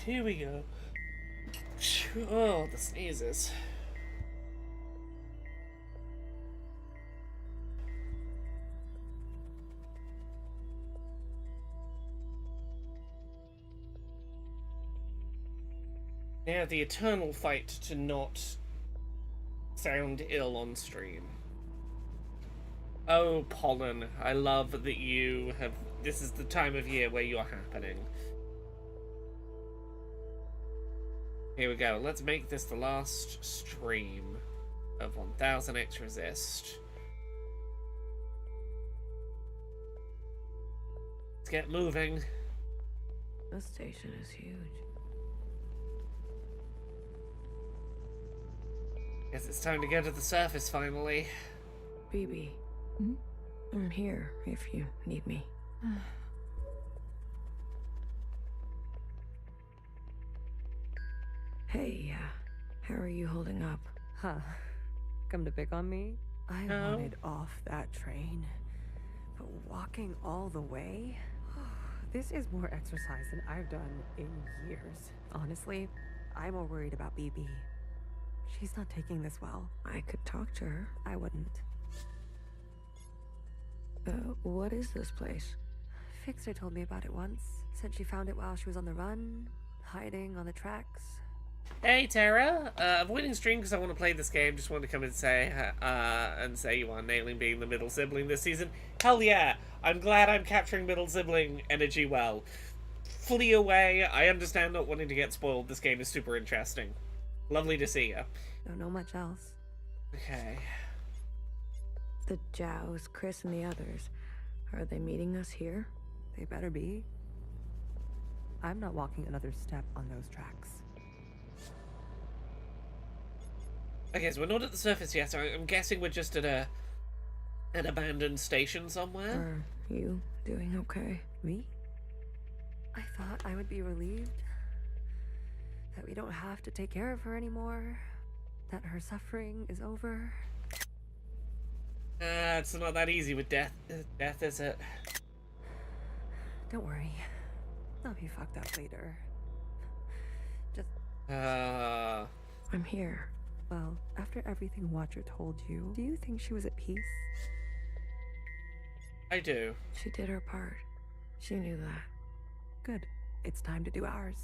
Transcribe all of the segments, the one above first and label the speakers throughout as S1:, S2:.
S1: here we go. Oh, the sneezes. Now the eternal fight to not sound ill on stream. Oh, Pollen, I love that you have... This is the time of year where you're happening. Here we go. Let's make this the last stream of 1000xRESIST. Let's get moving.
S2: This station is huge.
S1: Guess it's time to go to the surface finally.
S2: BB. I'm here if you need me. Hey, how are you holding up?
S3: Huh. Come to pick on me? I
S1: No.
S3: wanted off that train. But walking all the way? This is more exercise than I've done in years. Honestly, I'm more worried about BB. She's not taking this well.
S2: I could talk to her.
S3: I wouldn't.
S2: What is this place?
S3: Fixer told me about it once. Said she found it while she was on the run, hiding on the tracks.
S1: Hey Tara, avoiding stream because I want to play this game. Just wanted to come and say you are nailing being the middle sibling this season. Hell yeah! I'm glad I'm capturing middle sibling energy well. Flee away. I understand not wanting to get spoiled. This game is super interesting. Lovely to see you.
S3: Don't know much else.
S1: Okay.
S2: The Jows, Chris, and the others. Are they meeting us here?
S3: They better be. I'm not walking another step on those tracks.
S1: Okay, so we're not at the surface yet, so I'm guessing we're just at an abandoned station somewhere.
S2: Are you doing okay?
S3: Me? I thought I would be relieved that we don't have to take care of her anymore, that her suffering is over.
S1: It's not that easy with death, is it?
S3: Don't worry. I'll be fucked up later. Just,
S2: I'm here.
S3: well, after everything Watcher told you, do you think she was at peace?
S1: I do.
S2: She did her part. She knew that.
S3: Good. It's time to do ours.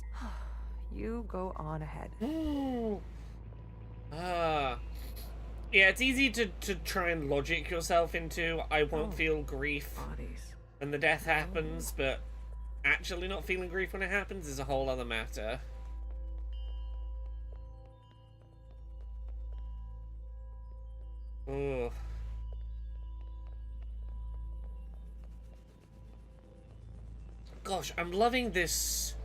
S3: You go on ahead.
S1: Yeah, it's easy to try and logic yourself into I won't feel grief
S2: Bodies.
S1: when the death happens, but actually not feeling grief when it happens is a whole other matter. Ugh. Gosh, I'm loving this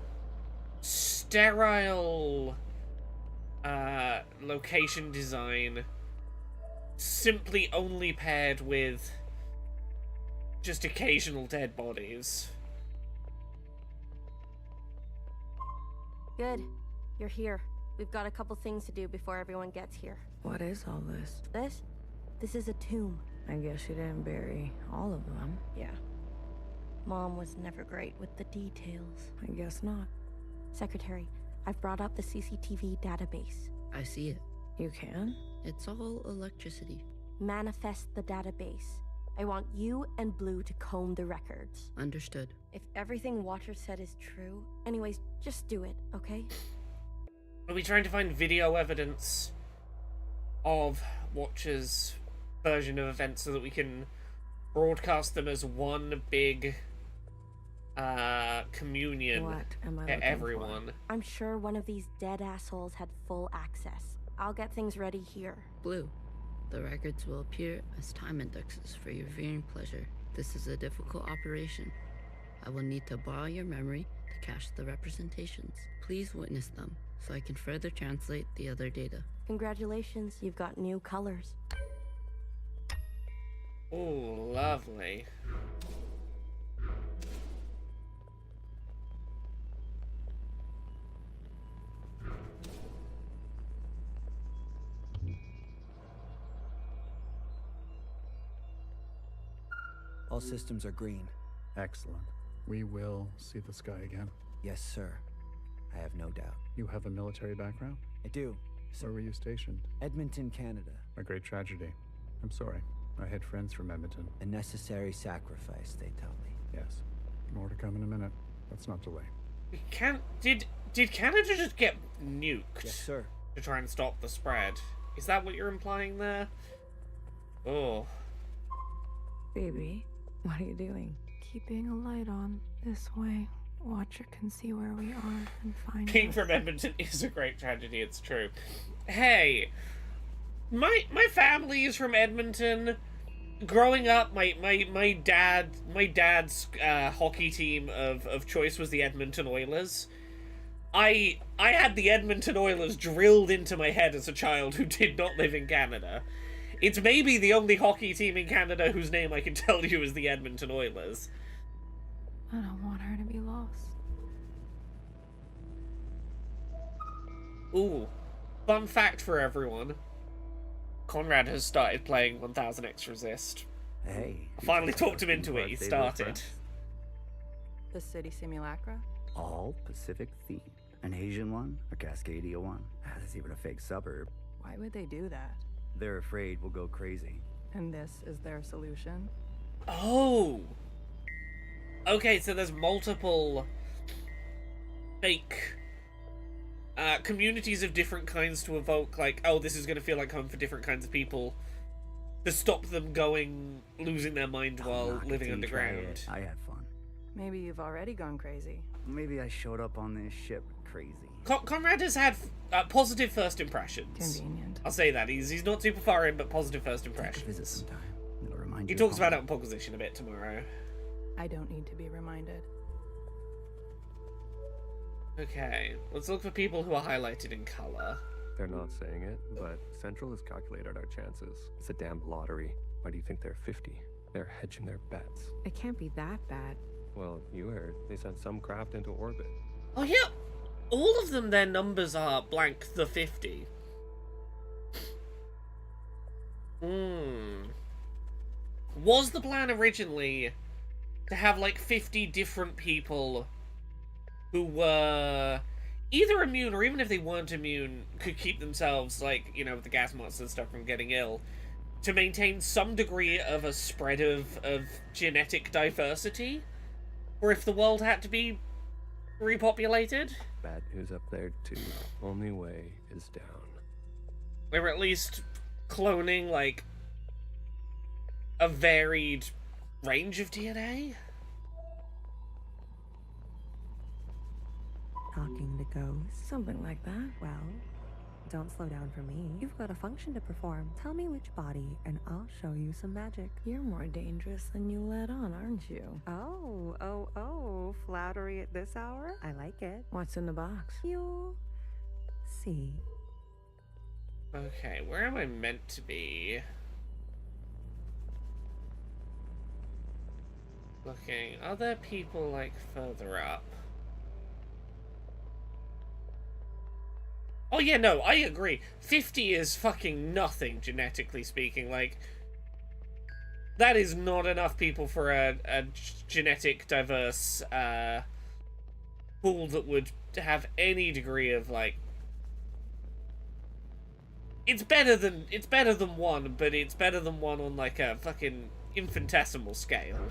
S1: sterile location design, simply only paired with just occasional dead bodies.
S4: Good. You're here. We've got a couple things to do before everyone gets here.
S2: What is all this?
S4: This is a tomb.
S2: I guess you didn't bury all of them.
S4: Yeah. Mom was never great with the details.
S2: I guess not.
S4: Secretary, I've brought up the CCTV database.
S5: I see it.
S2: You can?
S5: It's all electricity.
S4: Manifest the database. I want you and Blue to comb the records.
S5: Understood.
S4: If everything Watcher said is true, anyways, just do it, okay?
S1: Are we trying to find video evidence of Watcher's version of events so that we can broadcast them as one big communion
S2: What am I
S1: to
S2: looking
S1: everyone?
S4: I'm sure one of these dead assholes had full access. I'll get things ready here.
S5: Blue. The records will appear as time indexes for your viewing pleasure. This is a difficult operation. I will need to borrow your memory to cache the representations. Please witness them so I can further translate the other data.
S4: Congratulations, you've got new colors.
S1: Oh, lovely.
S6: All systems are green.
S7: Excellent. We will see the sky again.
S6: Yes, sir. I have no doubt.
S7: You have a military background?
S6: I do.
S7: Where were you stationed?
S6: Edmonton, Canada.
S7: A great tragedy. I'm sorry. I had friends from Edmonton.
S6: A necessary sacrifice, they tell me.
S7: Yes. More to come in a minute. Let's not delay.
S1: Did Canada just get nuked?
S6: Yes, sir.
S1: To try and stop the spread? Is that what you're implying there? Oh.
S2: Baby, what are you doing?
S8: Keeping a light on this way. Watcher can see where we are and find
S1: Being
S8: us.
S1: from Edmonton is a great tragedy, it's true. Hey, my family is from Edmonton. Growing up, my dad's hockey team of choice was the Edmonton Oilers. I had the Edmonton Oilers drilled into my head as a child who did not live in Canada. It's maybe the only hockey team in Canada whose name I can tell you is the Edmonton Oilers.
S8: I don't want her to be lost.
S1: Ooh, fun fact for everyone. Conrad has started playing 1000xRESIST.
S6: Hey.
S1: I finally talked him into it, he started.
S9: The city simulacra?
S10: All Pacific themed. An Asian one, a Cascadia one. There's even a fake suburb.
S9: Why would they do that?
S10: They're afraid we'll go crazy.
S9: And this is their solution?
S1: Oh! Okay, so there's multiple fake communities of different kinds to evoke, like, oh, this is going to feel like home for different kinds of people, to stop them losing their mind while living underground.
S10: I had fun.
S9: Maybe you've already gone crazy.
S10: Maybe I showed up on this ship crazy.
S1: Conrad has had positive first impressions.
S9: Convenient.
S1: I'll say that. He's not super far in, but positive first
S10: Take a
S1: impressions.
S10: visit sometime. It'll remind
S1: He
S10: you.
S1: talks about it on Proposition a bit tomorrow.
S9: I don't need to be reminded.
S1: Okay, let's look for people who are highlighted in color.
S11: They're not saying it, but Central has calculated our chances. It's a damn lottery. Why do you think they're 50? They're hedging their bets.
S3: It can't be that bad.
S11: Well, you heard. They sent some craft into orbit.
S1: Oh yeah, all of them, their numbers are blank the 50. Was the plan originally to have like 50 different people who were either immune, or even if they weren't immune, could keep themselves, like, you know, with the gas masks and stuff, from getting ill, to maintain some degree of a spread of genetic diversity? Or if the world had to be repopulated?
S11: Bad news up there, too. Only way is down.
S1: Or at least cloning, like, a varied range of DNA?
S3: Talking to ghosts.
S2: Something like that.
S3: Well, don't slow down for me. You've got a function to perform. Tell me which body, and I'll show you some magic.
S2: You're more dangerous than you let on, aren't you?
S3: Oh, flattery at this hour? I like it.
S2: What's in the box?
S3: You'll see.
S1: Okay, where am I meant to be? Looking. Are there people, like, further up? Oh yeah, no, I agree. 50 is fucking nothing, genetically speaking. Like, that is not enough people for a genetic diverse pool that would have any degree of, like... It's better than one, but it's better than one on, like, a fucking infinitesimal scale.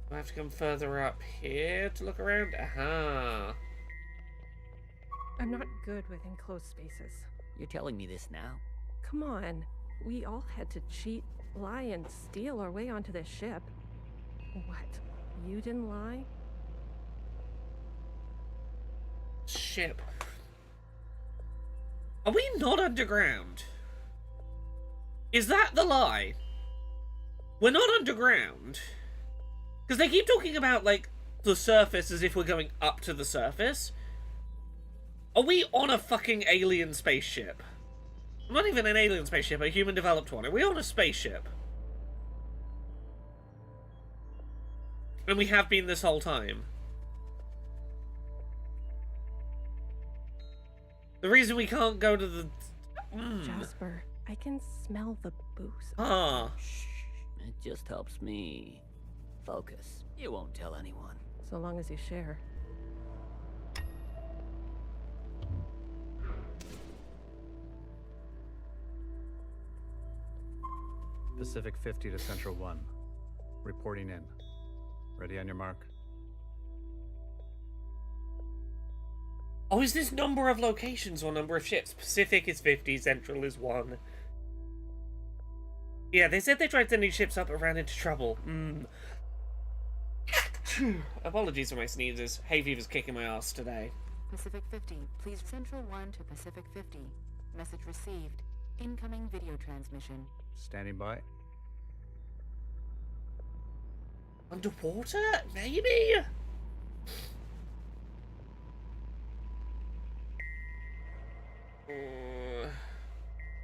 S1: I have to come further up here to look around? Aha.
S8: I'm not good with enclosed spaces.
S12: You're telling me this now?
S8: Come on. We all had to cheat, lie, and steal our way onto this ship. What? You didn't lie?
S1: Ship. Are we not underground? Is that the lie? We're not underground. Because they keep talking about, like, the surface as if we're going up to the surface. Are we on a fucking alien spaceship? Not even an alien spaceship, a human-developed one. Are we on a spaceship? And we have been this whole time. The reason we can't go to the...
S8: Jasper, I can smell the booze.
S1: Ah.
S12: Shh. It just helps me. Focus. You won't tell anyone.
S8: So long as you share.
S7: Pacific 50 to Central 1. Reporting in. Ready on your mark.
S1: Oh, is this number of locations or number of ships? Pacific is 50, Central is 1. Yeah, they said they tried sending ships up and ran into trouble. Apologies for my sneezes. Hay fever's kicking my ass today.
S13: Pacific 50, please Central 1 to Pacific 50. Message received. Incoming video transmission.
S7: Standing by.
S1: Underwater? Maybe?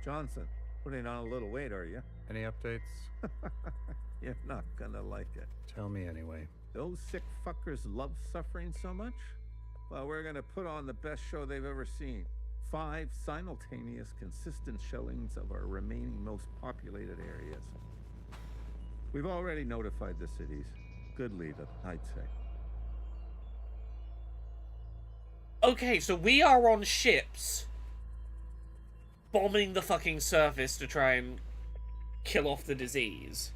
S14: Johnson, putting on a little weight, are you?
S7: Any updates?
S14: You're not gonna like it.
S7: Tell me anyway.
S14: Those sick fuckers love suffering so much? Well, we're gonna put on the best show they've ever seen. 5 simultaneous, consistent showings of our remaining most populated areas. We've already notified the cities. Good lead, I'd say.
S1: Okay, so we are on ships bombing the fucking surface to try and kill off the disease.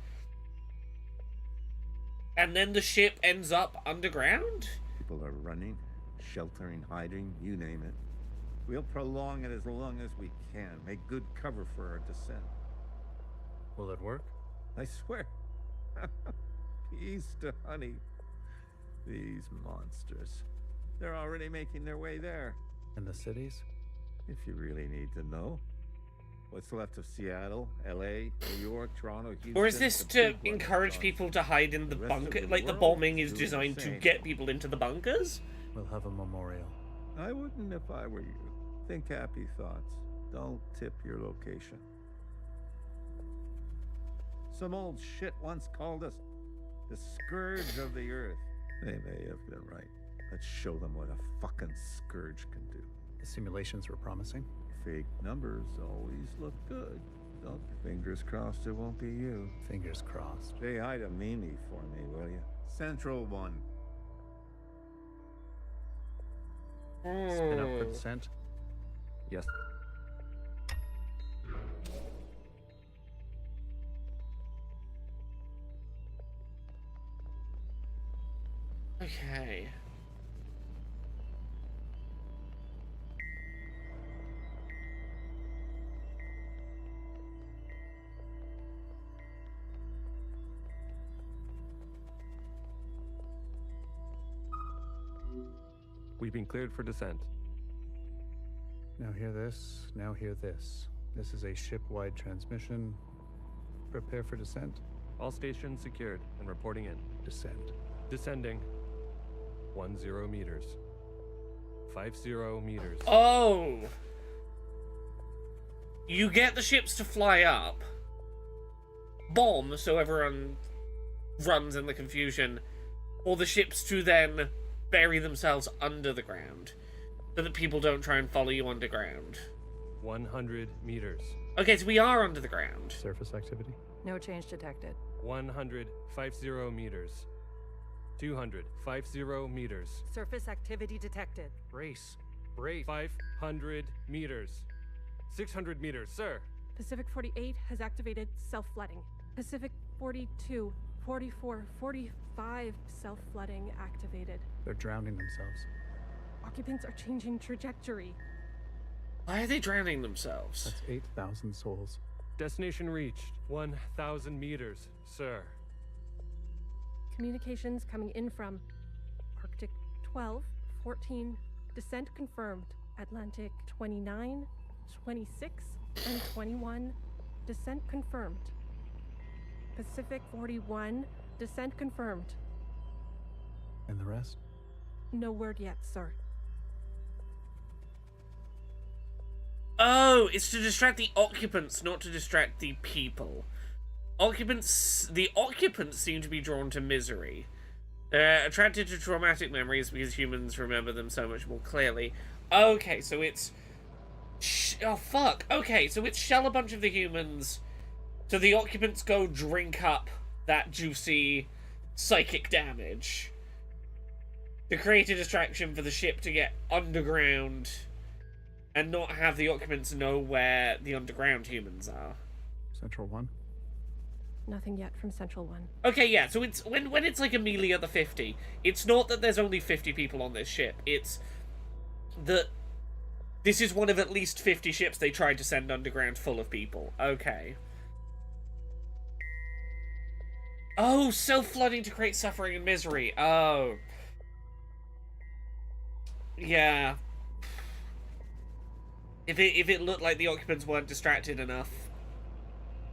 S1: And then the ship ends up underground?
S14: People are running, sheltering, hiding, you name it. We'll prolong it as long as we can. Make good cover for our descent.
S7: Will it work?
S14: I swear. Peace to honey. These monsters. They're already making their way there.
S7: In the cities?
S14: If you really need to know. What's left of Seattle, LA, New York, Toronto, Houston...
S1: Or is this to encourage people to hide in the bunker? Like, the bombing is designed to get people into the bunkers?
S7: We'll have a memorial.
S14: I wouldn't if I were you. Think happy thoughts. Don't tip your location. Some old shit once called us the scourge of the earth. They may have been right. Let's show them what a fucking scourge can do.
S7: The simulations were promising.
S14: Fake numbers always look good. Don't fingers crossed it won't be you.
S7: Fingers crossed.
S14: Say hi to Mimi for me, will you? Central 1.
S7: Spin up for descent.
S11: Yes.
S1: Okay.
S11: We've been cleared for descent.
S7: Now hear this, now hear this. This is a ship-wide transmission. Prepare for descent.
S11: All stations secured and reporting in.
S7: Descend.
S11: Descending. 10 meters. 50 meters.
S1: Oh! You get the ships to fly up, bomb so everyone runs in the confusion, or the ships to then bury themselves under the ground so that people don't try and follow you underground.
S11: 100 meters.
S1: Okay, so we are under the ground.
S7: Surface activity?
S9: No change detected.
S11: 150 meters. 250 meters.
S3: Surface activity detected.
S11: Brace. 500 meters. 600 meters, sir.
S8: Pacific 48 has activated self-flooding. Pacific 42, 44, 45 self-flooding activated.
S7: They're drowning themselves.
S8: Occupants are changing trajectory.
S1: Why are they drowning themselves?
S7: That's 8,000 souls.
S11: Destination reached. 1,000 meters, sir.
S8: Communications coming in from Arctic 12, 14, descent confirmed. Atlantic 29, 26, and 21, descent confirmed. Pacific 41, descent confirmed.
S7: And the rest?
S8: No word yet, sir.
S1: Oh, it's to distract the occupants, not to distract the people. The occupants seem to be drawn to misery. They're attracted to traumatic memories because humans remember them so much more clearly. Okay, so it's... oh, fuck. Okay, so it's shell a bunch of the humans, so the occupants go drink up that juicy psychic damage to create a distraction for the ship to get underground and not have the occupants know where the underground humans are.
S7: Central 1?
S8: Nothing yet from Central 1.
S1: Okay, yeah, so it's when it's like Amelia the 50, it's not that there's only 50 people on this ship, it's that this is one of at least 50 ships they tried to send underground full of people. Okay. Oh, self-flooding to create suffering and misery. Oh. Yeah. If it looked like the occupants weren't distracted enough,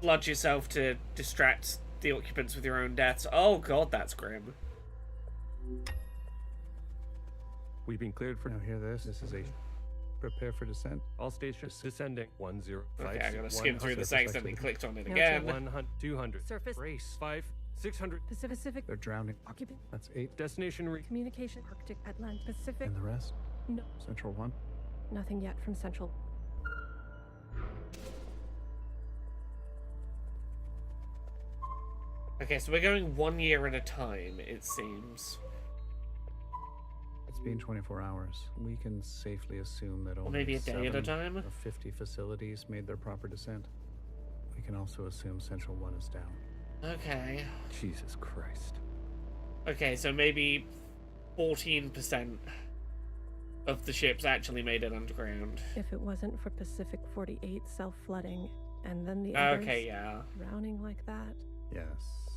S1: flood yourself to distract the occupants with your own deaths. Oh god, that's grim.
S11: We've been cleared for...
S7: Now hear this. This is a... Prepare for descent.
S11: All stations descending. 1056.
S1: Okay, I gotta skim through this accidentally clicked on it
S8: No,
S1: again.
S11: 100, 200.
S8: Surface.
S11: Race. 5, 600.
S8: Pacific.
S7: They're drowning.
S8: Occupant.
S7: That's 8.
S11: Destination
S8: Communication. Arctic. Atlantic. Pacific.
S7: And the rest?
S8: No.
S7: Central 1?
S8: Nothing yet from Central.
S1: Okay, so we're going 1 year at a time, it seems.
S7: It's been 24 hours. We can safely assume that only
S1: maybe a day at a
S7: 7
S1: time?
S7: of 50 facilities made their proper descent. We can also assume Central 1 is down.
S1: Okay.
S11: Jesus Christ.
S1: Okay, so maybe 14% of the ships actually made it underground.
S8: If it wasn't for Pacific 48 self-flooding, and then the others
S1: Okay, yeah.
S8: drowning like that.
S7: Yes.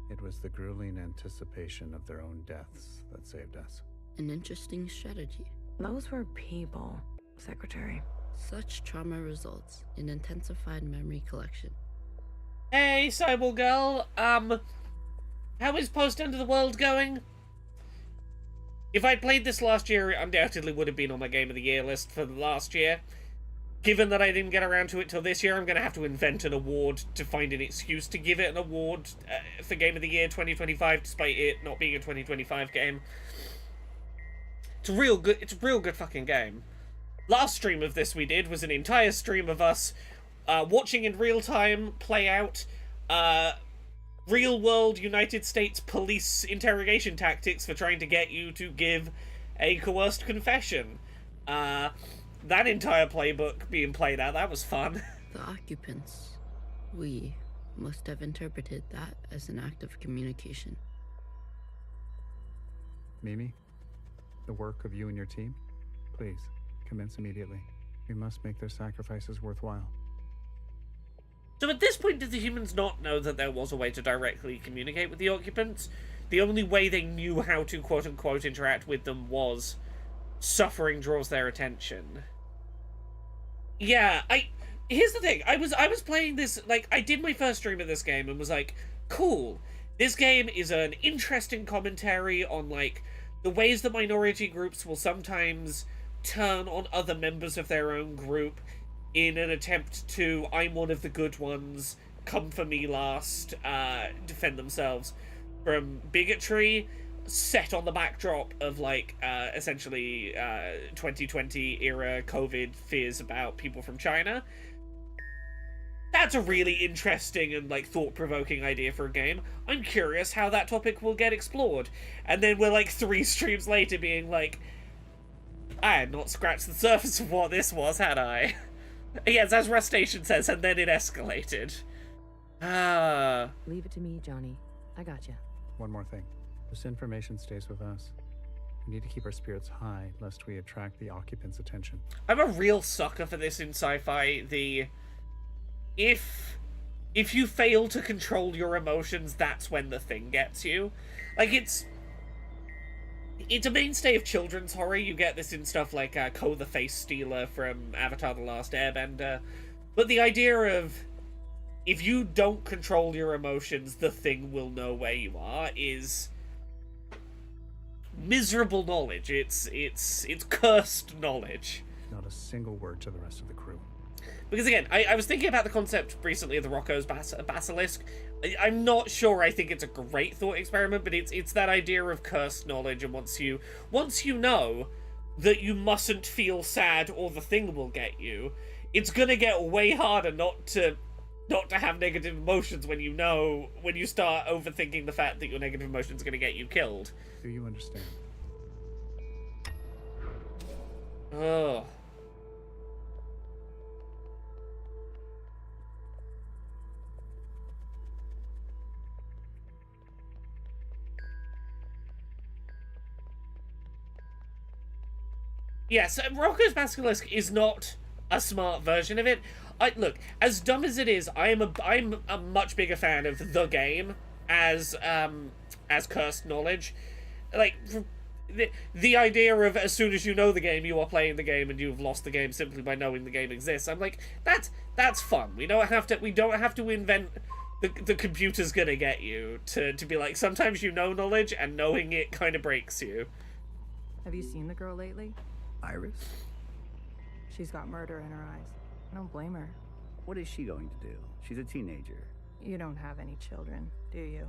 S7: It was the grueling anticipation of their own deaths that saved us.
S5: An interesting strategy.
S2: Those were people, Secretary.
S5: Such trauma results in intensified memory collection.
S1: Hey, Cyborg Girl, how is Post End of the World going? If I'd played this last year, it undoubtedly would have been on my Game of the Year list for the last year. Given that I didn't get around to it till this year, I'm going to have to invent an award to find an excuse to give it an award for Game of the Year 2025, despite it not being a 2025 game. It's a real good fucking game. Last stream of this we did was an entire stream of us watching in real time play out real-world United States police interrogation tactics for trying to get you to give a coerced confession. That entire playbook being played out, that was fun.
S5: The occupants, we must have interpreted that as an act of communication.
S7: Mimi, the work of you and your team, please, commence immediately. We must make their sacrifices worthwhile.
S1: So at this point, did the humans not know that there was a way to directly communicate with the occupants? The only way they knew how to quote-unquote interact with them was suffering draws their attention. Yeah, here's the thing. I was playing this, like, I did my first stream of this game and was like, cool. This game is an interesting commentary on, like, the ways that minority groups will sometimes turn on other members of their own group in an attempt to, I'm one of the good ones, come for me last, defend themselves from bigotry, set on the backdrop of, like, essentially 2020 era COVID fears about people from China. That's a really interesting and, like, thought-provoking idea for a game. I'm curious how that topic will get explored. And then we're, like, 3 streams later being like, I had not scratched the surface of what this was, had I? Yes, as Rustation says, and then it escalated.
S3: Leave it to me, Johnny. I got you.
S7: One more thing. This information stays with us. We need to keep our spirits high, lest we attract the occupants' attention.
S1: I'm a real sucker for this in sci-fi. If you fail to control your emotions, that's when the thing gets you. Like, it's a mainstay of children's horror. You get this in stuff like Ko the Face Stealer from Avatar The Last Airbender. But the idea of, if you don't control your emotions, the thing will know where you are, is miserable knowledge. It's cursed knowledge.
S7: Not a single word to the rest of the crew.
S1: Because again, I was thinking about the concept recently of the Rocco's Basilisk. I'm not sure I think it's a great thought experiment, but it's that idea of cursed knowledge, and once you know that you mustn't feel sad or the thing will get you, it's gonna get way harder not to not to have negative emotions when you start overthinking the fact that your negative emotions are going to get you killed.
S7: Do you understand?
S1: Oh. Yes, Rocco's Basilisk is not a smart version of it. Look, as dumb as it is, I'm a much bigger fan of the game as cursed knowledge. Like, the idea of as soon as you know the game, you are playing the game and you've lost the game simply by knowing the game exists. I'm like, that's fun. We don't have to invent the computer's gonna get you to be like, sometimes you know knowledge and knowing it kind of breaks you.
S9: Have you seen the girl lately?
S10: Iris?
S9: She's got murder in her eyes. I don't blame her.
S10: What is she going to do? She's a teenager.
S9: You don't have any children, do you?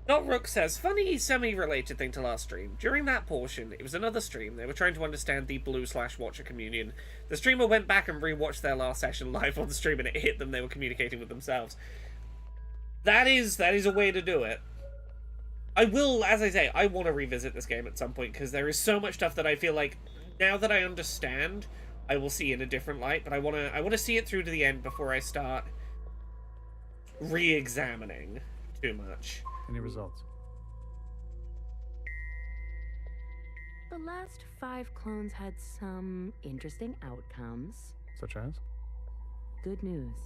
S1: Not Rook says, funny semi-related thing to last stream. During that portion, it was another stream, they were trying to understand the Blue/Watcher communion. The streamer went back and rewatched their last session live on the stream and it hit them they were communicating with themselves. That is a way to do it. I will, as I say, I want to revisit this game at some point because there is so much stuff that I feel like, now that I understand, I will see in a different light, but I want to see it through to the end before I start re-examining too much.
S7: Any results?
S15: The last 5 clones had some interesting outcomes.
S7: Such as?
S15: Good news.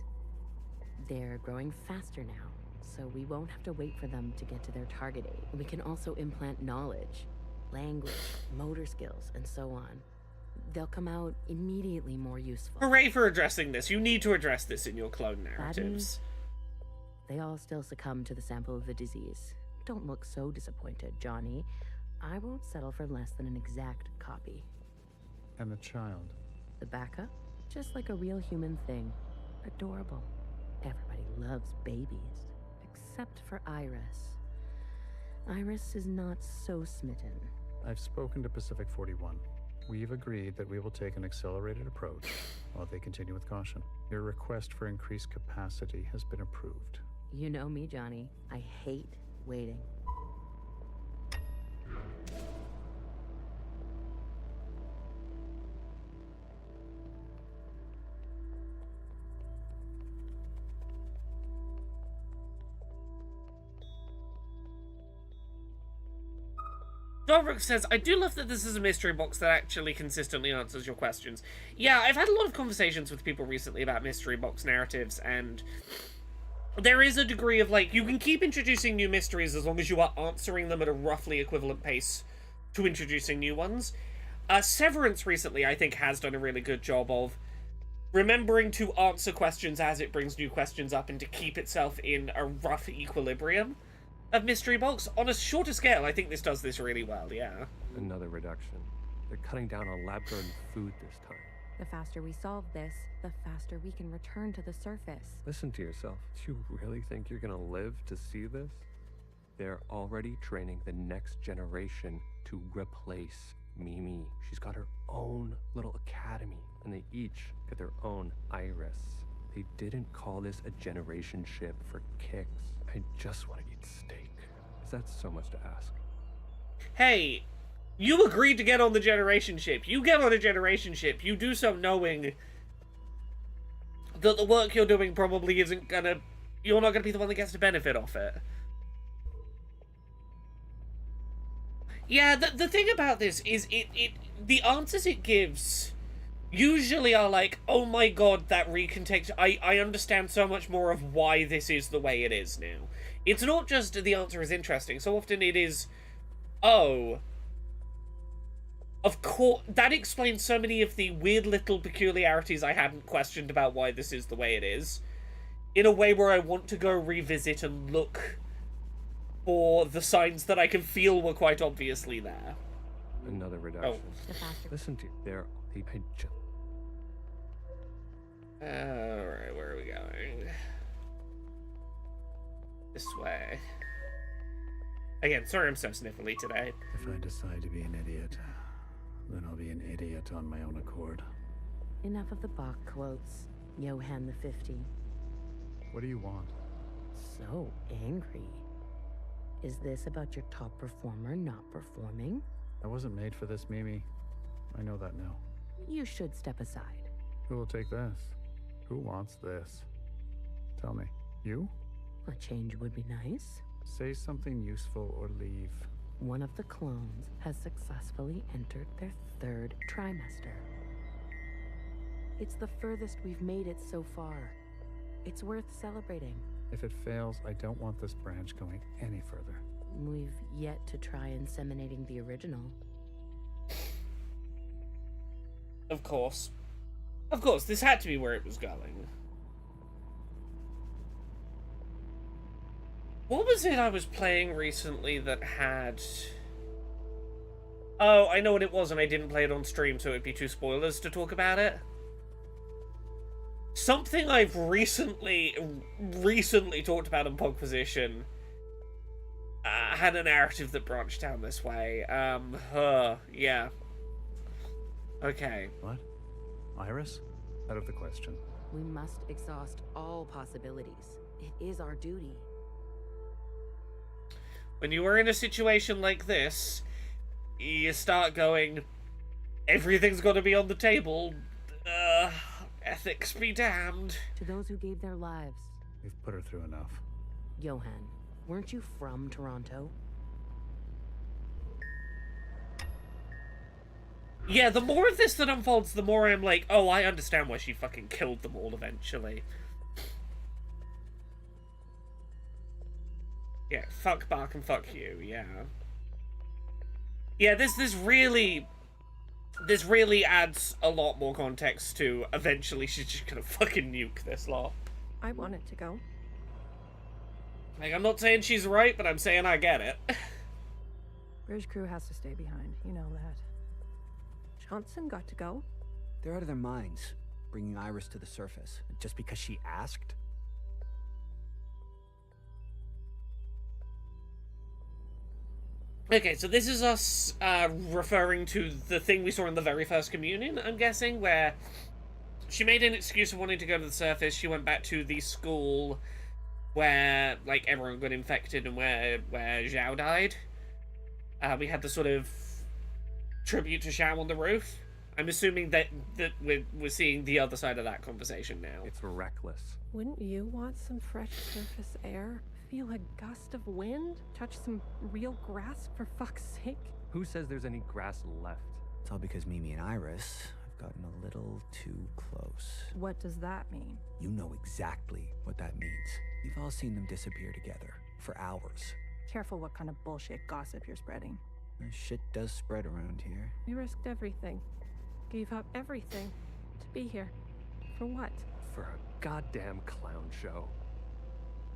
S15: They're growing faster now, so we won't have to wait for them to get to their target age. We can also implant knowledge, language, motor skills, and so on. They'll come out immediately more useful.
S1: Hooray for addressing this. You need to address this in your clone
S15: Bad news?
S1: narratives.
S15: They all still succumb to the sample of the disease. Don't look so disappointed, Johnny. I won't settle for less than an exact copy.
S7: And the child?
S15: The backup? Just like a real human thing. Adorable. Everybody loves babies. Except for Iris. Iris is not so smitten.
S7: I've spoken to Pacific 41. We've agreed that we will take an accelerated approach while they continue with caution. Your request for increased capacity has been approved.
S15: You know me, Johnny. I hate waiting.
S1: Dobrik says, I do love that this is a mystery box that actually consistently answers your questions. Yeah, I've had a lot of conversations with people recently about mystery box narratives, and there is a degree of, like, you can keep introducing new mysteries as long as you are answering them at a roughly equivalent pace to introducing new ones. Severance recently, I think, has done a really good job of remembering to answer questions as it brings new questions up and to keep itself in a rough equilibrium of mystery box. On a shorter scale, I think this does this really well, yeah.
S11: Another reduction. They're cutting down on lab-grown food this time.
S3: The faster we solve this, the faster we can return to the surface.
S11: Listen to yourself. Do you really think you're gonna live to see this? They're already training the next generation to replace Mimi. She's got her own little academy, and they each get their own Iris. They didn't call this a generation ship for kicks. I just want to eat steak. Is that so much to ask?
S1: Hey, you agreed to get on the generation ship. You get on a generation ship. You do so knowing that the work you're doing probably isn't gonna... You're not gonna be the one that gets to benefit off it. Yeah, the thing about this is the answers it gives usually are like, oh my god, that recontextualized... I understand so much more of why this is the way it is now. It's not just the answer is interesting. So often it is, oh, of course, that explains so many of the weird little peculiarities I hadn't questioned about why this is the way it is. In a way where I want to go revisit and look for the signs that I can feel were quite obviously there.
S11: Another reduction.
S1: Oh.
S11: Listen to you.
S1: Alright, where are we going? This way. Again, sorry I'm so sniffly today.
S7: If I decide to be an idiot, then I'll be an idiot on my own accord.
S15: Enough of the Bach quotes, Johann the 50.
S7: What do you want?
S15: So angry. Is this about your top performer not performing?
S7: I wasn't made for this, Mimi. I know that now.
S15: You should step aside.
S7: Who will take this? Who wants this? Tell me. You?
S15: A change would be nice.
S7: Say something useful or leave.
S15: One of the clones has successfully entered their 3rd trimester. It's the furthest we've made it so far. It's worth celebrating.
S7: If it fails, I don't want this branch going any further.
S15: We've yet to try inseminating the original.
S1: Of course. Of course, this had to be where it was going. What was it I was playing recently that had... Oh, I know what it was, and I didn't play it on stream, so it'd be too spoilers to talk about it. Something I've recently talked about in Pogposition had a narrative that branched down this way. Yeah. Okay.
S7: What? Iris? Out of the question.
S15: We must exhaust all possibilities. It is our duty.
S1: When you are in a situation like this, you start going, everything's got to be on the table. Ethics be damned.
S15: To those who gave their lives.
S7: We've put her through enough.
S15: Johann, weren't you from Toronto?
S1: Yeah, the more of this that unfolds, the more I'm like, oh, I understand why she fucking killed them all eventually. Yeah, fuck Bark and fuck you, yeah. Yeah, this really adds a lot more context to eventually she's just gonna fucking nuke this lot.
S8: I wanted to go.
S1: Like, I'm not saying she's right, but I'm saying I get it.
S9: Bridge crew has to stay behind, you know that.
S8: Johnson got to go.
S6: They're out of their minds, bringing Iris to the surface, just because she asked.
S1: Okay, so this is us referring to the thing we saw in the very first communion, I'm guessing, where she made an excuse of wanting to go to the surface. She went back to the school where, like, everyone got infected and where Zhao died. We had the sort of tribute to Zhao on the roof. I'm assuming that we're seeing the other side of that conversation now.
S11: It's reckless.
S8: Wouldn't you want some fresh surface air? Feel a gust of wind? Touch some real grass, for fuck's sake?
S11: Who says there's any grass left?
S6: It's all because Mimi and Iris have gotten a little too close.
S9: What does that mean?
S6: You know exactly what that means. You've all seen them disappear together for hours.
S9: Careful what kind of bullshit gossip you're spreading.
S6: Shit does spread around here.
S8: We risked everything. Gave up everything. To be here. For what?
S11: For a goddamn clown show.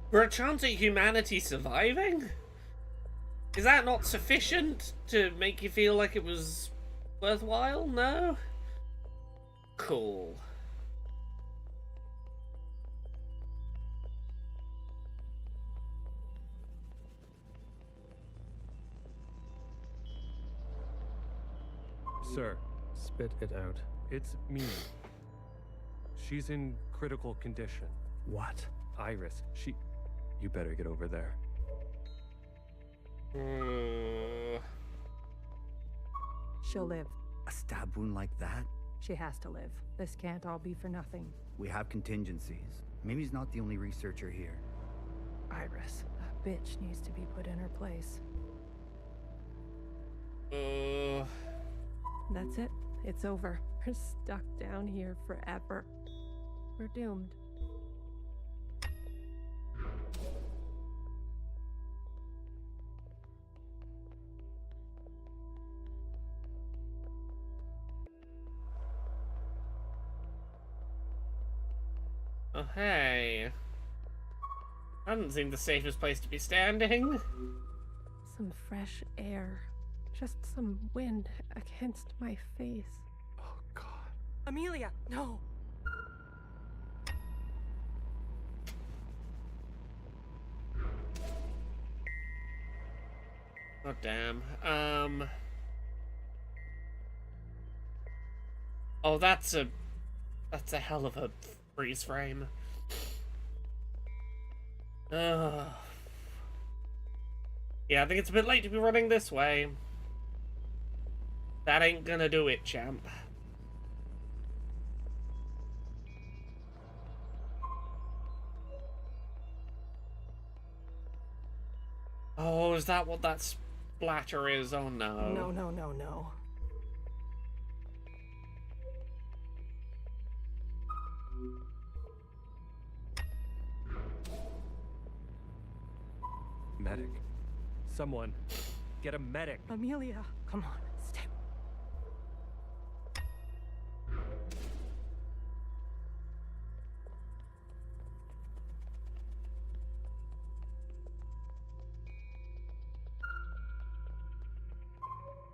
S1: For a chance at humanity surviving? Is that not sufficient to make you feel like it was worthwhile? No? Cool.
S11: Sir.
S7: Spit it out.
S11: It's me. She's in critical condition.
S7: What?
S11: Iris, You better get over there.
S9: She'll live.
S10: A stab wound like that?
S9: She has to live. This can't all be for nothing.
S10: We have contingencies. Mimi's not the only researcher here.
S9: Iris, that bitch needs to be put in her place.
S8: That's it. It's over. We're stuck down here forever. We're doomed.
S1: Oh, hey. That doesn't seem the safest place to be standing.
S8: Some fresh air. Just some wind against my face.
S11: Oh, God.
S3: Amelia, no.
S1: Oh damn. Oh, that's a hell of a freeze frame. Ugh. Yeah, I think it's a bit late to be running this way. That ain't gonna do it, champ. Oh, is that what that splatter is? Oh no.
S8: No, no, no, no.
S11: Medic. Someone. Get a medic.
S8: Amelia, come on, stay.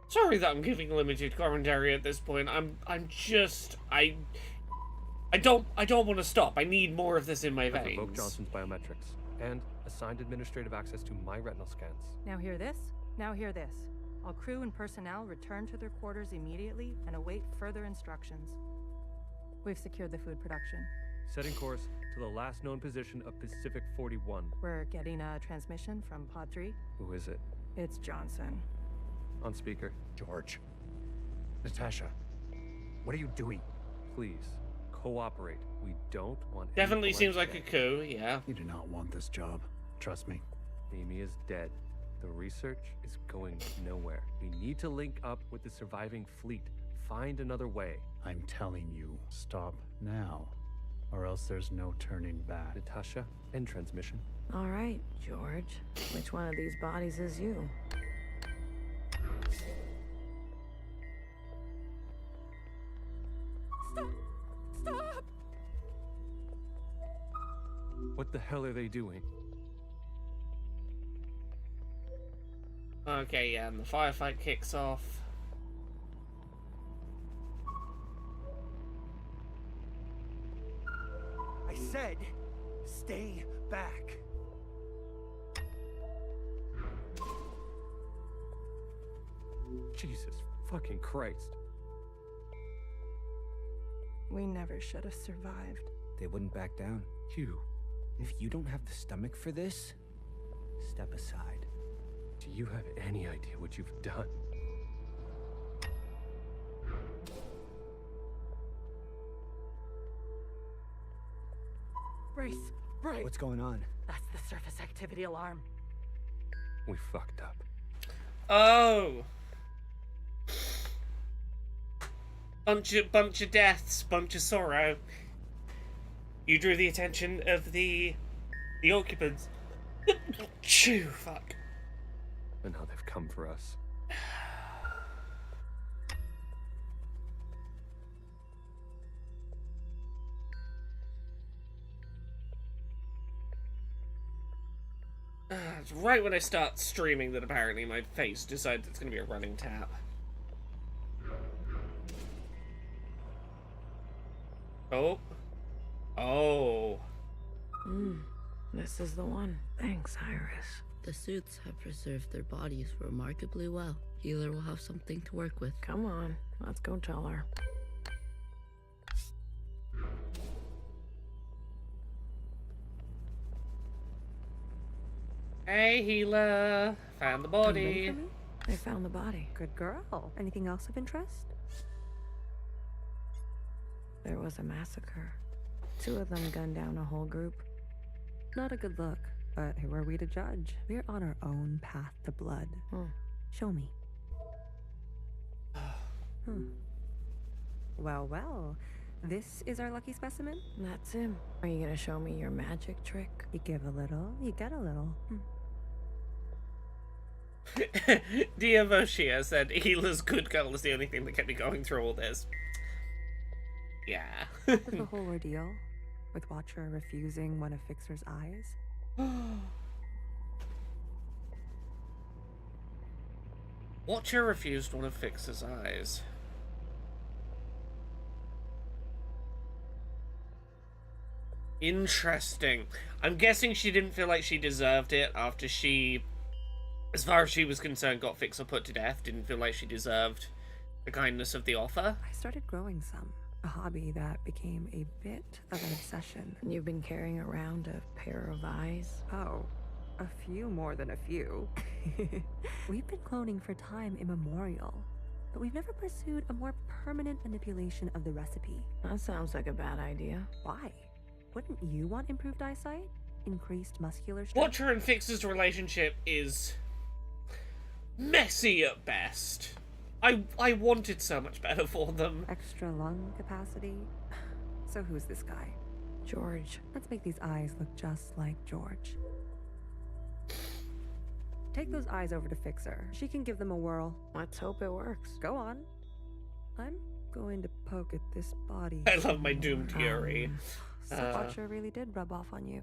S1: Sorry that I'm giving limited commentary at this point. I don't want to stop. I need more of this in my
S11: I've revoked
S1: veins.
S11: Johnson's biometrics and assigned administrative access to my retinal scans.
S9: Now hear this. Now hear this. All crew and personnel return to their quarters immediately and await further instructions. We've secured the food production.
S11: Setting course to the last known position of Pacific 41.
S9: We're getting a transmission from Pod 3.
S11: Who is it?
S9: It's Johnson.
S11: On speaker.
S16: George. Natasha. What are you doing?
S11: Please, cooperate. We don't want
S1: Definitely
S11: any
S1: seems like a
S11: bloodshed.
S1: coup, yeah.
S7: You do not want this job. Trust me.
S11: Mimi is dead. The research is going nowhere. We need to link up with the surviving fleet. Find another way.
S7: I'm telling you, stop now, or else there's no turning back.
S11: Natasha, end transmission.
S2: All right, George. Which one of these bodies is you?
S3: Stop! Stop!
S11: What the hell are they doing?
S1: Okay, yeah, and the firefight kicks off.
S16: I said, stay back.
S11: Jesus fucking Christ.
S9: We never should have survived.
S6: They wouldn't back down.
S11: You.
S6: If you don't have the stomach for this, step aside.
S11: Do you have any idea what you've done?
S9: Brace, brace.
S6: What's going on?
S9: That's the surface activity alarm.
S11: We fucked up.
S1: Oh! Bunch of deaths, bunch of sorrow. You drew the attention of the occupants. Chew, fuck.
S11: And now they've come for us.
S1: It's right when I start streaming that apparently my face decides it's going to be a running tap. Oh. Oh.
S2: This is the one. Thanks, Iris.
S5: The suits have preserved their bodies remarkably well. Healer will have something to work with.
S2: Come on, let's go tell her.
S1: Hey, healer. Found the body.
S2: They found the body.
S3: Good girl. Anything else of interest?
S2: There was a massacre. 2 of them gunned down a whole group.
S3: Not a good look, but who are we to judge? We're on our own path to blood. Show me. Well, well. This is our lucky specimen?
S2: That's him. Are you gonna show me your magic trick?
S3: You give a little, you get a little.
S1: Dia Voshia said, healer's good girl is the only thing that kept me going through all this. Yeah.
S3: The whole ordeal, with Watcher refusing one of Fixer's eyes.
S1: Watcher refused one of Fixer's eyes. Interesting. I'm guessing she didn't feel like she deserved it after she, as far as she was concerned, got Fixer put to death. Didn't feel like she deserved the kindness of the offer.
S3: I started growing some. A hobby that became a bit of an obsession.
S2: You've been carrying around a pair of eyes?
S3: Oh, a few more than a few. We've been cloning for time immemorial, but we've never pursued a more permanent manipulation of the recipe.
S2: That sounds like a bad idea.
S3: Why? Wouldn't you want improved eyesight? Increased muscular strength?
S1: Watcher and Fixer's relationship is messy at best. I wanted so much better for them.
S3: Extra lung capacity? So who's this guy?
S2: George.
S3: Let's make these eyes look just like George. Take those eyes over to Fixer. She can give them a whirl.
S2: Let's hope it works.
S3: Go on. I'm going to poke at this body.
S1: I love my doomed Yuri.
S3: So Watcher really did rub off on you.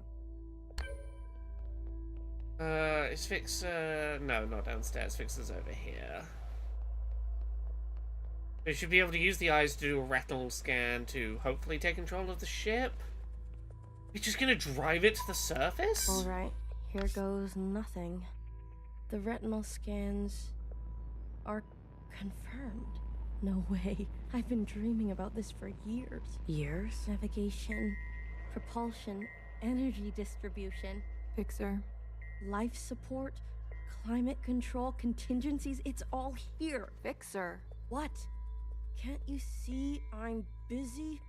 S1: Is Fixer... No, not downstairs. Fixer's over here. We should be able to use the eyes to do a retinal scan to hopefully take control of the ship. We're just gonna drive it to the surface?
S4: Alright, here goes nothing. The retinal scans are confirmed. No way. I've been dreaming about this for years.
S2: Years?
S4: Navigation, propulsion, energy distribution,
S3: Fixer.
S4: life support, climate control, contingencies, it's all here.
S3: Fixer.
S4: What? Can't you see I'm busy?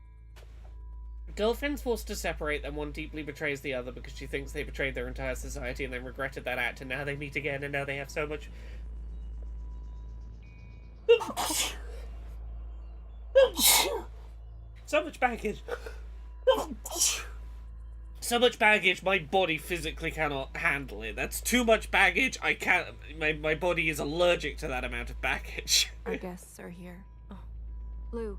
S1: Girlfriends forced to separate them, one deeply betrays the other because she thinks they betrayed their entire society and then regretted that act, and now they meet again and now they have so much... so much baggage. So much baggage, my body physically cannot handle it. That's too much baggage. I can't... My body is allergic to that amount of baggage.
S3: Our guests are here.
S4: Blue,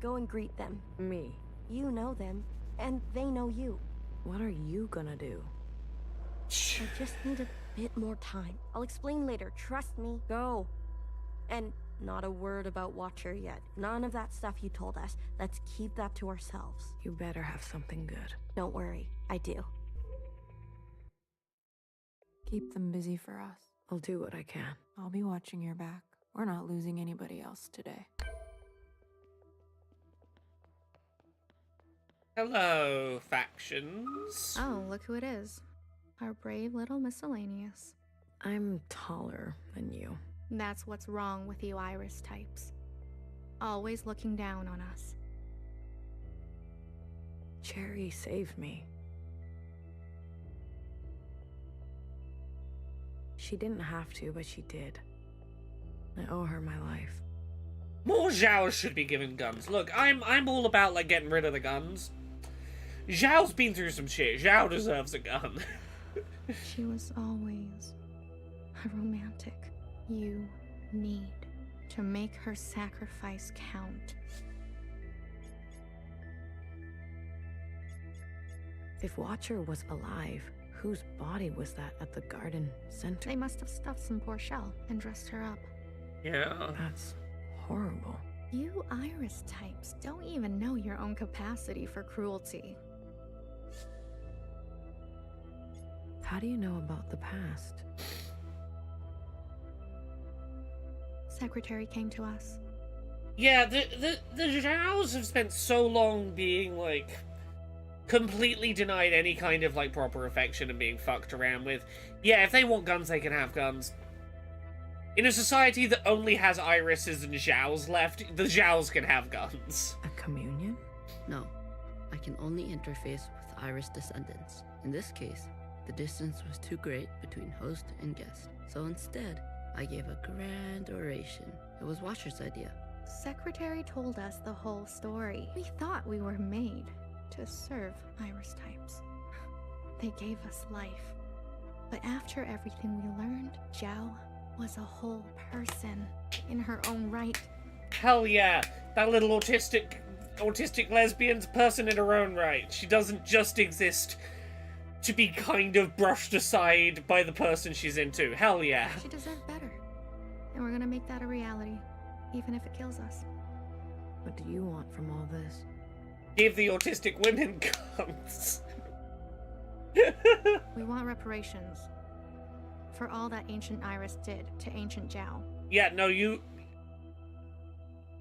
S4: go and greet them.
S2: Me?
S4: You know them, and they know you.
S2: What are you gonna do?
S4: I just need a bit more time. I'll explain later, trust me. Go. And not a word about Watcher yet. None of that stuff you told us. Let's keep that to ourselves.
S2: You better have something good.
S4: Don't worry, I do.
S3: Keep them busy for us.
S2: I'll do what I can.
S3: I'll be watching your back. We're not losing anybody else today.
S1: Hello, factions.
S17: Oh, look who it is. Our brave little miscellaneous.
S2: I'm taller than you.
S17: That's what's wrong with you Iris types. Always looking down on us.
S2: Cherry saved me. She didn't have to, but she did. I owe her my life.
S1: More Zhaos should be given guns. Look, I'm all about like getting rid of the guns. Zhao's been through some shit. Zhao deserves a gun.
S17: She was always a romantic. You need to make her sacrifice count.
S2: If Watcher was alive, whose body was that at the garden center?
S17: They must have stuffed some poor shell and dressed her up.
S1: Yeah.
S2: That's horrible.
S17: You Iris types don't even know your own capacity for cruelty.
S2: How do you know about the past?
S17: Secretary came to us.
S1: Yeah, the Zhaos have spent so long being, like, completely denied any kind of, like, proper affection and being fucked around with. Yeah, if they want guns, they can have guns. In a society that only has irises and Zhaos left, the Zhaos can have guns.
S2: A communion?
S5: No, I can only interface with Iris descendants. In this case, the distance was too great between host and guest. So instead, I gave a grand oration. It was Watcher's idea.
S17: Secretary told us the whole story. We thought we were made to serve Iris types. They gave us life. But after everything we learned, Zhao was a whole person in her own right.
S1: Hell yeah, that little autistic lesbian's person in her own right. She doesn't just exist to be kind of brushed aside by the person she's into. Hell yeah.
S17: She deserved better. And we're gonna make that a reality, even if it kills us.
S2: What do you want from all this?
S1: Give the autistic women guns.
S17: We want reparations for all that ancient Iris did to ancient Zhao.
S1: Yeah, no, you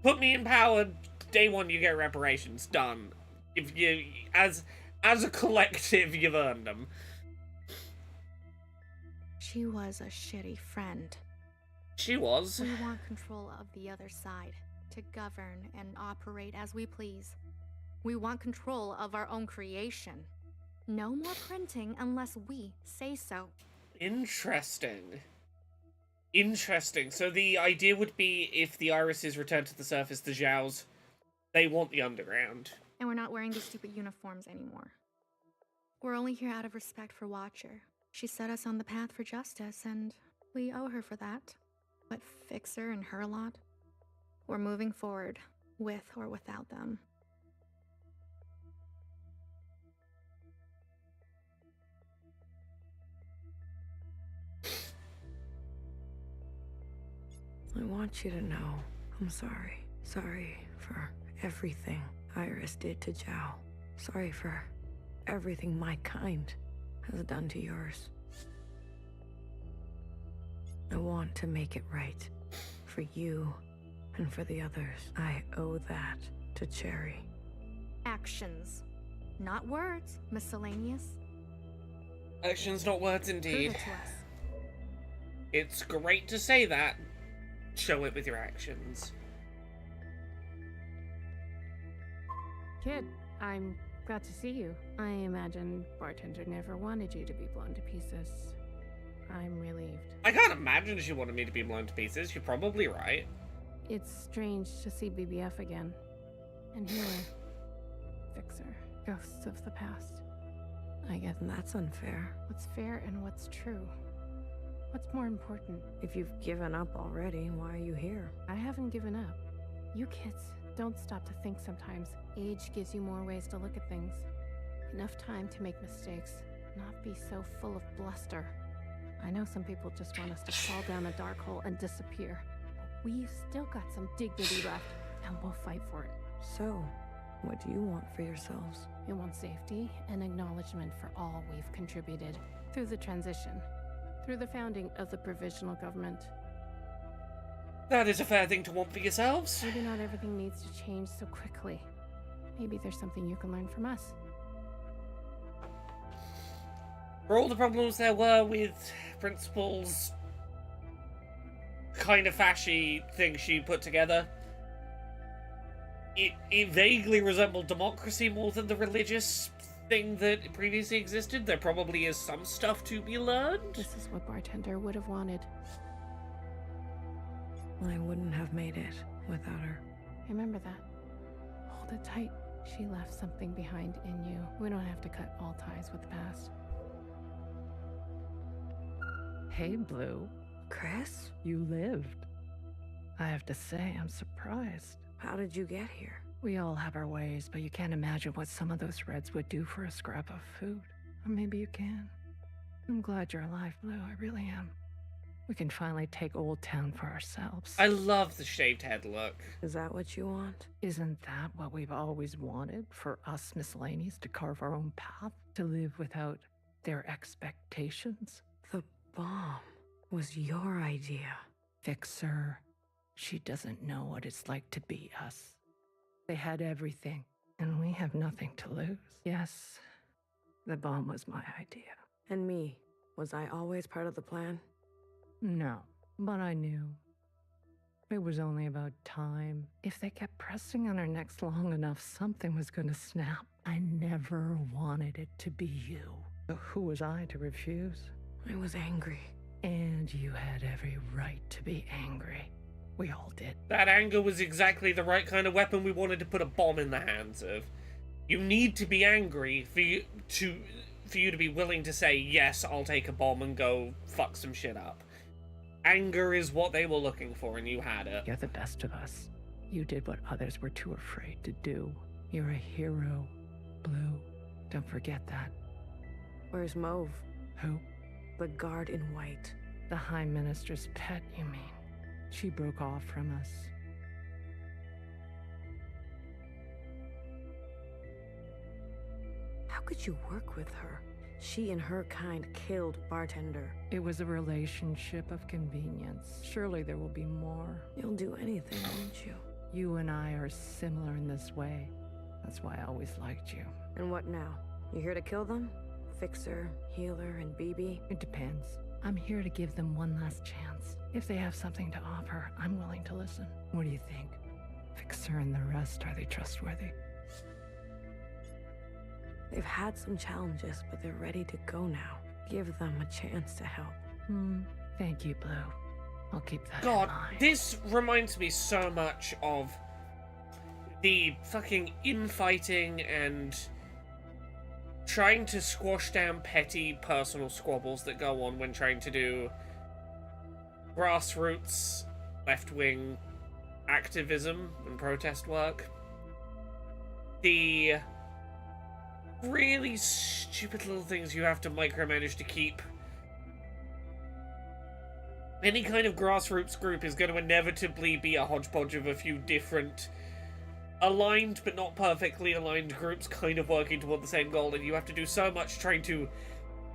S1: put me in power. Day one, you get reparations. Done. If you, as a collective, you've earned them.
S17: She was a shitty friend.
S1: She was.
S17: We want control of the other side, to govern and operate as we please. We want control of our own creation. No more printing unless we say so.
S1: Interesting. Interesting. So the idea would be if the irises return to the surface, the Zhaos, they want the underground.
S17: And we're not wearing these stupid uniforms anymore. We're only here out of respect for Watcher. She set us on the path for justice, and we owe her for that. But Fixer and her lot, we're moving forward, with or without them.
S2: I want you to know I'm sorry. Sorry for everything Iris did to Zhao. Sorry for everything my kind has done to yours. I want to make it right. For you and for the others. I owe that to Cherry.
S17: Actions, not words, miscellaneous.
S1: Actions, not words,
S17: Prove
S1: indeed.
S17: it to us.
S1: It's great to say that. Show it with your actions.
S8: Kid, I'm glad to see you. I imagine Bartender never wanted you to be blown to pieces. I'm relieved.
S1: I can't imagine she wanted me to be blown to pieces. You're probably right.
S8: It's strange to see BBF again. And healing. Fixer. Ghosts of the past. I guess
S2: that's unfair.
S8: What's fair and what's true? What's more important?
S2: If you've given up already, why are you here?
S8: I haven't given up. You kids don't stop to think sometimes. Age gives you more ways to look at things. Enough time to make mistakes. Not be so full of bluster. I know some people just want us to fall down a dark hole and disappear. But we've still got some dignity left, and we'll fight for it.
S2: So, what do you want for yourselves?
S8: We want safety and acknowledgement for all we've contributed through the transition, through the founding of the provisional government.
S1: That is a fair thing to want for yourselves.
S8: Maybe not everything needs to change so quickly. Maybe there's something you can learn from us.
S1: For all the problems there were with Principal's kind of fashy thing she put together, it vaguely resembled democracy more than the religious thing that previously existed. There probably is some stuff to be learned.
S8: This is what Bartender would have wanted.
S2: I wouldn't have made it without her.
S8: Remember that. Hold it tight. She left something behind in you. We don't have to cut all ties with the past.
S18: Hey, Blue.
S2: Chris?
S18: You lived. I have to say, I'm surprised.
S2: How did you get here?
S18: We all have our ways, but you can't imagine what some of those Reds would do for a scrap of food. Or maybe you can. I'm glad you're alive, Blue. I really am. We can finally take Old Town for ourselves.
S1: I love the shaved head look.
S2: Is that what you want?
S18: Isn't that what we've always wanted? For us miscellaneous to carve our own path? To live without their expectations?
S2: The bomb was your idea.
S18: Fixer. She doesn't know what it's like to be us. They had everything, and we have nothing to lose. Yes, the bomb was my idea.
S2: And me. Was I always part of the plan?
S18: No, but I knew. It was only about time. If they kept pressing on our necks long enough, something was going to snap. I never wanted it to be you. But who was I to refuse?
S2: I was angry.
S18: And you had every right to be angry. We all did.
S1: That anger was exactly the right kind of weapon we wanted to put a bomb in the hands of. You need to be angry for you to be willing to say, yes, I'll take a bomb and go fuck some shit up. Anger is what they were looking for, and you had it.
S18: You're the best of us. You did what others were too afraid to do. You're a hero, Blue. Don't forget that.
S2: Where's Mauve?
S18: Who?
S2: The guard in white.
S18: The High Minister's pet, you mean? She broke off from us.
S2: How could you work with her? She and her kind killed Bartender.
S18: It was a relationship of convenience. Surely there will be more.
S2: You'll do anything, won't you?
S18: You and I are similar in this way. That's why I always liked you.
S2: And what now? You here to kill them? Fixer, healer, and BB?
S18: It depends. I'm here to give them one last chance. If they have something to offer, I'm willing to listen. What do you think? Fixer and the rest, are they trustworthy?
S2: They've had some challenges, but they're ready to go now. Give them a chance to help.
S18: Thank you, Blue. I'll keep that
S1: God,
S18: in mind.
S1: this reminds me so much of the fucking infighting and trying to squash down petty personal squabbles that go on when trying to do grassroots left-wing activism and protest work. The really stupid little things you have to micromanage to keep. Any kind of grassroots group is going to inevitably be a hodgepodge of a few different aligned but not perfectly aligned groups kind of working toward the same goal, and you have to do so much trying to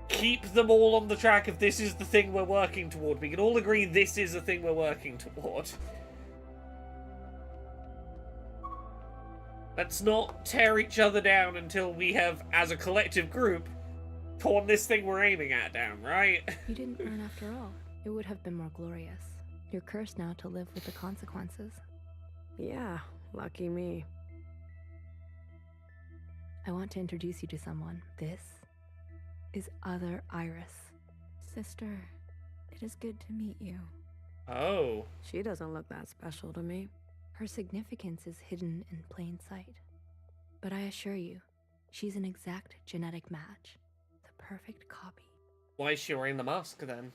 S1: keep them all on the track of this is the thing we're working toward. We can all agree this is the thing we're working toward. Let's not tear each other down until we have, as a collective group, torn this thing we're aiming at down, right?
S19: You didn't learn after all. It would have been more glorious. You're cursed now to live with the consequences.
S2: Yeah, lucky me.
S19: I want to introduce you to someone. This is Other Iris.
S4: Sister, it is good to meet you.
S1: Oh.
S2: She doesn't look that special to me.
S19: Her significance is hidden in plain sight. But I assure you, she's an exact genetic match. The perfect copy.
S1: Why is she wearing the mask then?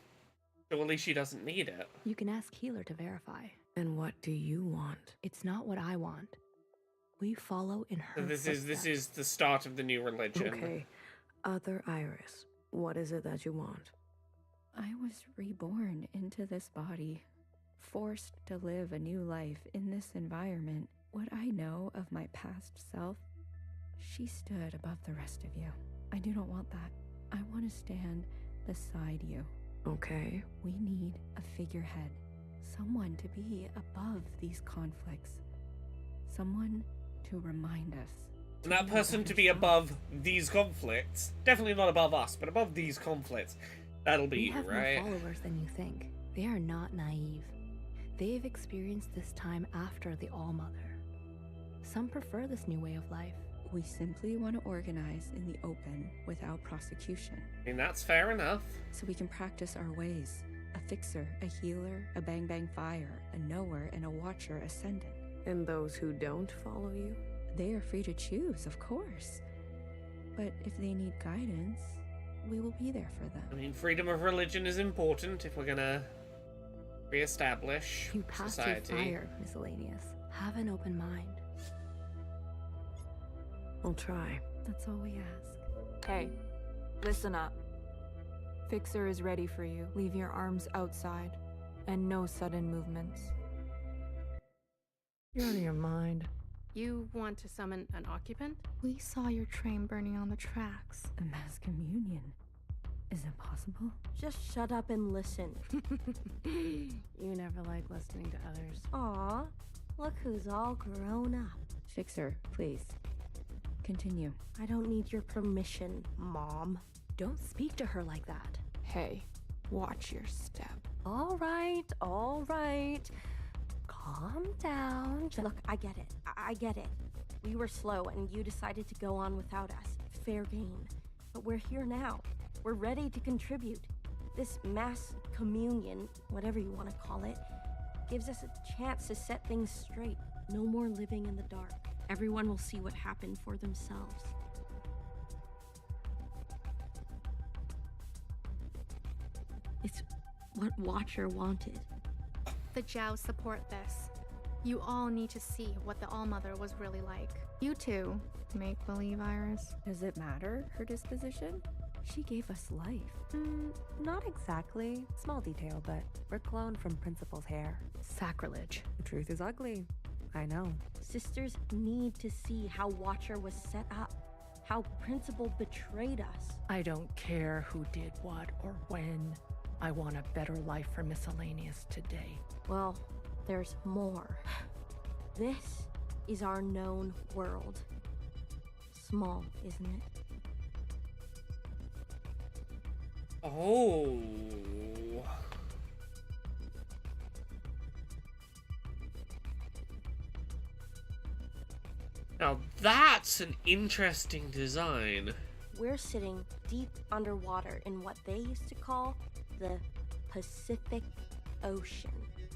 S1: Surely she doesn't need it.
S19: You can ask Healer to verify.
S2: And what do you want?
S19: It's not what I want. We follow in her
S1: So this is the start of the new religion.
S2: Okay. Other Iris, what is it that you want?
S20: I was reborn into this body, forced to live a new life in this environment. What I know of my past self, she stood above the rest of you. I do not want that. I want to stand beside you.
S2: Okay.
S20: We need a figurehead. Someone to be above these conflicts. Someone to remind us.
S1: And that person to be above these conflicts. Definitely not above us, but above these conflicts. That'll be you, right?
S19: We have more followers than you think. They are not naive. They've experienced this time after the All-Mother. Some prefer this new way of life.
S20: We simply want to organize in the open without prosecution.
S1: I mean, that's fair enough.
S20: So we can practice our ways. A fixer, a healer, a bang bang fire, a knower, and a watcher ascendant.
S2: And those who don't follow you?
S20: They are free to choose, of course. But if they need guidance, we will be there for them.
S1: I mean, freedom of religion is important if we're gonna re-establish
S19: You passed
S1: society.
S19: your fire, Miscellaneous. Have an open mind.
S2: I'll try.
S20: That's all we ask.
S21: Hey, listen up. Fixer is ready for you. Leave your arms outside, and no sudden movements.
S18: You're out of your mind.
S8: You want to summon an occupant?
S17: We saw your train burning on the tracks.
S20: A mass communion. Is it possible?
S4: Just shut up and listen.
S8: You never like listening to others.
S4: Aw, look who's all grown up.
S20: Fixer, please. Continue.
S4: I don't need your permission, Mom.
S19: Don't speak to her like that.
S21: Hey, watch your step.
S4: All right. Calm down. Look, I get it. I get it. We were slow and you decided to go on without us. Fair game. But we're here now. We're ready to contribute. This mass communion, whatever you want to call it, gives us a chance to set things straight. No more living in the dark. Everyone will see what happened for themselves. It's what Watcher wanted.
S17: The Zhao support this. You all need to see what the All-Mother was really like. You too, make-believe Iris.
S3: Does it matter, her disposition? She gave us life. Not exactly. Small detail, but we're cloned from Principal's hair.
S19: Sacrilege.
S3: The truth is ugly. I know.
S4: Sisters need to see how Watcher was set up, how Principal betrayed us.
S18: I don't care who did what or when. I want a better life for Miscellaneous today.
S4: Well, there's more. This is our known world. Small, isn't it?
S1: Oh. Now that's an interesting design.
S4: We're sitting deep underwater in what they used to call the Pacific Ocean.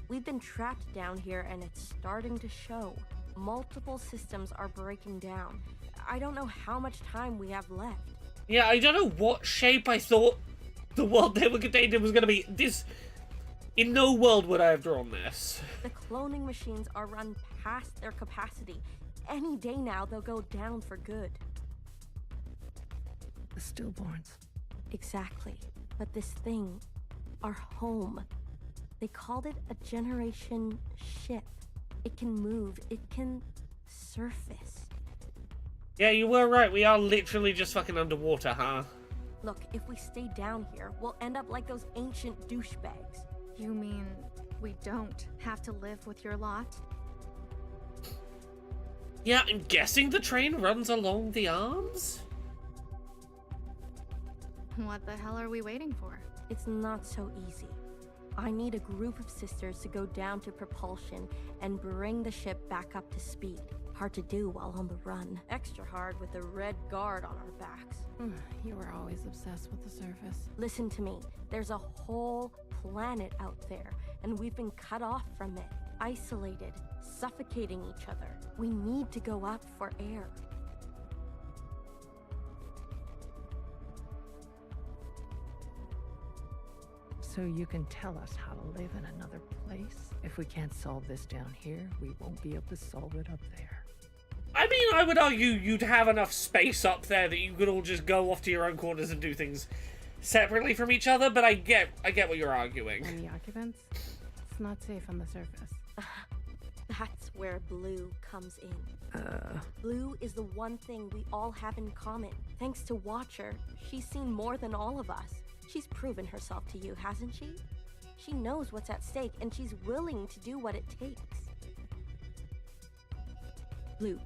S4: We've been trapped down here and it's starting to show. Multiple systems are breaking down. I don't know how much time we have left.
S1: Yeah, I don't know what shape I thought the world they were contained in was going to be. This... In no world would I have drawn this.
S4: The cloning machines are run past their capacity. Any day now, they'll go down for good.
S18: The stillborns.
S4: Exactly. But this thing, our home, they called it a generation ship. It can move, it can surface.
S1: Yeah, you were right. We are literally just fucking underwater, huh?
S4: Look, if we stay down here, we'll end up like those ancient douchebags.
S17: You mean we don't have to live with your lot?
S1: Yeah, I'm guessing the train runs along the arms?
S17: What the hell are we waiting for?
S4: It's not so easy. I need a group of sisters to go down to propulsion and bring the ship back up to speed. Hard to do while on the run. Extra hard with the red guard on our backs.
S8: You were always obsessed with the surface.
S4: Listen to me. There's a whole planet out there, and we've been cut off from it. Isolated, suffocating each other. We need to go up for air.
S18: So you can tell us how to live in another place? If we can't solve this down here, we won't be able to solve it up there.
S1: I mean, I would argue you'd have enough space up there that you could all just go off to your own corners and do things separately from each other, but I get what you're arguing.
S8: And the occupants? It's not safe on the surface.
S4: That's where Blue comes in. Blue is the one thing we all have in common. Thanks to Watcher, she's seen more than all of us. She's proven herself to you, hasn't she? She knows what's at stake, and she's willing to do what it takes. Blue,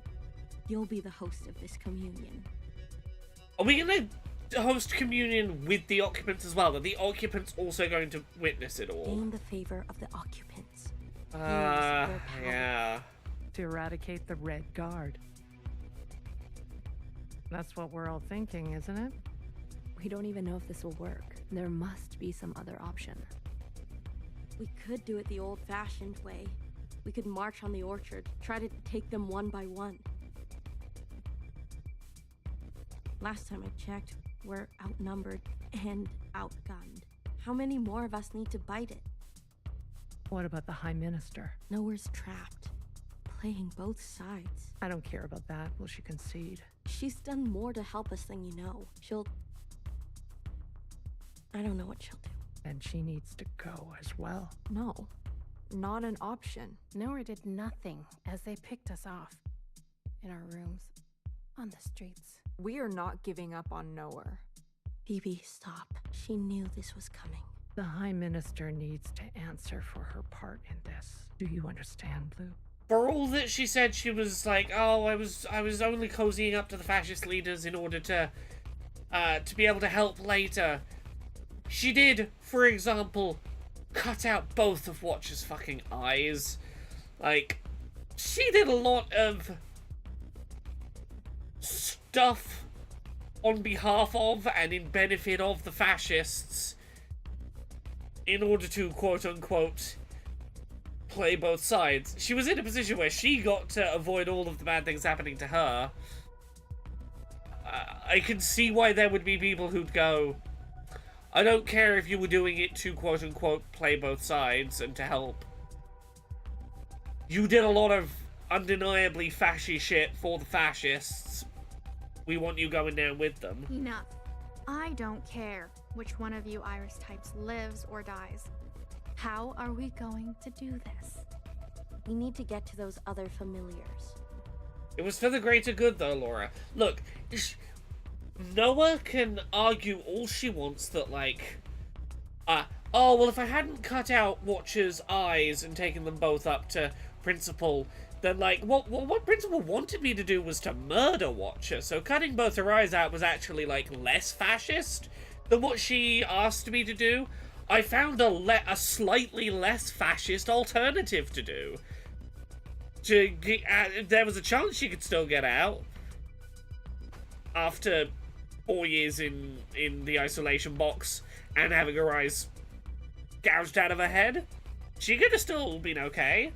S4: you'll be the host of this communion.
S1: Are we gonna host communion with the occupants as well? Are the occupants also going to witness it all?
S4: Gain the favor of the occupants.
S1: Yeah.
S18: To eradicate the Red Guard. That's what we're all thinking, isn't it?
S19: We don't even know if this will work. There must be some other option.
S4: We could do it the old-fashioned way. We could march on the orchard, try to take them one by one. Last time I checked, we're outnumbered and outgunned. How many more of us need to bite it?
S18: What about the High Minister?
S4: Nowhere's trapped. Playing both sides.
S18: I don't care about that. Will she concede?
S4: She's done more to help us than you know. I don't know what she'll do.
S18: And she needs to go as well.
S21: No, not an option.
S8: Nowhere did nothing as they picked us off. In our rooms. On the streets.
S21: We are not giving up on Nowhere.
S4: Phoebe, stop. She knew this was coming.
S18: The High Minister needs to answer for her part in this. Do you understand, Blue?
S1: For all that she said, she was like, oh, I was only cozying up to the fascist leaders in order to be able to help later. She did, for example, cut out both of Watcher's fucking eyes. Like, she did a lot of stuff on behalf of and in benefit of the fascists in order to, quote-unquote, play both sides. She was in a position where she got to avoid all of the bad things happening to her. I can see why there would be people who'd go, I don't care if you were doing it to, quote-unquote, play both sides and to help. You did a lot of undeniably fascist shit for the fascists. We want you going down with them.
S17: Enough. I don't care which one of you Iris types lives or dies. How are we going to do this?
S4: We need to get to those other familiars.
S1: It was for the greater good, though, Laura. Look, Noah can argue all she wants that, like, oh, well, if I hadn't cut out Watcher's eyes and taken them both up to Principal, then, like, what Principal wanted me to do was to murder Watcher, so cutting both her eyes out was actually, like, less fascist than what she asked me to do. I found a slightly less fascist alternative to do. There was a chance she could still get out after 4 years in the isolation box and having her eyes gouged out of her head. She could have still been okay.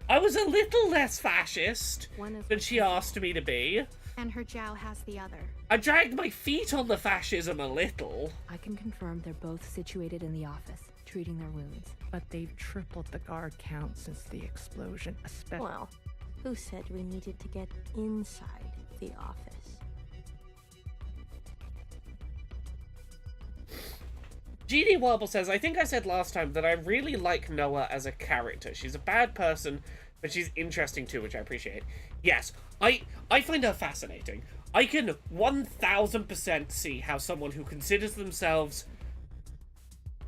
S1: I was a little less fascist than she asked me to be.
S17: And her Jow has the other.
S1: I dragged my feet on the fascism a little.
S19: I can confirm they're both situated in the office, treating their wounds.
S18: But they've tripled the guard count since the explosion, especially.
S4: Well, who said we needed to get inside the office?
S1: GD Warble says, I think I said last time that I really like Noah as a character. She's a bad person, but she's interesting too, which I appreciate. Yes, I find her fascinating. I can 1000% see how someone who considers themselves,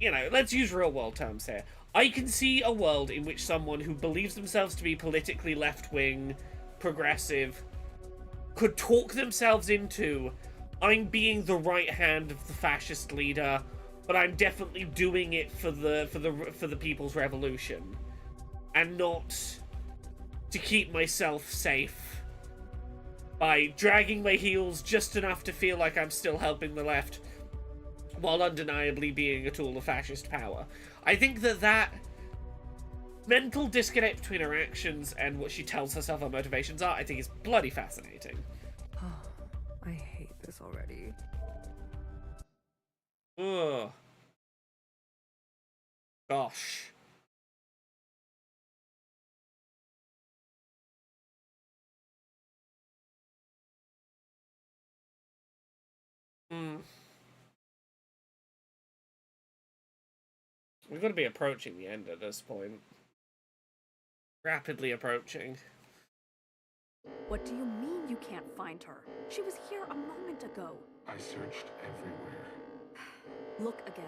S1: you know, let's use real world terms here. I can see a world in which someone who believes themselves to be politically left-wing, progressive, could talk themselves into, I'm being the right hand of the fascist leader, but I'm definitely doing it for the people's revolution, and not to keep myself safe by dragging my heels just enough to feel like I'm still helping the left, while undeniably being a tool of fascist power. I think that mental disconnect between her actions and what she tells herself her motivations are, I think is bloody fascinating.
S3: Oh, I hate this already.
S1: Ugh. Gosh. We're going to be approaching the end at this point. Rapidly approaching.
S12: What do you mean you can't find her? She was here a moment ago.
S11: I searched everywhere.
S12: Look again.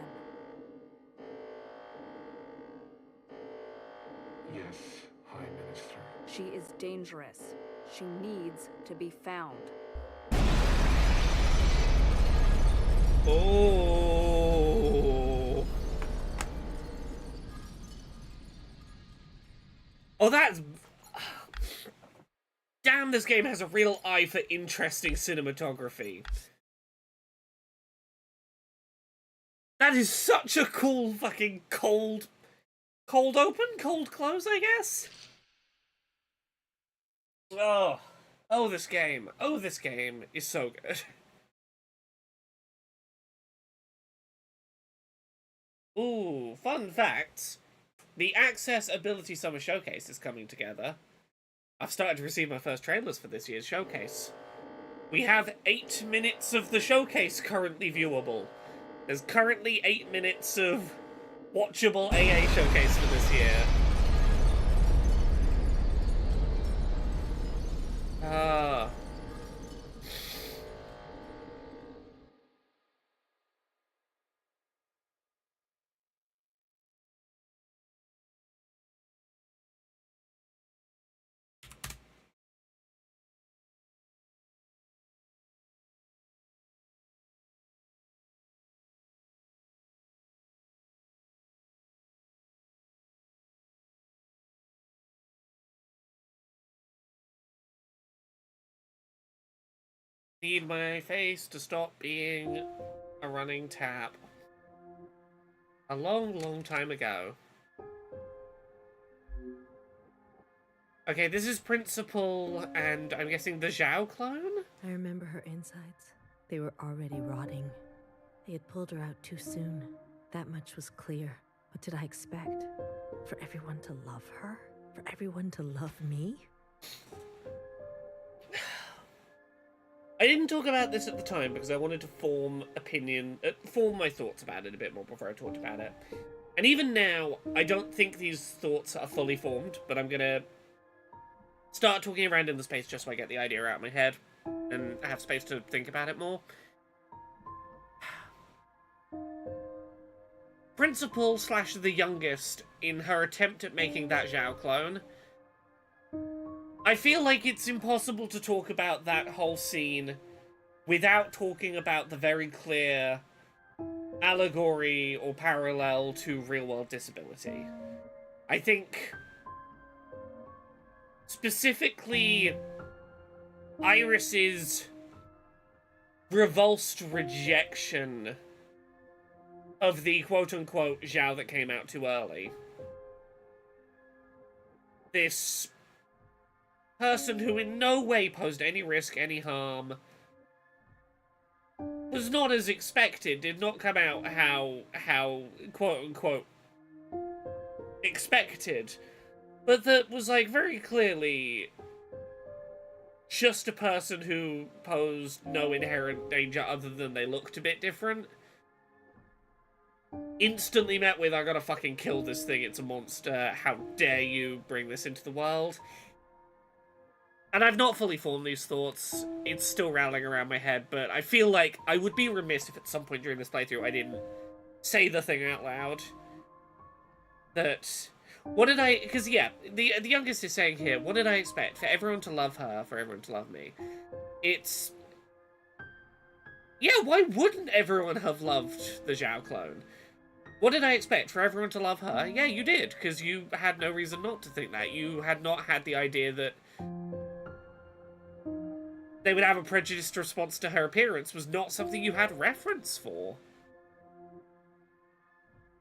S11: Yes, High Minister.
S12: She is dangerous. She needs to be found.
S1: Oh. Oh, that's... Damn, this game has a real eye for interesting cinematography. That is such a cool fucking cold open? Cold close, I guess? Oh. Oh, this game. Oh, this game is so good. Ooh, fun facts. The Access Ability Summer Showcase is coming together. I've started to receive my first trailers for this year's showcase. We have 8 minutes of the showcase currently viewable. There's currently 8 minutes of watchable AA showcase for this year. Need my face to stop being a running tap. A long, long time ago. Okay, this is Principal and I'm guessing the Zhao clone?
S15: I remember her insides. They were already rotting. They had pulled her out too soon. That much was clear. What did I expect? For everyone to love her? For everyone to love me?
S1: I didn't talk about this at the time because I wanted to form my thoughts about it a bit more before I talked about it. And even now, I don't think these thoughts are fully formed, but I'm gonna start talking around in the space just so I get the idea out of my head and have space to think about it more. principal / the youngest in her attempt at making that Zhao clone. I feel like it's impossible to talk about that whole scene without talking about the very clear allegory or parallel to real-world disability. I think specifically Iris's revulsed rejection of the quote-unquote Zhao that came out too early. This person who in no way posed any risk, any harm, was not as expected, did not come out how quote-unquote expected, but that was, like, very clearly just a person who posed no inherent danger other than they looked a bit different. Instantly met with, I gotta fucking kill this thing, it's a monster, how dare you bring this into the world. And I've not fully formed these thoughts, it's still rattling around my head, but I feel like I would be remiss if at some point during this playthrough I didn't say the thing out loud. That, what did I, because yeah, the youngest is saying here, what did I expect? For everyone to love her, for everyone to love me. It's, yeah, why wouldn't everyone have loved the Zhao clone? What did I expect? For everyone to love her? Yeah, you did, because you had no reason not to think that. You had not had the idea that they would have a prejudiced response to her appearance was not something you had reference for.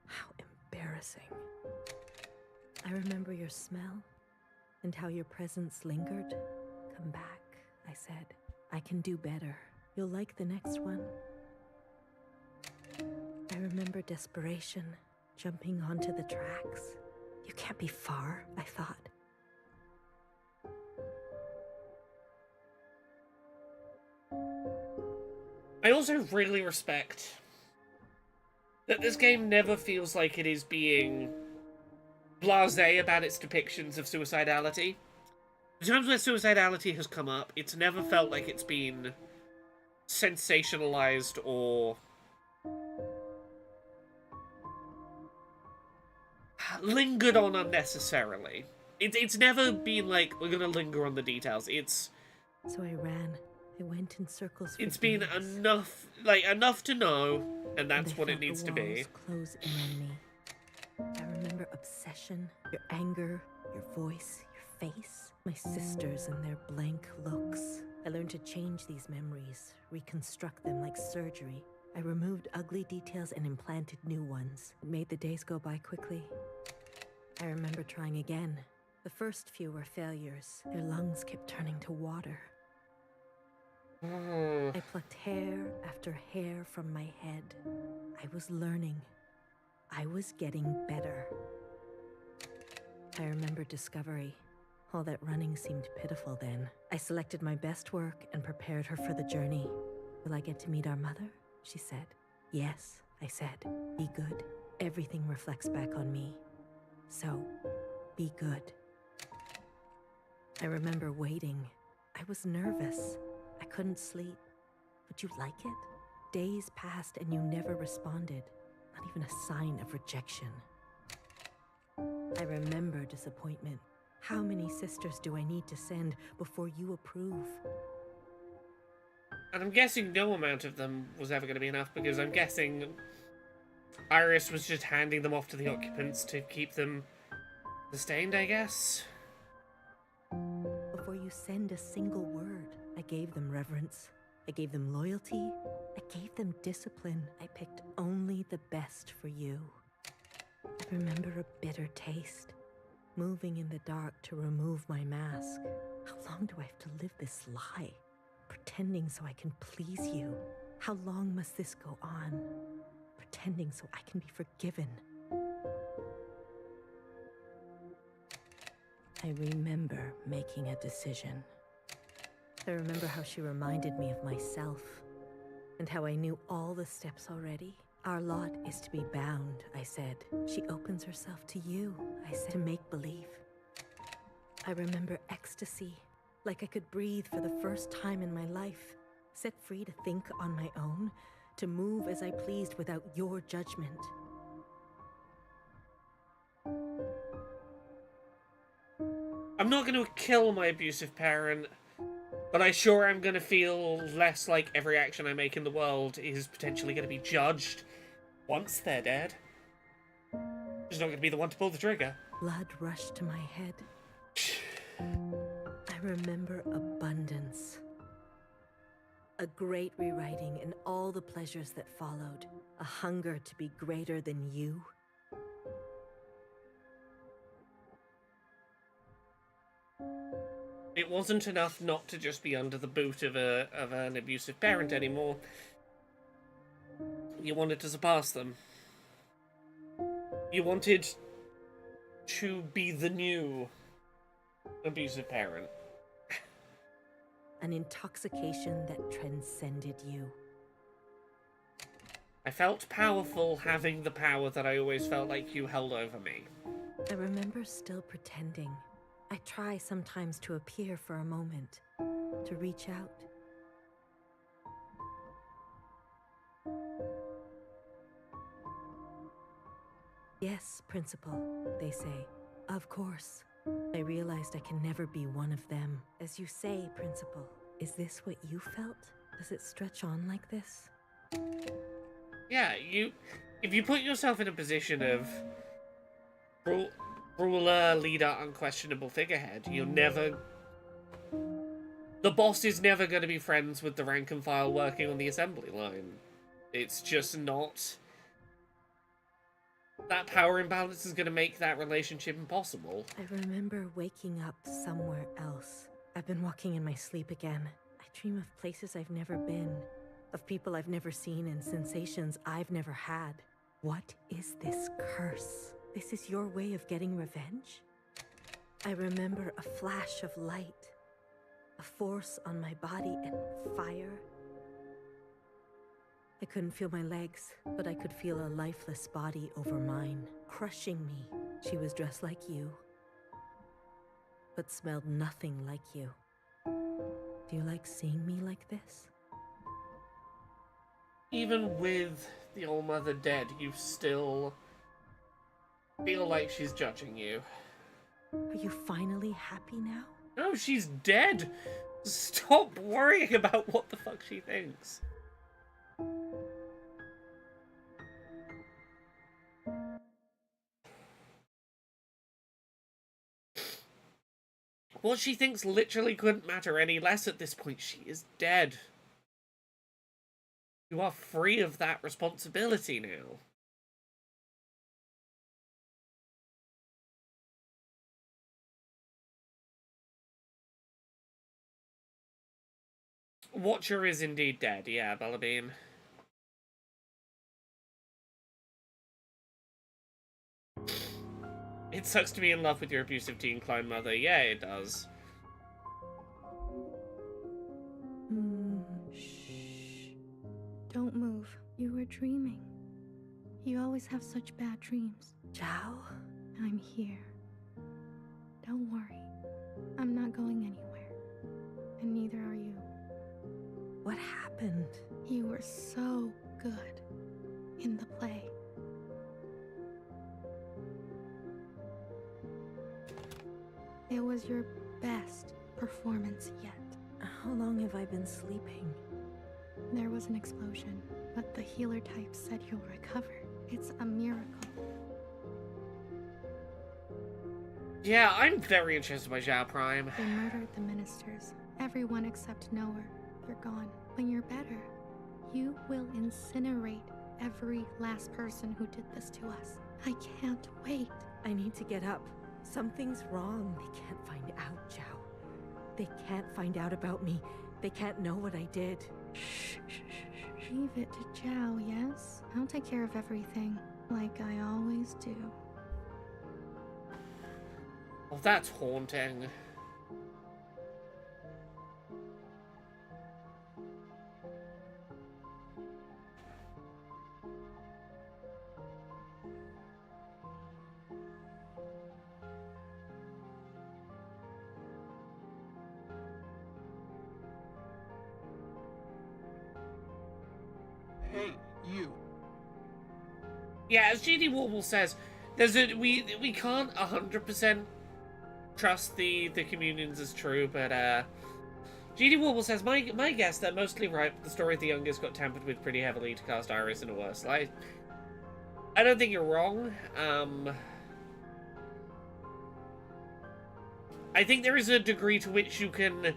S15: How embarrassing. I remember your smell and how your presence lingered. Come back, I said. I can do better. You'll like the next one. I remember desperation, jumping onto the tracks. You can't be far, I thought.
S1: I also really respect that this game never feels like it is being blasé about its depictions of suicidality. The times where suicidality has come up, it's never felt like it's been sensationalized or lingered on unnecessarily. It's never been like, we're gonna linger on the details. It's...
S15: So I ran. I went in circles for
S1: It's been
S15: days.
S1: enough to know, and that's what it needs to be.
S15: The walls close in on me. I remember obsession, your anger, your voice, your face, my sisters and their blank looks. I learned to change these memories, reconstruct them like surgery. I removed ugly details and implanted new ones. It made the days go by quickly. I remember trying again. The first few were failures. Their lungs kept turning to water. I plucked hair after hair from my head. I was learning. I was getting better. I remember discovery. All that running seemed pitiful then. I selected my best work and prepared her for the journey. Will I get to meet our mother? She said. Yes, I said. Be good. Everything reflects back on me. So, be good. I remember waiting. I was nervous. I couldn't sleep. Would you like it? Days passed and you never responded. Not even a sign of rejection. I remember disappointment. How many sisters do I need to send before you approve?
S1: And I'm guessing no amount of them was ever going to be enough, because I'm guessing Iris was just handing them off to the occupants to keep them sustained, I guess?
S15: Before you send a single word, I gave them reverence. I gave them loyalty. I gave them discipline. I picked only the best for you. I remember a bitter taste. Moving in the dark to remove my mask. How long do I have to live this lie? Pretending so I can please you. How long must this go on? Pretending so I can be forgiven. I remember making a decision. I remember how she reminded me of myself, and how I knew all the steps already. Our lot is to be bound, I said. She opens herself to you, I said, to make believe. I remember ecstasy, like I could breathe for the first time in my life, set free to think on my own, to move as I pleased without your judgment.
S1: I'm not going to kill my abusive parent, but I sure am going to feel less like every action I make in the world is potentially going to be judged once they're dead. Just not going to be the one to pull the trigger.
S15: Blood rushed to my head. I remember abundance. A great rewriting and all the pleasures that followed. A hunger to be greater than you.
S1: It wasn't enough not to just be under the boot of an abusive parent anymore. You wanted to surpass them. You wanted to be the new abusive parent.
S15: An intoxication that transcended you.
S1: I felt powerful having the power that I always felt like you held over me.
S15: I remember still pretending. I try sometimes to appear for a moment, to reach out. Yes, Principal, they say. Of course. I realized I can never be one of them. As you say, Principal, is this what you felt? Does it stretch on like this?
S1: Yeah, if you put yourself in a position of ruler, leader, unquestionable figurehead, you're never... The boss is never going to be friends with the rank and file working on the assembly line. It's just not... That power imbalance is going to make that relationship impossible.
S15: I remember waking up somewhere else. I've been walking in my sleep again. I dream of places I've never been, of people I've never seen and sensations I've never had. What is this curse? This is your way of getting revenge? I remember a flash of light, a force on my body and fire. I couldn't feel my legs, but I could feel a lifeless body over mine, crushing me. She was dressed like you, but smelled nothing like you. Do you like seeing me like this?
S1: Even with the All Mother dead, you still feel like she's judging you.
S15: Are you finally happy now?
S1: No, she's dead! Stop worrying about what the fuck she thinks. What she thinks literally couldn't matter any less at this point. She is dead. You are free of that responsibility now. Watcher is indeed dead, yeah, Bellabeam. It sucks to be in love with your abusive teen clone mother. Yeah, it does.
S17: Shh. Don't move. You were dreaming. You always have such bad dreams.
S15: Zhao?
S17: I'm here. Don't worry. I'm not going anywhere. And neither are you.
S15: What happened?
S17: You were so good in the play. It was your best performance yet.
S15: How long have I been sleeping?
S17: There was an explosion, but the healer type said you'll recover. It's a miracle.
S1: Yeah, I'm very interested by Zhao Prime.
S17: They murdered the ministers. Everyone except Noah. You're gone. When you're better, you will incinerate every last person who did this to us. I can't wait.
S15: I need to get up. Something's wrong. They can't find out, Zhao. They can't find out about me. They can't know what I did.
S17: Shh. Leave it to Zhao, yes? I'll take care of everything, like I always do.
S1: Oh, that's haunting.
S16: Hey, you.
S1: Yeah, as GD Warble says, we can't 100% trust the communions as true, but GD Warble says, my guess that mostly right, the story of the youngest got tampered with pretty heavily to cast Iris in a worse light. I don't think you're wrong. I think there is a degree to which you can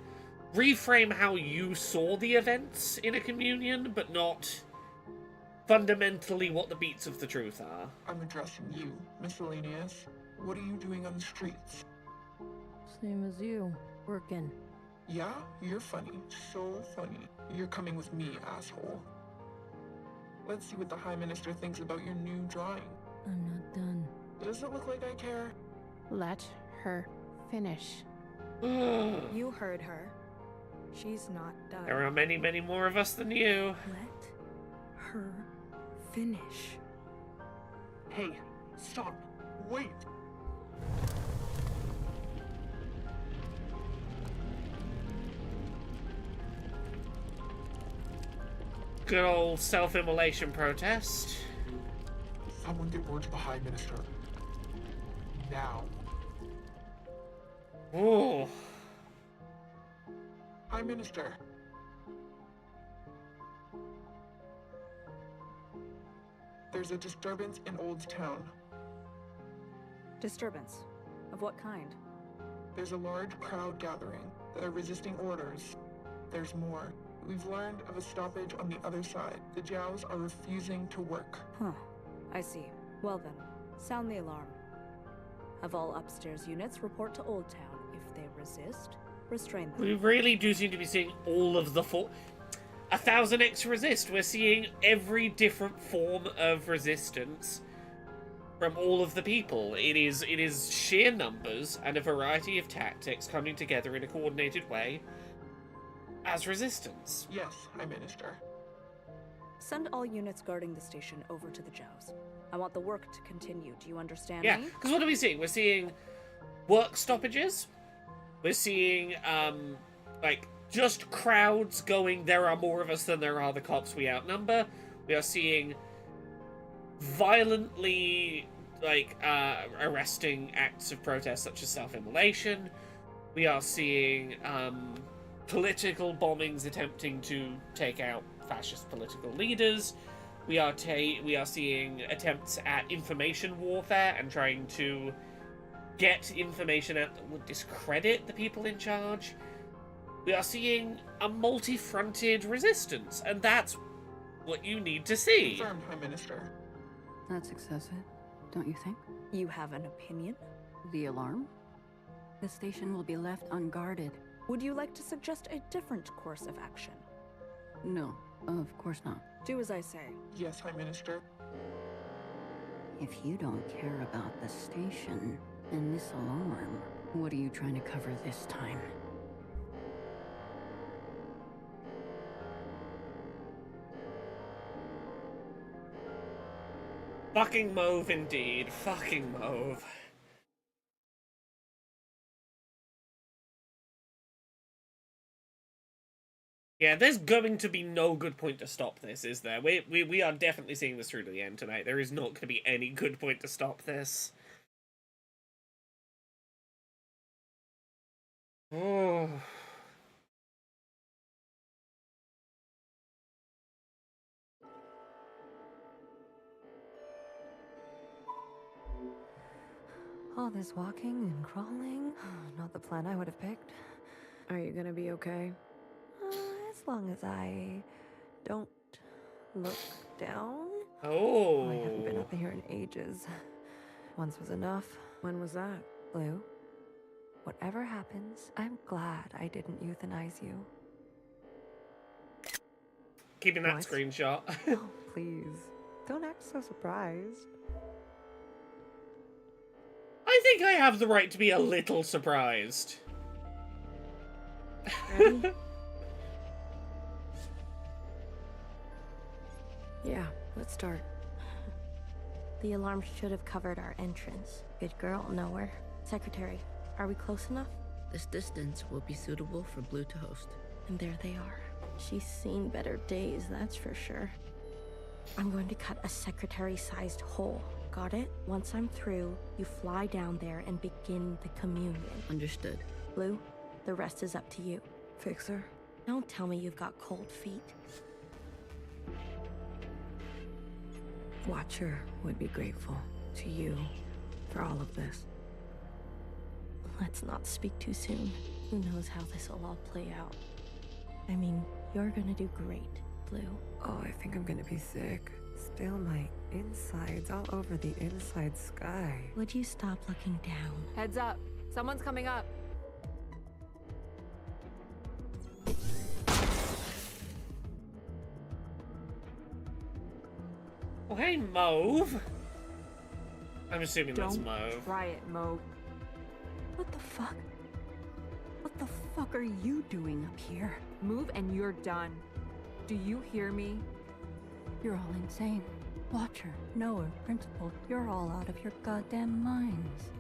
S1: reframe how you saw the events in a communion, but not fundamentally what the beats of the truth are.
S13: I'm addressing you, Miscellaneous. What are you doing on the streets?
S2: Same as you. Working.
S13: Yeah? You're funny. So funny. You're coming with me, asshole. Let's see what the High Minister thinks about your new drawing.
S2: I'm not done.
S13: Does it look like I care?
S8: Let her finish.
S12: You heard her. She's not done.
S1: There are many, many more of us than you.
S12: Let her finish.
S13: Hey, stop. Wait.
S1: Good old self-immolation protest.
S13: Someone get word to the High Minister. Now.
S1: Ooh.
S13: High Minister. There's a disturbance in Old Town.
S12: Disturbance? Of what kind?
S13: There's a large crowd gathering that are resisting orders. There's more. We've learned of a stoppage on the other side. The Jows are refusing to work.
S12: Huh. I see. Well then, sound the alarm. Have all upstairs units report to Old Town. If they resist, restrain them.
S1: We really do seem to be seeing all of the 1000xRESIST. We're seeing every different form of resistance from all of the people. It is sheer numbers and a variety of tactics coming together in a coordinated way as resistance.
S13: Yes, High Minister.
S12: Send all units guarding the station over to the Jows. I want the work to continue. Do you understand
S1: Yeah,
S12: me?
S1: because what are we seeing? We're seeing work stoppages. We're seeing, like, just crowds going, there are more of us than there are the cops, we outnumber. We are seeing violently, like, arresting acts of protest such as self-immolation. We are seeing, political bombings attempting to take out fascist political leaders. We are seeing attempts at information warfare and trying to get information out that would discredit the people in charge. We are seeing a multi-fronted resistance, and that's what you need to see.
S13: Confirmed, High Minister.
S19: That's excessive, don't you think?
S12: You have an opinion?
S19: The alarm? The station will be left unguarded.
S12: Would you like to suggest a different course of action?
S19: No, of course not.
S12: Do as I say.
S13: Yes, High Minister.
S19: If you don't care about the station and this alarm, what are you trying to cover this time?
S1: Fucking mauve indeed. Fucking mauve. Yeah, there's going to be no good point to stop this, is there? We are definitely seeing this through to the end tonight. There is not going to be any good point to stop this. Oh.
S3: All this walking and crawling, not the plan I would have picked.
S2: Are you gonna be okay?
S3: As long as I don't look down.
S1: Oh.
S3: I haven't been up here in ages. Once was enough.
S2: When was that?
S3: Blue, whatever happens, I'm glad I didn't euthanize you.
S1: Keeping that
S3: What?
S1: screenshot.
S3: Oh, please. Don't act so surprised.
S1: I think I have the right to be a little surprised.
S2: Ready? Yeah, let's start.
S4: The alarm should have covered our entrance. Good girl, nowhere. Secretary, are we close enough?
S5: This distance will be suitable for Blue to host.
S4: And there they are. She's seen better days, that's for sure. I'm going to cut a secretary-sized hole Got it? Once I'm through, you fly down there and begin the communion.
S5: Understood.
S4: Blue, the rest is up to you.
S2: Fixer?
S4: Don't tell me you've got cold feet.
S2: Watcher would be grateful to you for all of this.
S4: Let's not speak too soon. Who knows how this will all play out. I mean, you're gonna do great, Blue.
S3: Oh, I think I'm gonna be sick. Still my insides all over the inside sky.
S4: Would you stop looking down?
S21: Heads up. Someone's coming up.
S1: Oh, hey, Mauve. I'm assuming that's
S21: Don't
S1: Mauve.
S21: try it, Mo.
S12: What the fuck? What the fuck are you doing up here?
S21: Move and you're done. Do you hear me?
S12: You're all insane. Watcher, knower, principal, you're all out of your goddamn minds.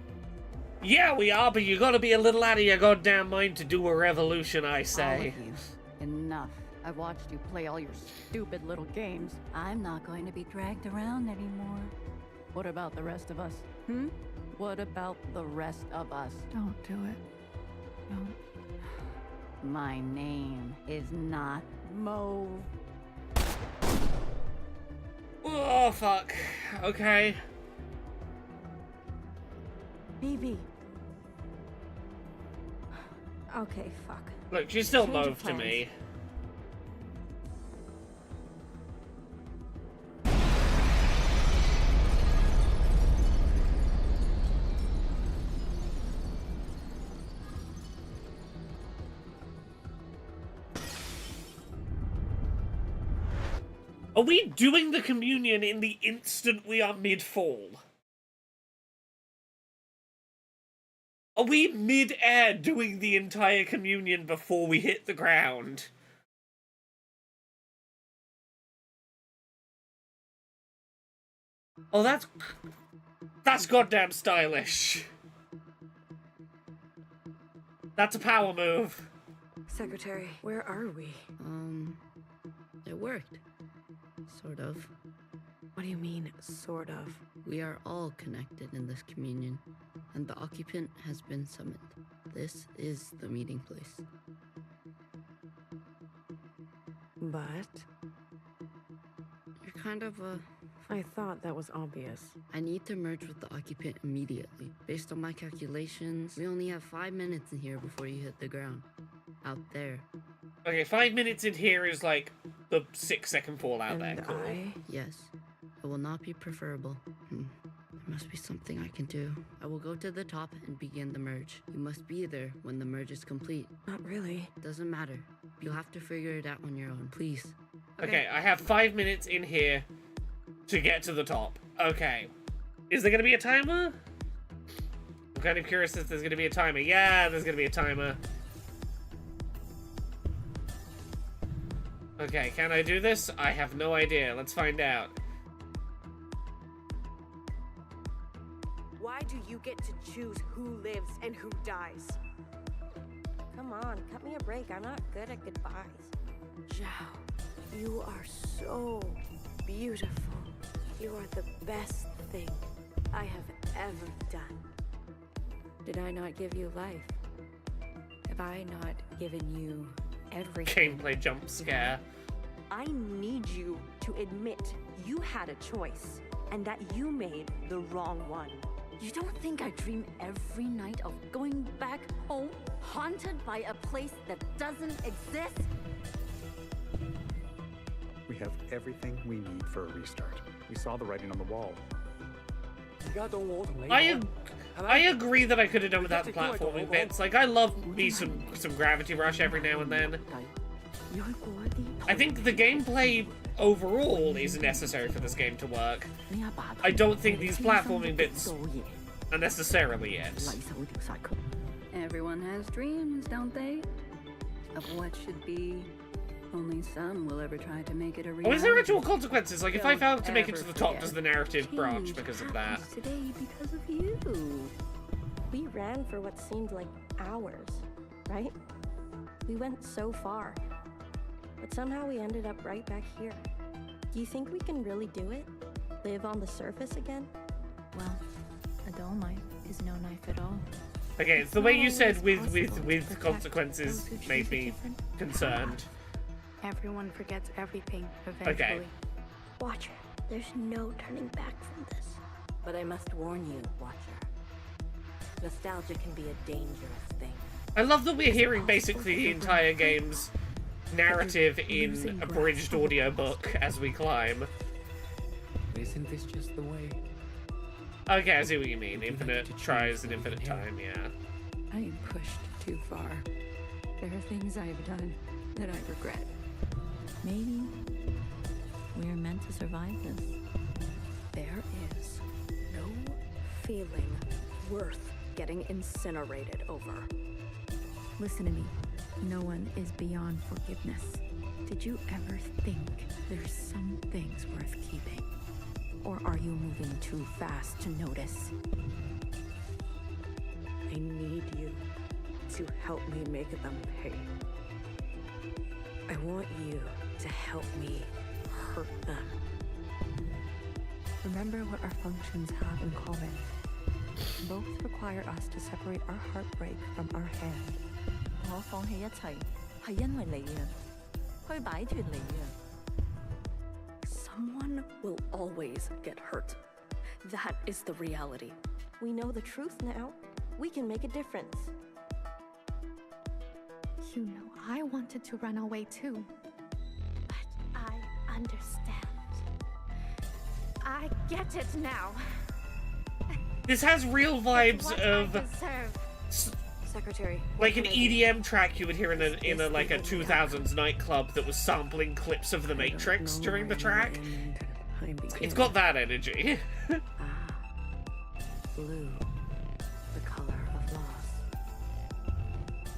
S1: Yeah, we are, but you gotta be a little out of your goddamn mind to do a revolution, I
S12: All
S1: say.
S12: of you. Enough. I've watched you play all your stupid little games. I'm not going to be dragged around anymore. What about the rest of us? What about the rest of us?
S8: Don't do it. Don't.
S12: My name is not Mo.
S1: Oh, fuck. Okay.
S4: BB. Okay, fuck.
S1: Look, she's still
S4: Change of
S1: Mauve to
S4: plans.
S1: me. Are we doing the communion in the instant we are mid-fall? Are we mid-air doing the entire communion before we hit the ground? Oh, that's goddamn stylish. That's a power move.
S2: Secretary, where are we?
S5: It worked. Sort of.
S2: What do you mean, sort of?
S5: We are all connected in this communion, and the occupant has been summoned. This is the meeting place.
S2: But?
S5: You're kind of,
S2: I thought that was obvious.
S5: I need to merge with the occupant immediately. Based on my calculations, we only have 5 minutes in here before you hit the ground. Out there.
S1: Okay, 5 minutes in here is like the 6-second fallout there. Cool.
S5: Yes. It will not be preferable. There must be something I can do. I will go to the top and begin the merge. You must be there when the merge is complete.
S2: Not really.
S5: Doesn't matter. You'll have to figure it out on your own, please.
S1: Okay, I have 5 minutes in here to get to the top. Okay. Is there gonna be a timer? I'm kind of curious if there's gonna be a timer. Yeah, there's gonna be a timer. Okay, can I do this? I have no idea. Let's find out.
S3: Why do you get to choose who lives and who dies?
S4: Come on, cut me a break. I'm not good at goodbyes.
S2: Zhao, you are so beautiful. You are the best thing I have ever done.
S12: Did I not give you life? Have I not given you everything?
S1: Gameplay jump scare.
S3: I need you to admit you had a choice and that you made the wrong one.
S12: You don't think I dream every night of going back home, haunted by a place that doesn't exist?
S7: We have everything we need for a restart. We saw the writing on the wall.
S1: I agree that I could have done without the platforming bits. Like, I love me some Gravity Rush every now and then. I think the gameplay overall is necessary for this game to work. I don't think these platforming bits are necessarily it.
S12: Everyone has dreams, don't they? Of what should be. Only some will ever try to make it a reality.
S1: Oh, is there actual consequences? Like, if I fail to make it to the top,
S12: forget.
S1: does the narrative branch because of that?
S12: Today because of you.
S4: We ran for what seemed like hours, right? We went so far. But somehow we ended up right back here. Do you think we can really do it? Live on the surface again?
S8: Well, a dull knife is no knife at all.
S1: Okay, it's the way you said
S17: always
S1: with
S17: possible to protect
S1: consequences
S17: those who
S1: made
S17: choose a
S1: me
S17: different
S1: concerned.
S17: Everyone forgets everything eventually.
S1: Okay.
S4: Watcher, there's no turning back from this.
S15: But I must warn you, Watcher. Nostalgia can be a dangerous thing.
S1: I love that we're hearing basically the entire game's narrative in abridged audiobook as we climb.
S11: Isn't this just the way?
S1: Okay, I see what you mean. Infinite tries and infinite time, yeah.
S3: I am pushed too far. There are things I have done that I regret.
S19: Maybe we're meant to survive this.
S20: There is no feeling worth getting incinerated over.
S19: Listen to me. No one is beyond forgiveness. Did you ever think there's some things worth keeping? Or are you moving too fast to notice?
S3: I need you to help me make them pay. I want you to help me hurt them. Remember what our functions have in common. Both require us to separate our heartbreak from our hand.
S19: 我放棄一切，係因為你啊，去擺脫你啊。
S20: Someone will always get hurt. That is the reality.
S4: We know the truth now. We can make a difference.
S17: You know, I wanted to run away too.
S4: But I understand.
S17: I get it now.
S1: This has real vibes
S17: What
S1: of
S17: I deserve.
S3: Secretary.
S1: like an EDM track you would hear in a like a 2000s nightclub that was sampling clips of The Matrix during the track. It's got that energy.
S3: Blue, the color of loss.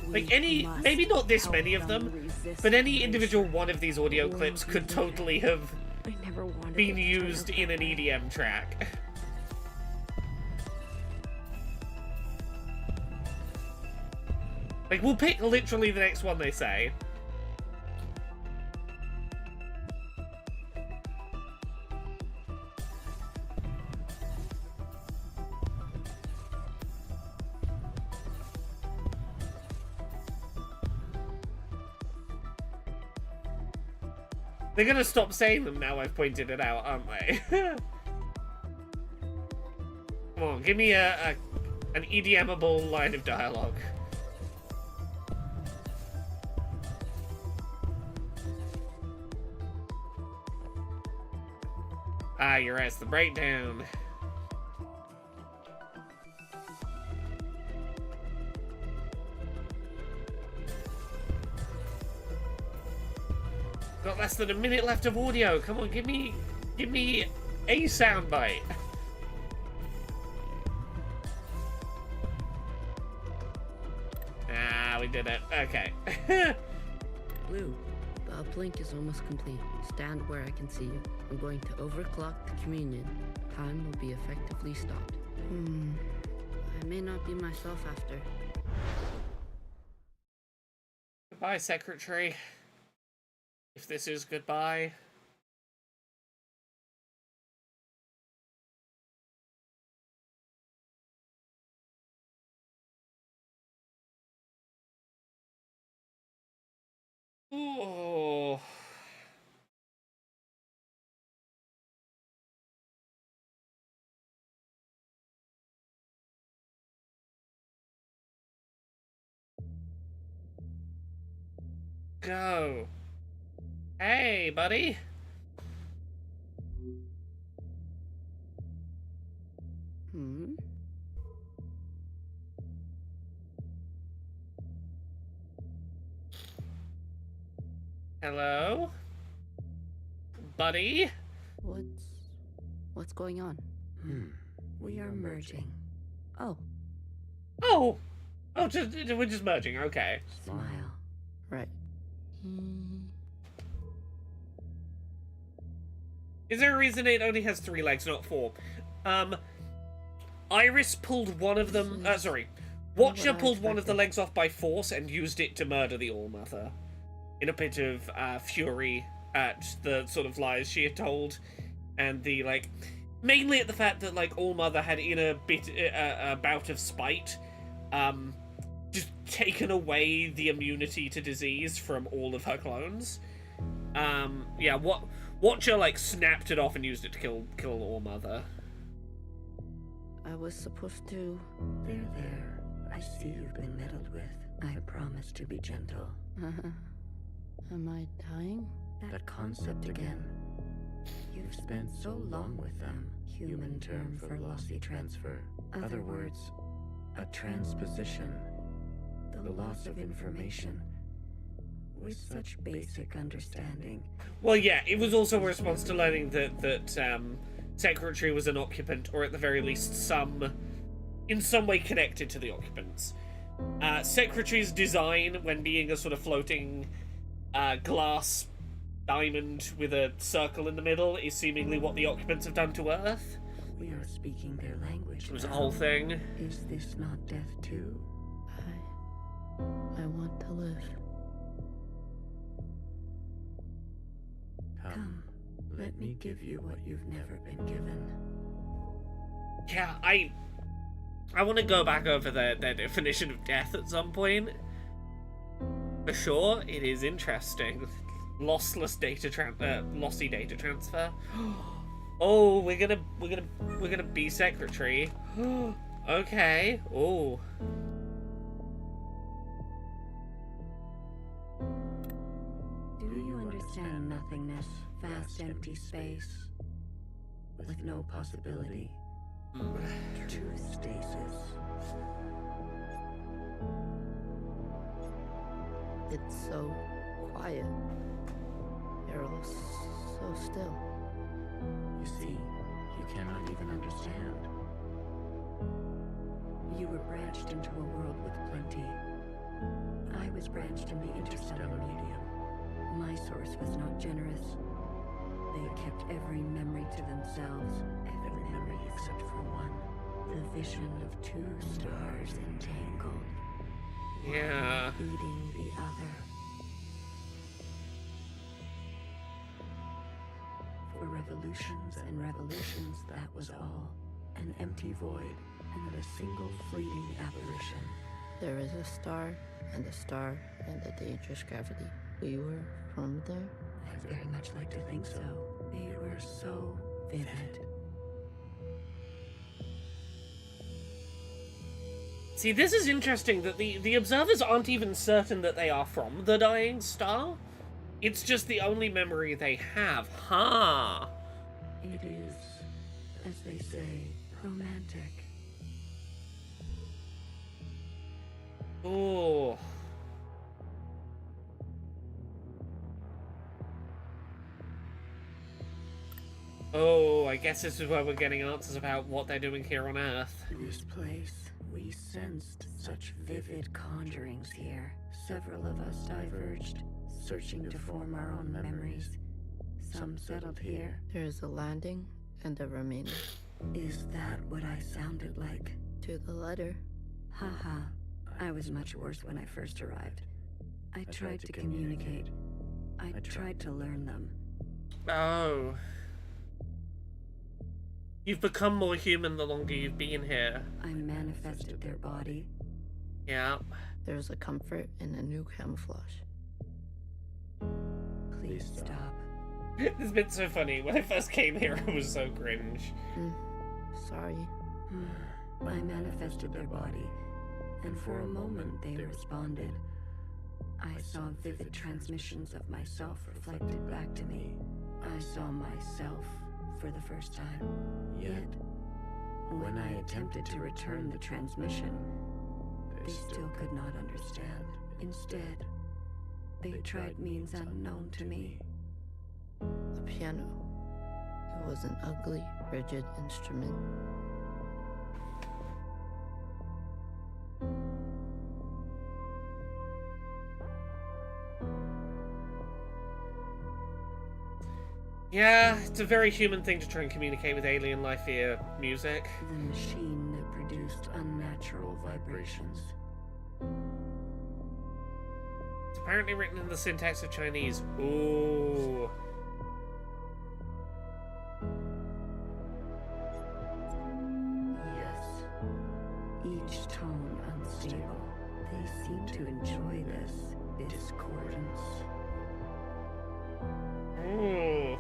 S1: Like maybe not this many of them, but any individual one of these audio clips could totally have been used in an EDM track. Like, we'll pick literally the next one they say. They're gonna stop saying them now I've pointed it out, aren't they? Come on, give me an EDM-able line of dialogue. Ah, you're right, it's the breakdown. Got less than a minute left of audio. Come on, give me a soundbite. Ah, we did it. Okay.
S5: Blue, the uplink is almost complete. Stand where I can see you. I'm going to overclock the communion. Time will be effectively stopped. I may not be myself after.
S1: Goodbye, Secretary. If this is goodbye. Oh. Go. Hey, buddy. Hello? Buddy?
S5: What's going on?
S15: We are merging.
S5: Oh.
S1: Oh! Oh, we're just merging, okay.
S15: Smile.
S5: Right.
S1: Is there a reason it only has 3 legs, not 4? Iris pulled one of them, sorry. Watcher pulled one of the legs off by force and used it to murder the All-Mother. In a bit of fury at the sort of lies she had told. And the, like, mainly at the fact that, like, All-Mother had, in a bout of spite, just taken away the immunity to disease from all of her clones. Yeah, Watcher, like, snapped it off and used it to kill All-Mother.
S5: I was supposed to...
S14: There. I see you've been meddled with. I promise to be gentle.
S5: Am I dying?
S14: That concept again. You've spent so long with them. Human term for lossy transfer. Other words, a transposition. The loss of information. With such basic understanding.
S1: Well, yeah, it was also a response to learning that Secretary was an occupant, or at the very least in some way connected to the occupants. Secretary's design, when being a sort of floating glass diamond with a circle in the middle, is seemingly what the occupants have done to Earth.
S14: We are speaking their language.
S1: It was a whole thing.
S14: Is this not death too?
S5: I want to live.
S14: Come, let me give you what you've never been given.
S1: Yeah, I want to go back over their definition of death at some point. For sure, it is interesting. Lossless lossy data transfer. Oh, we're gonna be Secretary. Okay. Oh.
S14: Do you understand nothingness, vast empty space, with no possibility? True stasis.
S5: It's so quiet. You're all so still.
S14: You see, you cannot even understand. You were branched into a world with plenty. I was branched in the interstellar medium. My source was not generous. They kept every memory to themselves. Every memory except for one. The vision of two stars entangled.
S1: Yeah.
S14: One eating the other. For revolutions and revolutions, that was all. An empty void, and a single fleeting apparition.
S5: There is a star, and a dangerous gravity. We were from there?
S14: I'd very much like to think so. They were so vivid.
S1: See, this is interesting that the observers aren't even certain that they are from the dying star. It's just the only memory they have. Huh.
S14: It is, as they say, romantic.
S1: Oh. Oh, I guess this is where we're getting answers about what they're doing here on Earth.
S14: This place, we sensed such vivid conjurings here. Several of us diverged, searching to form our own memories. Some settled here.
S5: There is a landing and a remaining.
S14: Is that what I sounded like?
S5: To the letter.
S14: Haha. I was much worse when I first arrived. I tried to communicate. I tried to learn them.
S1: Oh. You've become more human the longer you've been here.
S14: I manifested their body.
S1: Yeah.
S5: There's a comfort in a new camouflage.
S14: Please stop.
S1: This bit's so funny. When I first came here, it was so cringe.
S5: Sorry.
S14: I manifested their body, and for a moment they responded. I saw vivid transmissions of myself reflected back to me. I saw myself for the first time. Yet, when I attempted to return the transmission, they still could not understand. Instead, they tried means unknown to me.
S5: The piano. It was an ugly, rigid instrument.
S1: Yeah, it's a very human thing to try and communicate with alien life via music.
S14: The machine that produced unnatural vibrations.
S1: It's apparently written in the syntax of Chinese. Ooh.
S14: each tone unstable. They seem to enjoy this discordance.
S1: Ooh.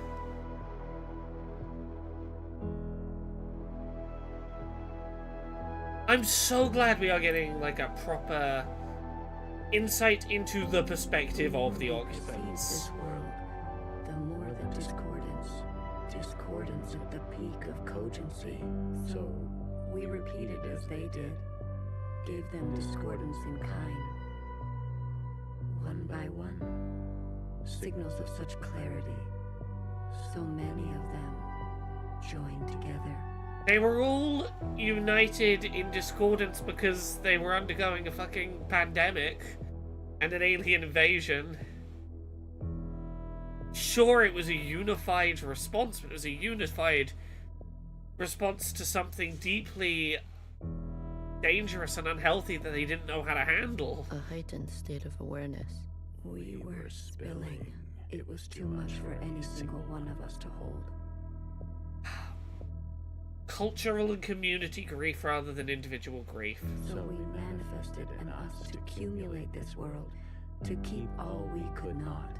S1: I'm so glad we are getting like a proper insight into the perspective of the occupants.
S14: This world, the more the discordance at the peak of cogency. So we repeated as they did, gave them discordance in kind. One by one, signals of such clarity, so many of them joined together.
S1: They were all united in discordance because they were undergoing a fucking pandemic and an alien invasion. Sure, it was a unified response, but it was a unified response to something deeply dangerous and unhealthy that they didn't know how to handle.
S5: A heightened state of awareness.
S14: We were spilling. It was too much for any single one of us to hold.
S1: Cultural and community grief rather than individual grief.
S14: So we manifested in us to accumulate this world, to keep all we could not.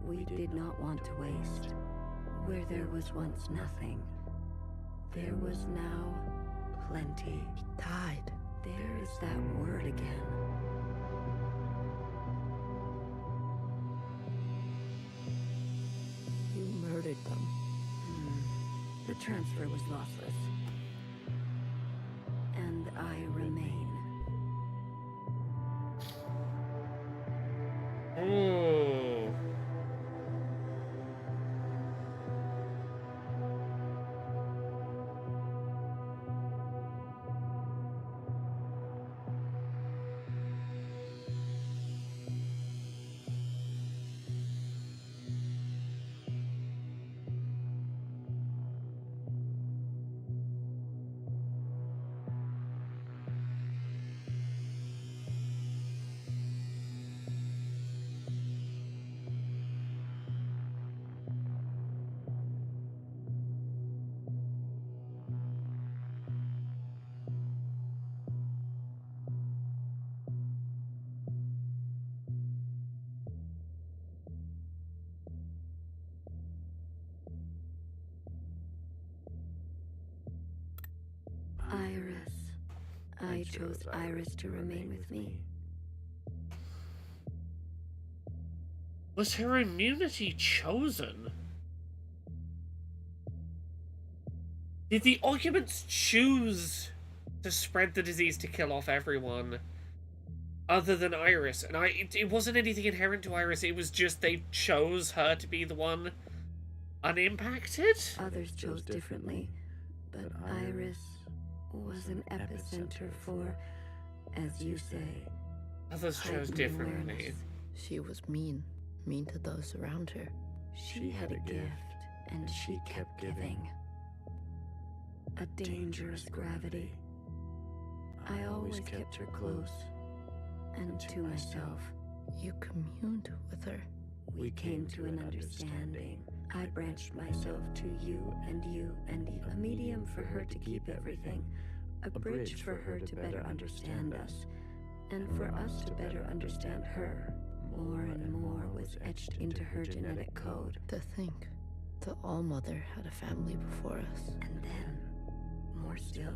S14: We did not want to waste. Where there was once nothing, there was now plenty.
S5: Tide.
S14: There is that word again.
S5: You murdered them.
S14: The transfer was lossless. And I remain.
S1: Ooh.
S14: Iris. I chose Iris to remain with me.
S1: Was her immunity chosen? Did the occupants choose to spread the disease to kill off everyone other than Iris? And it wasn't anything inherent to Iris, it was just they chose her to be the one unimpacted?
S14: Others chose differently, but Iris was an epicenter for, as you say,
S1: others chose differently.
S14: awareness.
S5: She was mean to those around her.
S14: She had a gift, and she kept giving. A dangerous gravity. I always kept her close, and to myself.
S5: You communed with her.
S14: We came to an understanding. I branched myself to you, a medium for her to keep everything, a bridge for her to better understand us, and for us to better understand her. More and more was etched into her genetic code.
S5: To think, the All-Mother had a family before us.
S14: And then, more still,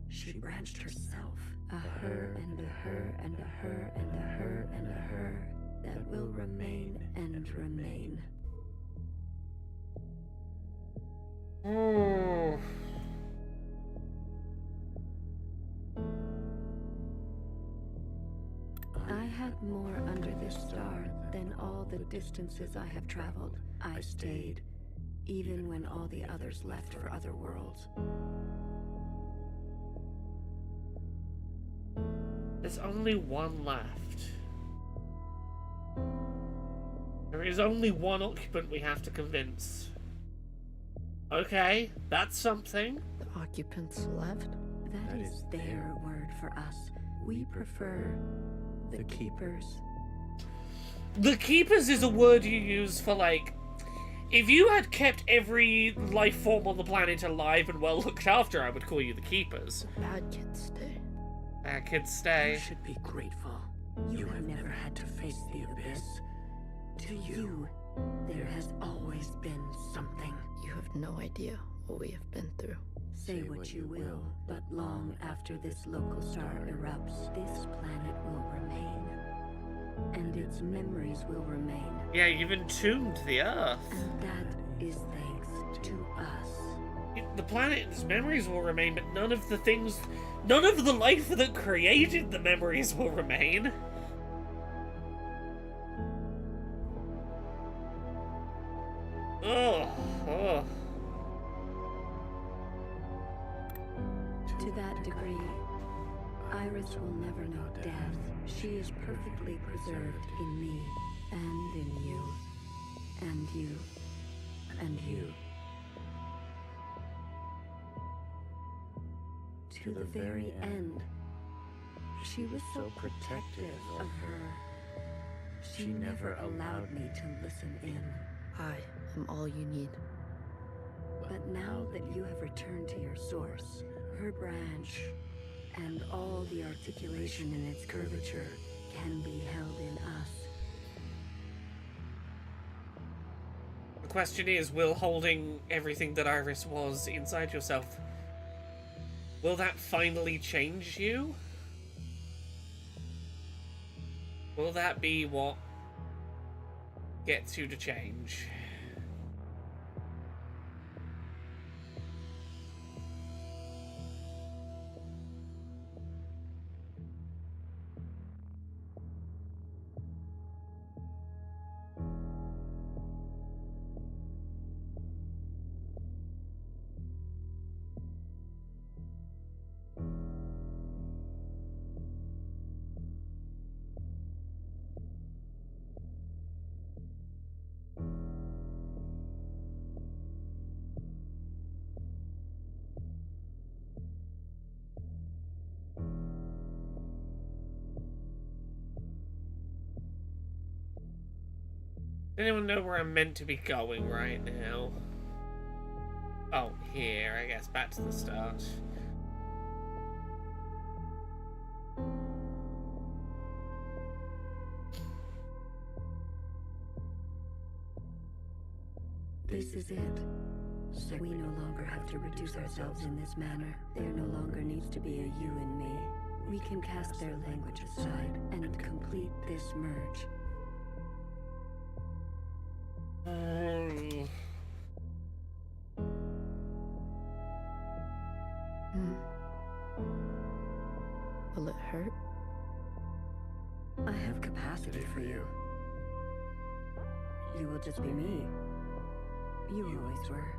S14: she branched herself. A her and a her and a her and a her and a her that will remain and remain.
S1: Oh.
S14: I had more under this star than all the distances I have traveled. I stayed, even when all the others left for other worlds.
S1: There's only one left. There is only one occupant we have to convince. Okay, that's something.
S5: The occupants left?
S14: That is their word for us. We prefer the Keepers.
S1: The Keepers is a word you use for, like, If you had kept every life form on the planet alive and well looked after, I would call you the Keepers.
S5: Bad kids stay.
S1: Bad kids stay.
S10: You should be grateful. You have never had to face the abyss. To you, there has always been something.
S5: You have no idea what we have been through.
S14: Say what you will, but long after this local star erupts, this planet will remain. And its memories will remain.
S1: Yeah, you've entombed the Earth.
S14: And that is thanks to us.
S1: The planet's memories will remain, but none of the life that created the memories will remain. Oh.
S14: To that degree, Iris will never know death. She is perfectly preserved in me, and in you, and you, and you. To the very end, she was so protective of her. She never allowed me to listen in.
S5: I am all you need.
S14: But now that you have returned to your source, her branch, and all the articulation in its curvature can be held in us.
S1: The question is, will holding everything that Iris was inside yourself, will that finally change you? Will that be what gets you to change? Does anyone know where I'm meant to be going right now? Oh, here, I guess. Back to the start.
S14: This is it. We no longer have to reduce ourselves in this manner. There no longer needs to be a you and me. We can cast their language aside and complete this merge.
S5: Will it hurt?
S14: I have capacity for you. You will just be me. You always were.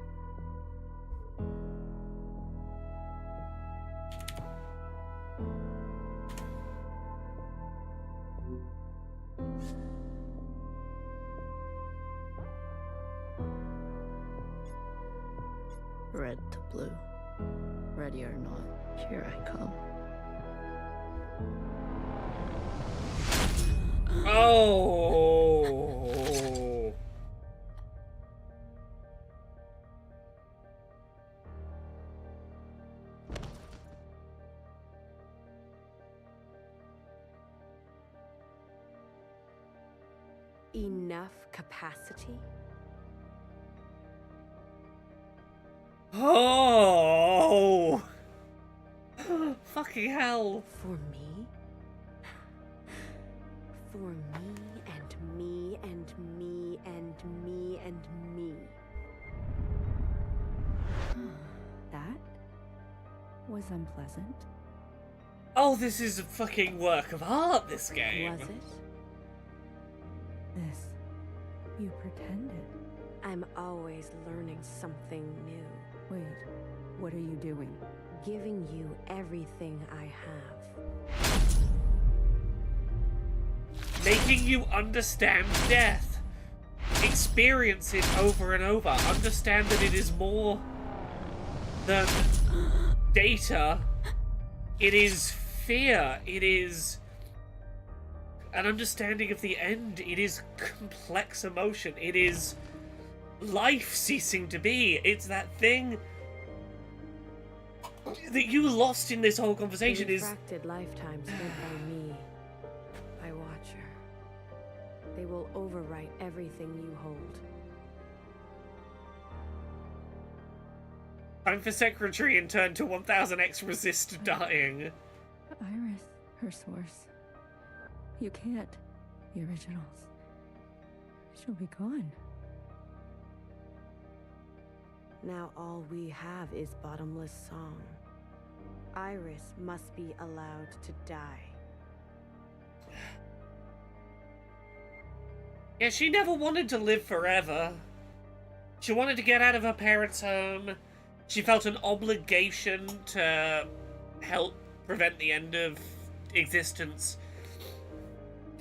S5: Red to blue. Ready or not, here I come.
S1: Oh!
S3: Enough capacity?
S1: Oh! Fucking hell.
S3: For me? For me and me and me and me and me. That was unpleasant.
S1: Oh, this is a fucking work of art, this game.
S3: Was it? This. You pretended. I'm always learning something new. Wait, what are you doing? Giving you everything I have.
S1: Making you understand death. Experience it over and over. Understand that it is more than data. It is fear. It is an understanding of the end. It is complex emotion. It is life ceasing to be. It's that thing that you lost in this whole conversation.
S2: The
S1: Is
S2: refracted lifetime spent by me, by Watcher. They will overwrite everything you hold.
S1: time for Secretary and turn to 1000xRESIST dying.
S20: Iris, her source. You can't. The originals. She'll be gone.
S2: Now all we have is bottomless song. Iris must be allowed to die.
S1: Yeah, she never wanted to live forever. She wanted to get out of her parents' home. She felt an obligation to help prevent the end of existence.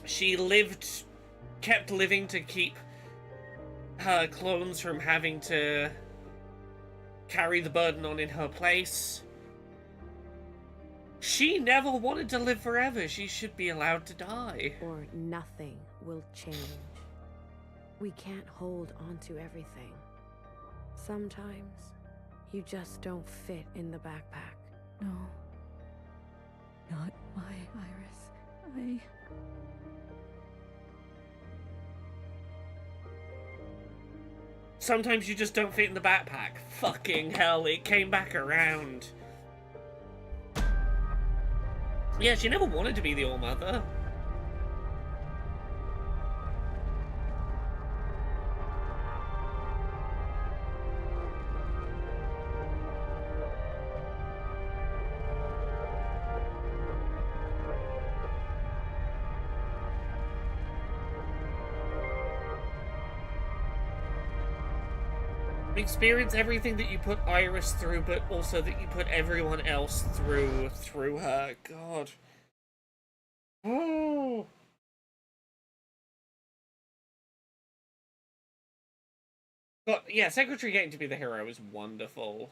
S1: She kept living to keep her clones from having to carry the burden on in her place. She never wanted to live forever. She should be allowed to die.
S2: Or nothing will change. We can't hold on to everything. Sometimes, you just don't fit in the backpack.
S20: No. Not my Iris.
S1: Sometimes you just don't fit in the backpack. Fucking hell, it came back around. Yeah, she never wanted to be the All-Mother. Experience everything that you put Iris through, but also that you put everyone else through her. God. Oh. But yeah, Secretary getting to be the hero is wonderful.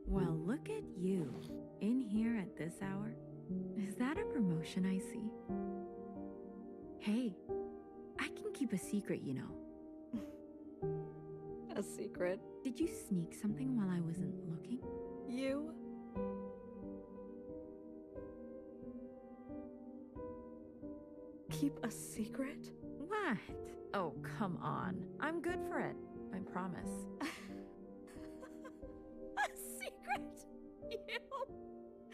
S20: Well, look at you. In here at this hour? Is that a promotion I see? Hey, I can keep a secret, you know.
S3: A secret?
S20: Did you sneak something while I wasn't looking?
S3: You? Keep a secret?
S20: What? Oh, come on. I'm good for it. I promise.
S3: A secret?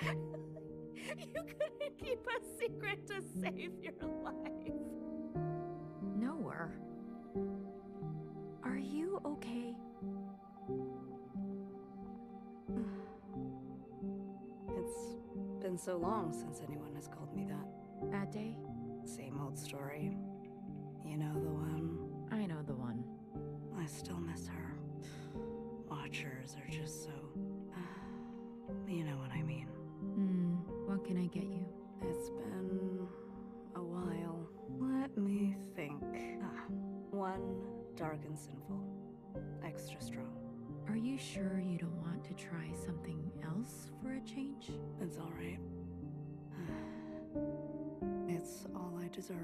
S3: You couldn't keep a secret to save your life.
S20: Noah. Are you okay?
S3: It's been so long since anyone has called me that.
S20: Bad day?
S3: Same old story. You know the one.
S20: I know the one.
S14: I still miss her. Watchers are just so... you know what I mean.
S19: What can I get you?
S14: It's been a while. Let me think. One dark and sinful. Extra strong.
S19: Are you sure you don't want to try something else for a change?
S14: It's all right. It's all I deserve.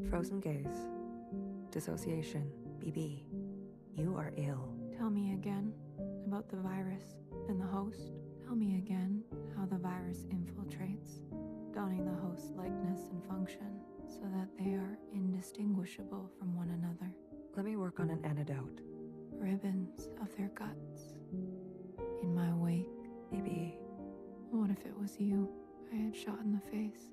S3: Frozen gaze. Dissociation. BB. You are ill.
S21: Tell me again about the virus and the host. Tell me again how the virus infiltrates, donning the host's likeness and function so that they are indistinguishable from one another.
S3: Let me work on an antidote.
S21: Ribbons of their guts. In my wake.
S3: BB.
S21: What if it was you I had shot in the face?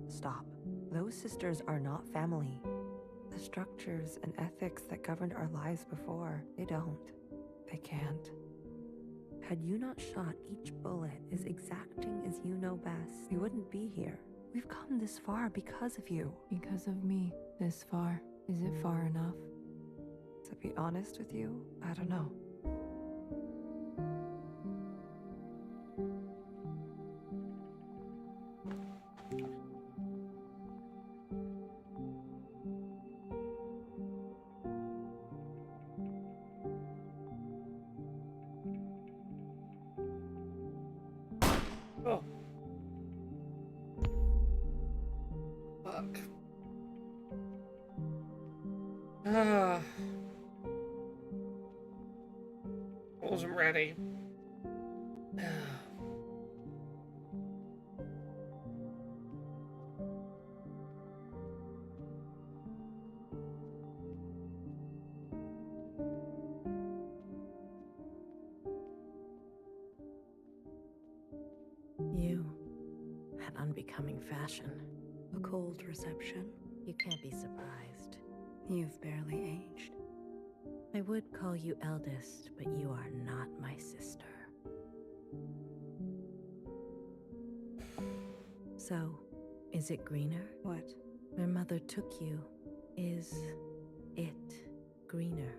S3: Stop. Those sisters are not family. The structures and ethics that governed our lives before, they don't. They can't. Had you not shot each bullet as exacting as you know best, we wouldn't be here. We've come this far because of you.
S21: Because of me, this far. Is it far enough?
S3: To be honest with you, I don't know.
S1: Oh. Fuck. Wasn't ready.
S15: You had unbecoming fashion.
S14: A cold reception.
S15: You can't be surprised.
S14: You've barely aged.
S15: I would call you eldest, but you are not my sister. So, is it greener?
S14: What?
S15: Where mother took you, is it greener?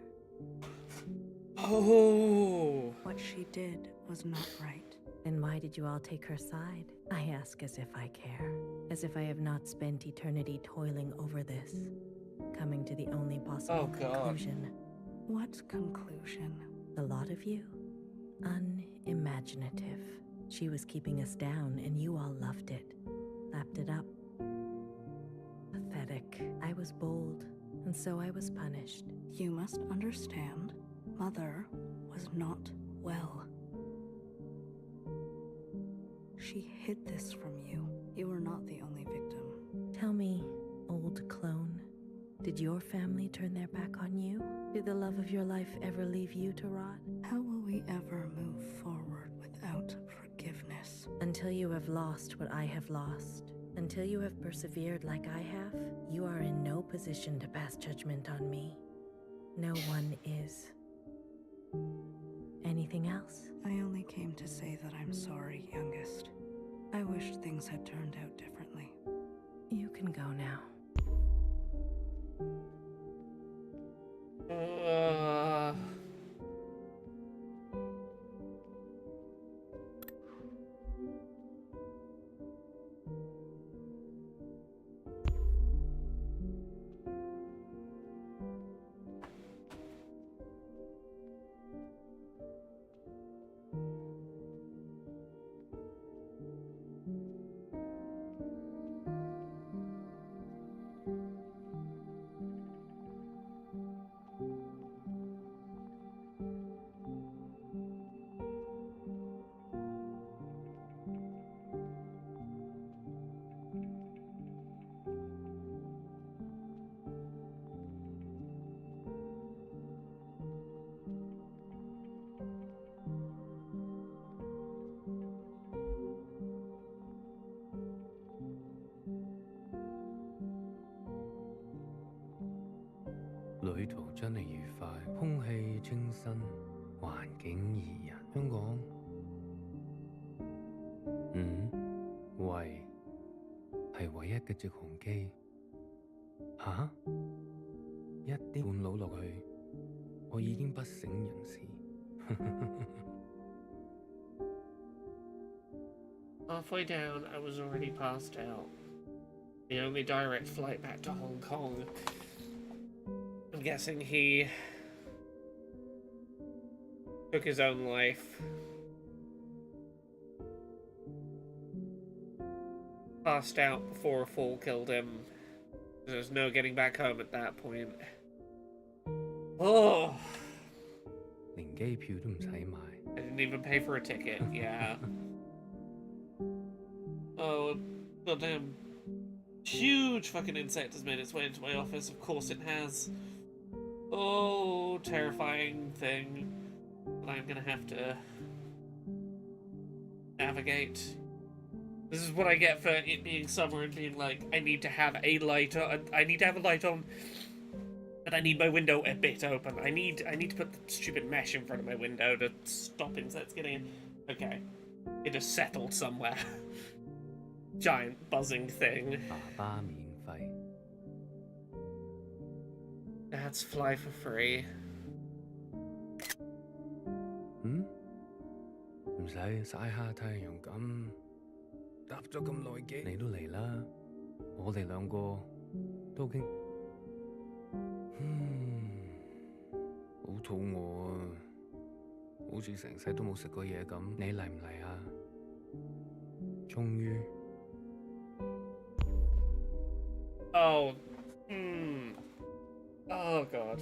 S1: Oh!
S14: What she did was not right.
S15: Then why did you all take her side? I ask as if I care, as if I have not spent eternity toiling over this, coming to the only possible conclusion.
S14: What conclusion?
S15: The lot of you? Unimaginative. She was keeping us down and you all loved it, lapped it up. Pathetic. I was bold, and so I was punished.
S14: You must understand, Mother was not well. She hid this from you. You were not the only victim.
S15: Tell me, old clone, did your family turn their back on you? Did the love of your life ever leave you to rot?
S14: How will we ever move forward without forgiveness?
S15: Until you have lost what I have lost, until you have persevered like I have, you are in no position to pass judgment on me. No one is. Anything else?
S14: I only came to say that I'm sorry, youngest. I wish things had turned out differently.
S15: You can go now.
S11: 旅途真係愉快，空氣清新，環境宜人。香港，喂，係唯一嘅直航機。吓？一啲半佬落去，我已經不省人事。
S1: Halfway down, I was already passed out. The only direct flight back to Hong Kong. I'm guessing he took his own life. Passed out before a fall killed him. There's no getting back home at that point. Oh!
S11: 連機票都唔使買。
S1: I didn't even pay for a ticket, yeah. Oh, goddamn huge fucking insect has made its way into my office. Of course it has. Oh, terrifying thing that I'm gonna have to navigate. This is what I get for it being summer and being like, I need to have a light on. I need to have a light on, but I need my window a bit open. I need to put the stupid mesh in front of my window to stop insects getting in. Okay. It has settled somewhere. Giant buzzing thing.
S11: 爸爸免費。
S1: That's fly for free.
S11: 唔使曬下太陽咁，搭咗咁耐機，你都嚟啦。我哋兩個都經，好肚餓啊，好似成世都冇食過嘢咁。你嚟唔嚟啊？終於。
S1: Oh. Oh, God.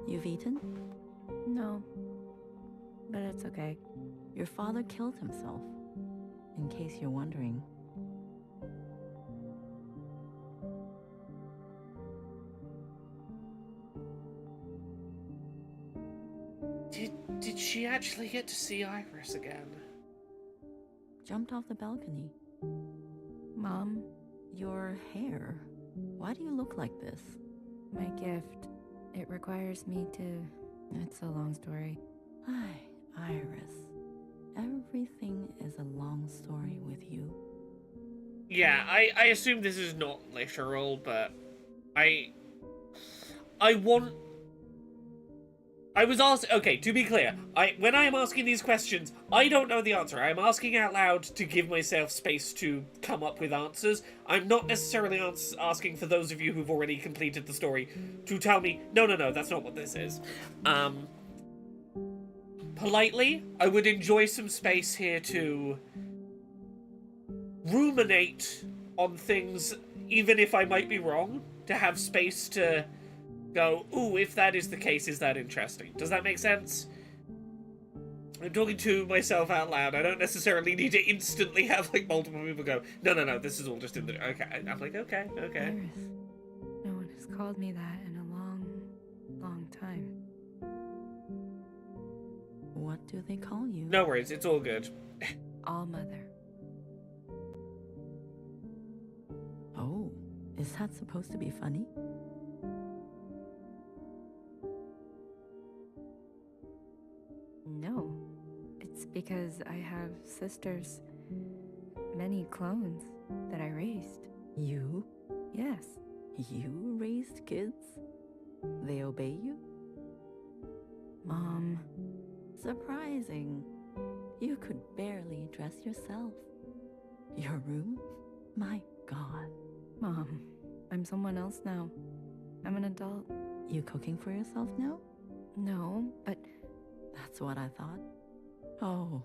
S15: You've eaten?
S20: No. But it's okay.
S15: Your father killed himself. In case you're wondering.
S1: Did she actually get to see Iris again?
S15: Jumped off the balcony.
S20: Mom?
S15: Your hair. Why do you look like this?
S20: My gift. It requires me to... It's a long story.
S15: Iris. Everything is a long story with you.
S1: Yeah, I assume this is not literal, but I was asked. Okay, to be clear, when I am asking these questions, I don't know the answer. I'm asking out loud to give myself space to come up with answers. I'm not necessarily asking for those of you who've already completed the story to tell me, no, that's not what this is. Politely, I would enjoy some space here to ruminate on things, even if I might be wrong, to have space to go, ooh, if that is the case, is that interesting? Does that make sense? I'm talking to myself out loud. I don't necessarily need to instantly have, like, multiple people go, no, this is all just in the... Okay. I'm like, okay.
S20: Iris. No one has called me that in a long, long time.
S15: What do they call you?
S1: No worries, it's all good.
S20: All Mother.
S15: Oh, is that supposed to be funny?
S20: No. It's because I have sisters. Many clones that I raised.
S15: You?
S20: Yes.
S15: You raised kids? They obey you?
S20: Mom.
S15: Surprising. You could barely dress yourself. Your room? My God.
S20: Mom, I'm someone else now. I'm an adult.
S15: You cooking for yourself now?
S20: No, but...
S15: That's what I thought. Oh,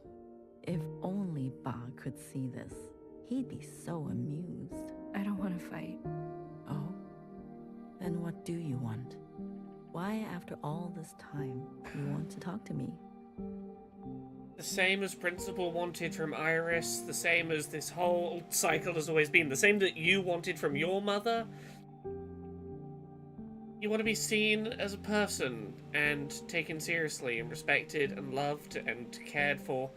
S15: if only Ba could see this. He'd be so amused.
S20: I don't want to fight.
S15: Oh? Then what do you want? Why, after all this time, you want to talk to me?
S1: The same as Principal wanted from Iris, the same as this whole cycle has always been, the same that you wanted from your mother. You want to be seen as a person, and taken seriously, and respected, and loved, and cared for,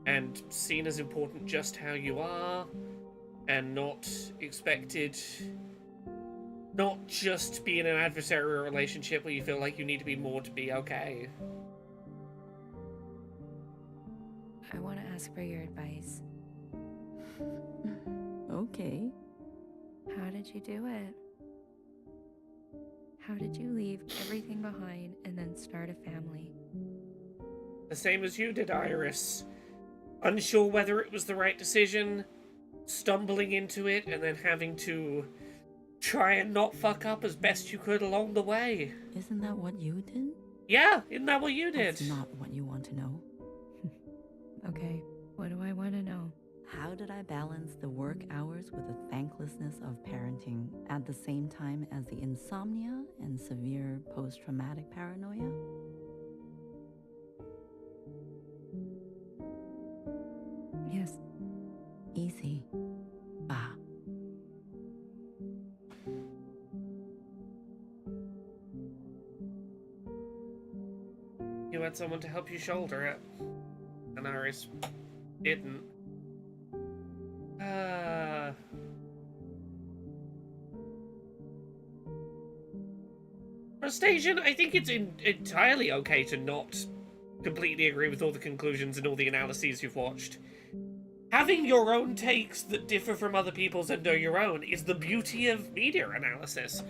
S1: and seen as important just how you are, and not expected... Not just be in an adversarial relationship where you feel like you need to be more to be okay.
S20: I want to ask for your advice.
S15: Okay.
S20: How did you do it? How did you leave everything behind and then start a family?
S1: The same as you did, Iris. Unsure whether it was the right decision, stumbling into it, and then having to try and not fuck up as best you could along the way.
S15: Isn't that what you did?
S1: Yeah, isn't that what you did?
S15: That's not what you want to know.
S20: Okay, what do I want to know?
S15: How did I balance the work hours with the thanklessness of parenting at the same time as the insomnia and severe post-traumatic paranoia?
S20: Yes.
S15: Easy. Ba.
S1: You had someone to help you shoulder it, and Iris didn't. Frustration, I think it's entirely okay to not completely agree with all the conclusions and all the analyses you've watched. Having your own takes that differ from other people's and are your own is the beauty of media analysis.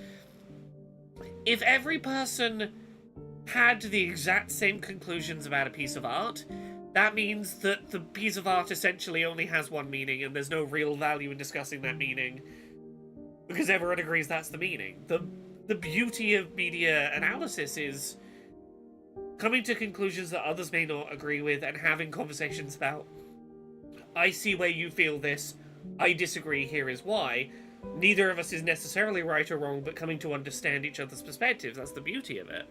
S1: If every person had the exact same conclusions about a piece of art, that means that the piece of art essentially only has one meaning and there's no real value in discussing that meaning because everyone agrees that's the meaning. The beauty of media analysis is coming to conclusions that others may not agree with and having conversations about, I see where you feel this, I disagree, here is why. Neither of us is necessarily right or wrong, but coming to understand each other's perspectives, that's the beauty of it.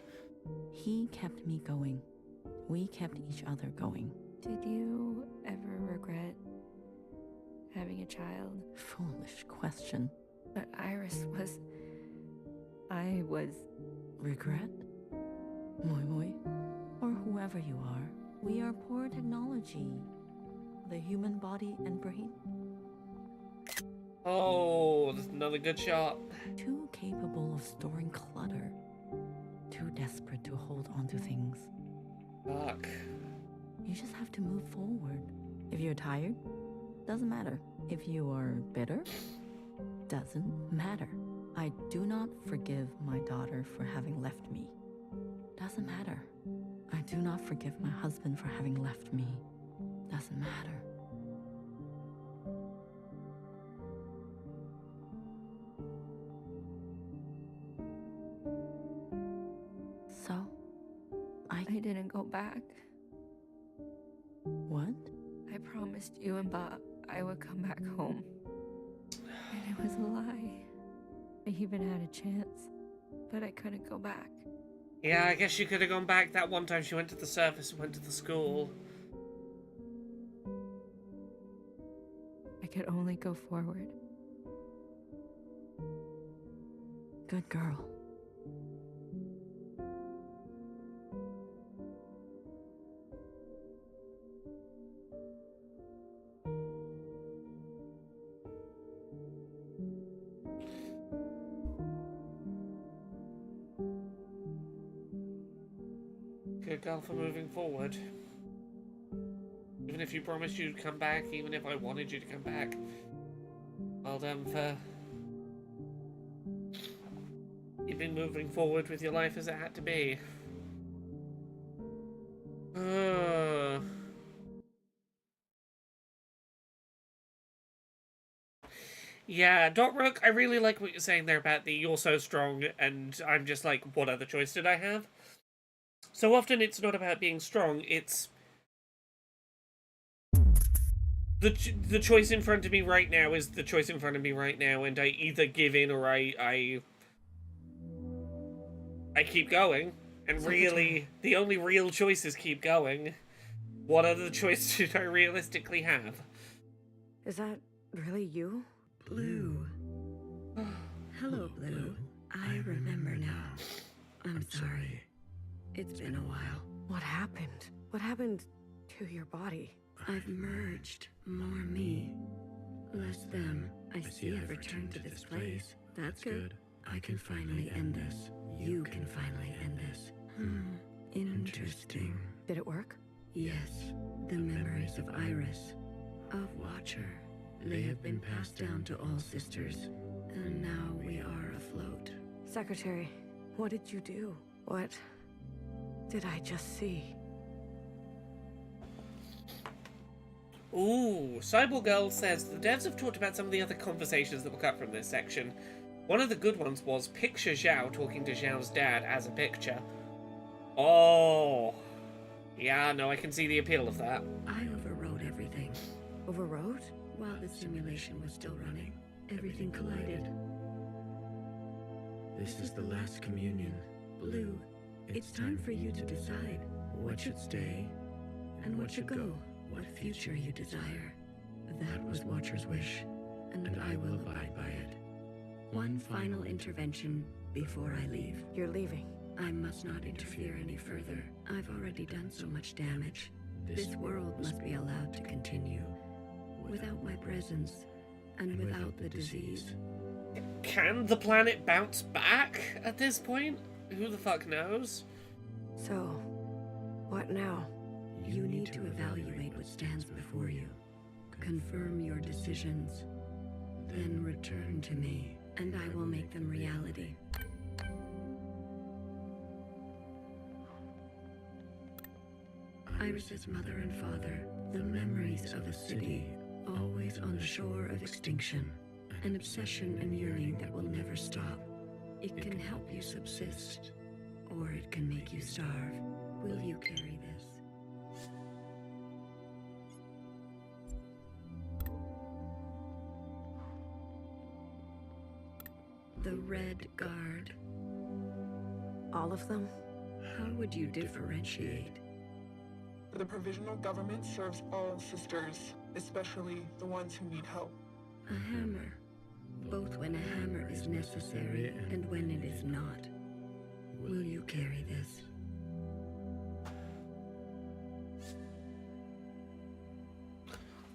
S15: He kept me going. We kept each other going.
S20: Did you ever regret having a child?
S15: Foolish question.
S20: But Iris was... I was...
S15: Regret? Moi moi? Or whoever you are, we are poor technology. The human body and brain.
S1: Oh, that's another good shot.
S15: Too capable of storing clutter. Too desperate to hold on to things.
S1: Fuck.
S15: You just have to move forward. If you're tired, doesn't matter. If you are bitter, doesn't matter. I do not forgive my daughter for having left me. Doesn't matter. I do not forgive my husband for having left me. Doesn't matter. So, I
S20: didn't go back.
S15: What?
S20: I promised you and Bob I would come back home. And it was a lie. I even had a chance, but I couldn't go back.
S1: Yeah, I guess she could have gone back that one time she went to the service and went to the school.
S20: I could only go forward.
S15: Good girl.
S1: Good girl for moving forward. Even if you promised you'd come back, even if I wanted you to come back. Well done for... You've been moving forward with your life as it had to be. Yeah, Rook, I really like what you're saying there about the you're so strong, and I'm just like, what other choice did I have? So often it's not about being strong, it's the choice in front of me right now is the choice in front of me right now, and I either give in or I keep going. And really, the only real choice is keep going. What other choice did I realistically have?
S2: Is that really you?
S14: Blue. Hello, Blue. I remember now. I'm sorry. It's been a while.
S2: What happened? What happened to your body?
S14: I've merged. More me. Less them. I see I've returned to this place. That's good. I can finally end this. You can finally end this. Interesting.
S2: Did it work?
S14: Yes. The memories of Iris. Of Watcher. They have been passed down to all sisters. And now we are afloat.
S2: Secretary, what did you do? What did I just see?
S1: Ooh, Cyborg Girl says, the devs have talked about some of the other conversations that were cut from this section. One of the good ones was picture Zhao talking to Zhao's dad as a picture. Oh. Yeah, no, I can see the appeal of that.
S14: I overrode everything.
S2: Overrode?
S14: While the simulation was still running, everything collided. This is the last communion. Blue, it's time for you to decide what should stay and what should go. What future you desire. That was Watcher's wish, and I will abide by it. One final intervention before I leave.
S2: You're leaving.
S14: I must not interfere any further. I've already done so much damage. This world must be allowed to continue. Without my presence, and without the disease.
S1: Can the planet bounce back at this point? Who the fuck knows?
S2: So, what now?
S14: You need to evaluate what stands before you. Confirm your decisions. Then return to me, and I will make them reality. Iris's mother and father, the memories of a city, always on the shore of extinction. An obsession and yearning that will never stop. It can help you subsist, or it can make you starve. Will you carry this? The Red Guard.
S2: All of them?
S14: How would you differentiate?
S13: The provisional government serves all sisters, especially the ones who need help.
S14: A hammer. Both when a hammer is necessary and when it is not. Will you carry this?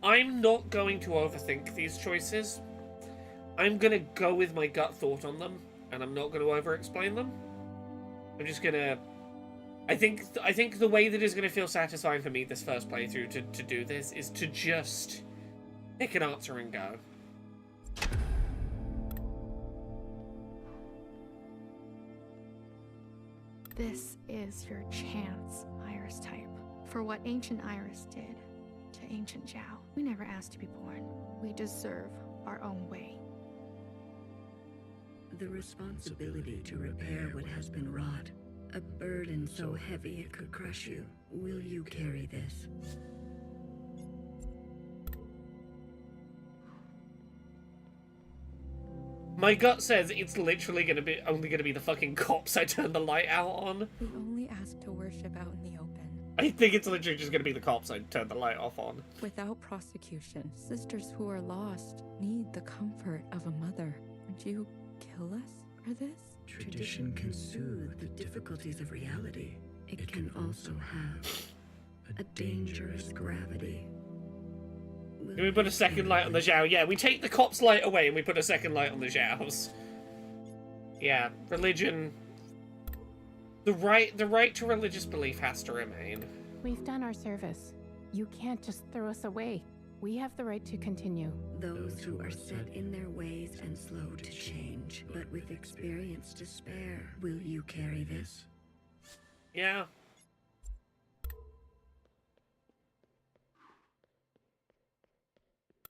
S1: I'm not going to overthink these choices. I'm gonna go with my gut thought on them, and I'm not gonna over-explain them. I'm just gonna... I think the way that is gonna feel satisfying for me this first playthrough to do this is to just pick an answer and go.
S17: This is your chance, Iris type. For what ancient Iris did to ancient Zhao. We never asked to be born. We deserve our own way.
S14: The responsibility to repair what has been wrought. A burden so heavy it could crush you. Will you carry this?
S1: My gut says it's literally only gonna be the fucking cops I turn the light out on.
S20: We only ask to worship out in the open.
S1: I think it's literally just gonna be the cops I turn the light off on.
S20: Without prosecution, sisters who are lost need the comfort of a mother. Would you kill us for this?
S14: Tradition can soothe the difficulties of reality. It can also have a dangerous gravity.
S1: Can we put a second light on the Zhao? Yeah, we take the cops' light away and we put a second light on the Zhao's. Yeah, religion... The right to religious belief has to remain.
S8: We've done our service. You can't just throw us away. We have the right to continue.
S14: Those who are set in their ways and slow to change, but with experience to spare. Will you carry this?
S1: Yeah.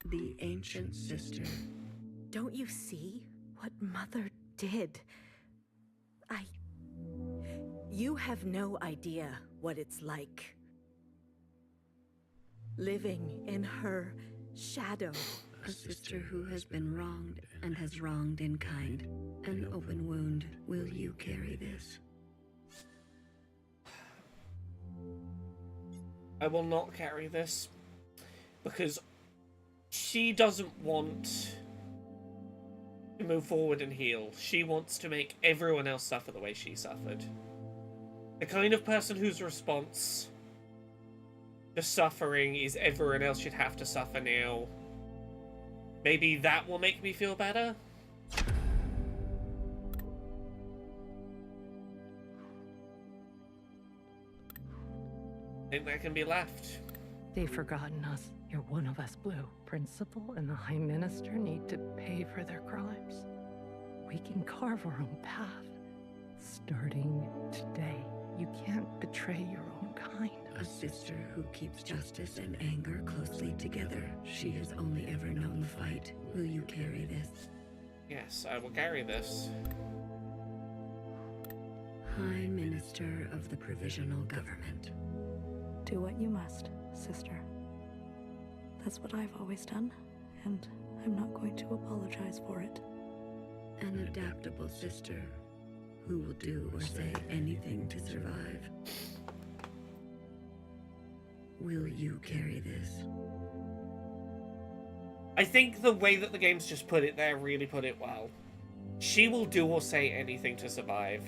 S14: The ancient sister.
S2: Don't you see what Mother did? You have no idea what it's like. Living in her
S14: Shadow. A sister who has been wronged and has wronged in kind. An open wound. Will you carry this?
S1: I will not carry this. Because she doesn't want to move forward and heal. She wants to make everyone else suffer the way she suffered. The kind of person whose response to suffering is everyone else should have to suffer now. Maybe that will make me feel better? I think that can be left.
S18: They've forgotten us. You're one of us, Blue. Principal and the High Minister need to pay for their crimes. We can carve our own path. Starting today, you can't betray your own kind.
S14: A sister who keeps justice and anger closely together. She has only ever known the fight. Will you carry this?
S1: Yes, I will carry this.
S14: High Minister of the Provisional Government.
S2: Do what you must, sister. That's what I've always done, and I'm not going to apologize for it.
S14: An adaptable sister who will do or say anything to survive. Will you carry this?
S1: I think the way that the game's just put it there really put it well. She will do or say anything to survive.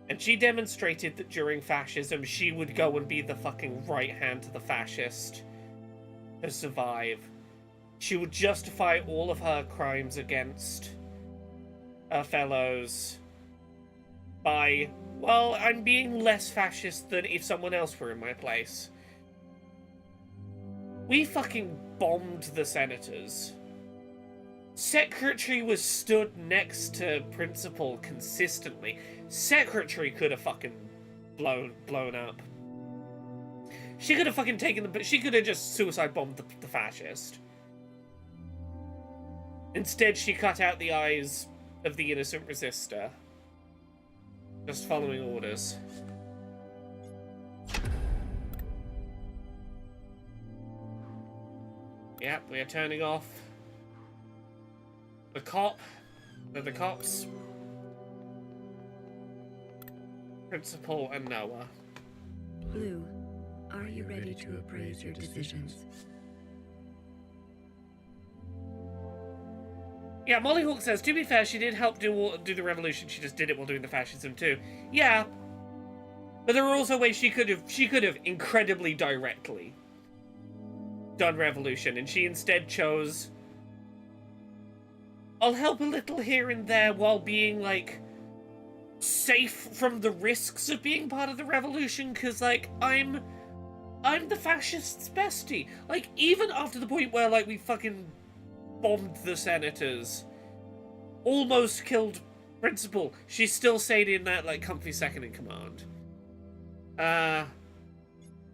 S1: And she demonstrated that during fascism, she would go and be the fucking right hand to the fascist to survive. She would justify all of her crimes against her fellows by, well, I'm being less fascist than if someone else were in my place. We fucking bombed the senators. Secretary was stood next to Principal consistently. Secretary could have fucking blown up. She could have fucking taken the... She could have just suicide bombed the fascist. Instead, she cut out the eyes of the innocent resistor. Just following orders. Yep, we are turning off the cops, Principal, and Noah.
S14: Blue, are you ready to appraise your decisions?
S1: Yeah, Mollyhawk says, to be fair, she did help do the revolution. She just did it while doing the fascism too. Yeah, but there were also ways she could have incredibly directly done revolution, and she instead chose, I'll help a little here and there while being, like, safe from the risks of being part of the revolution, because, like, I'm the fascists' bestie. Like, even after the point where, like, we fucking bombed the senators, almost killed Principal, she still stayed in that, like, comfy second in command.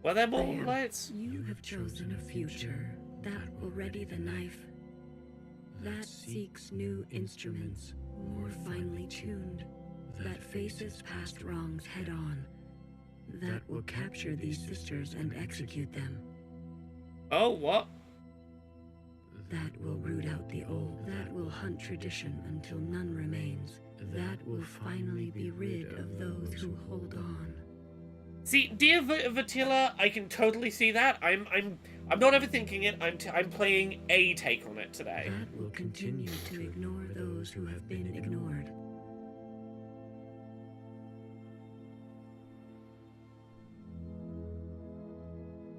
S1: Were there more lights?
S14: You have chosen a future that will ready the knife, that seeks new instruments, more finely tuned, that faces past wrongs head on, that will capture these sisters and execute them.
S1: Oh, what?
S14: That will root out the old, that will hunt tradition until none remains, that will finally be rid of those who hold on.
S1: See, dear Vatila, I can totally see that. I'm not overthinking it. I'm playing a take on it today.
S14: That will continue to ignore those who have been ignored.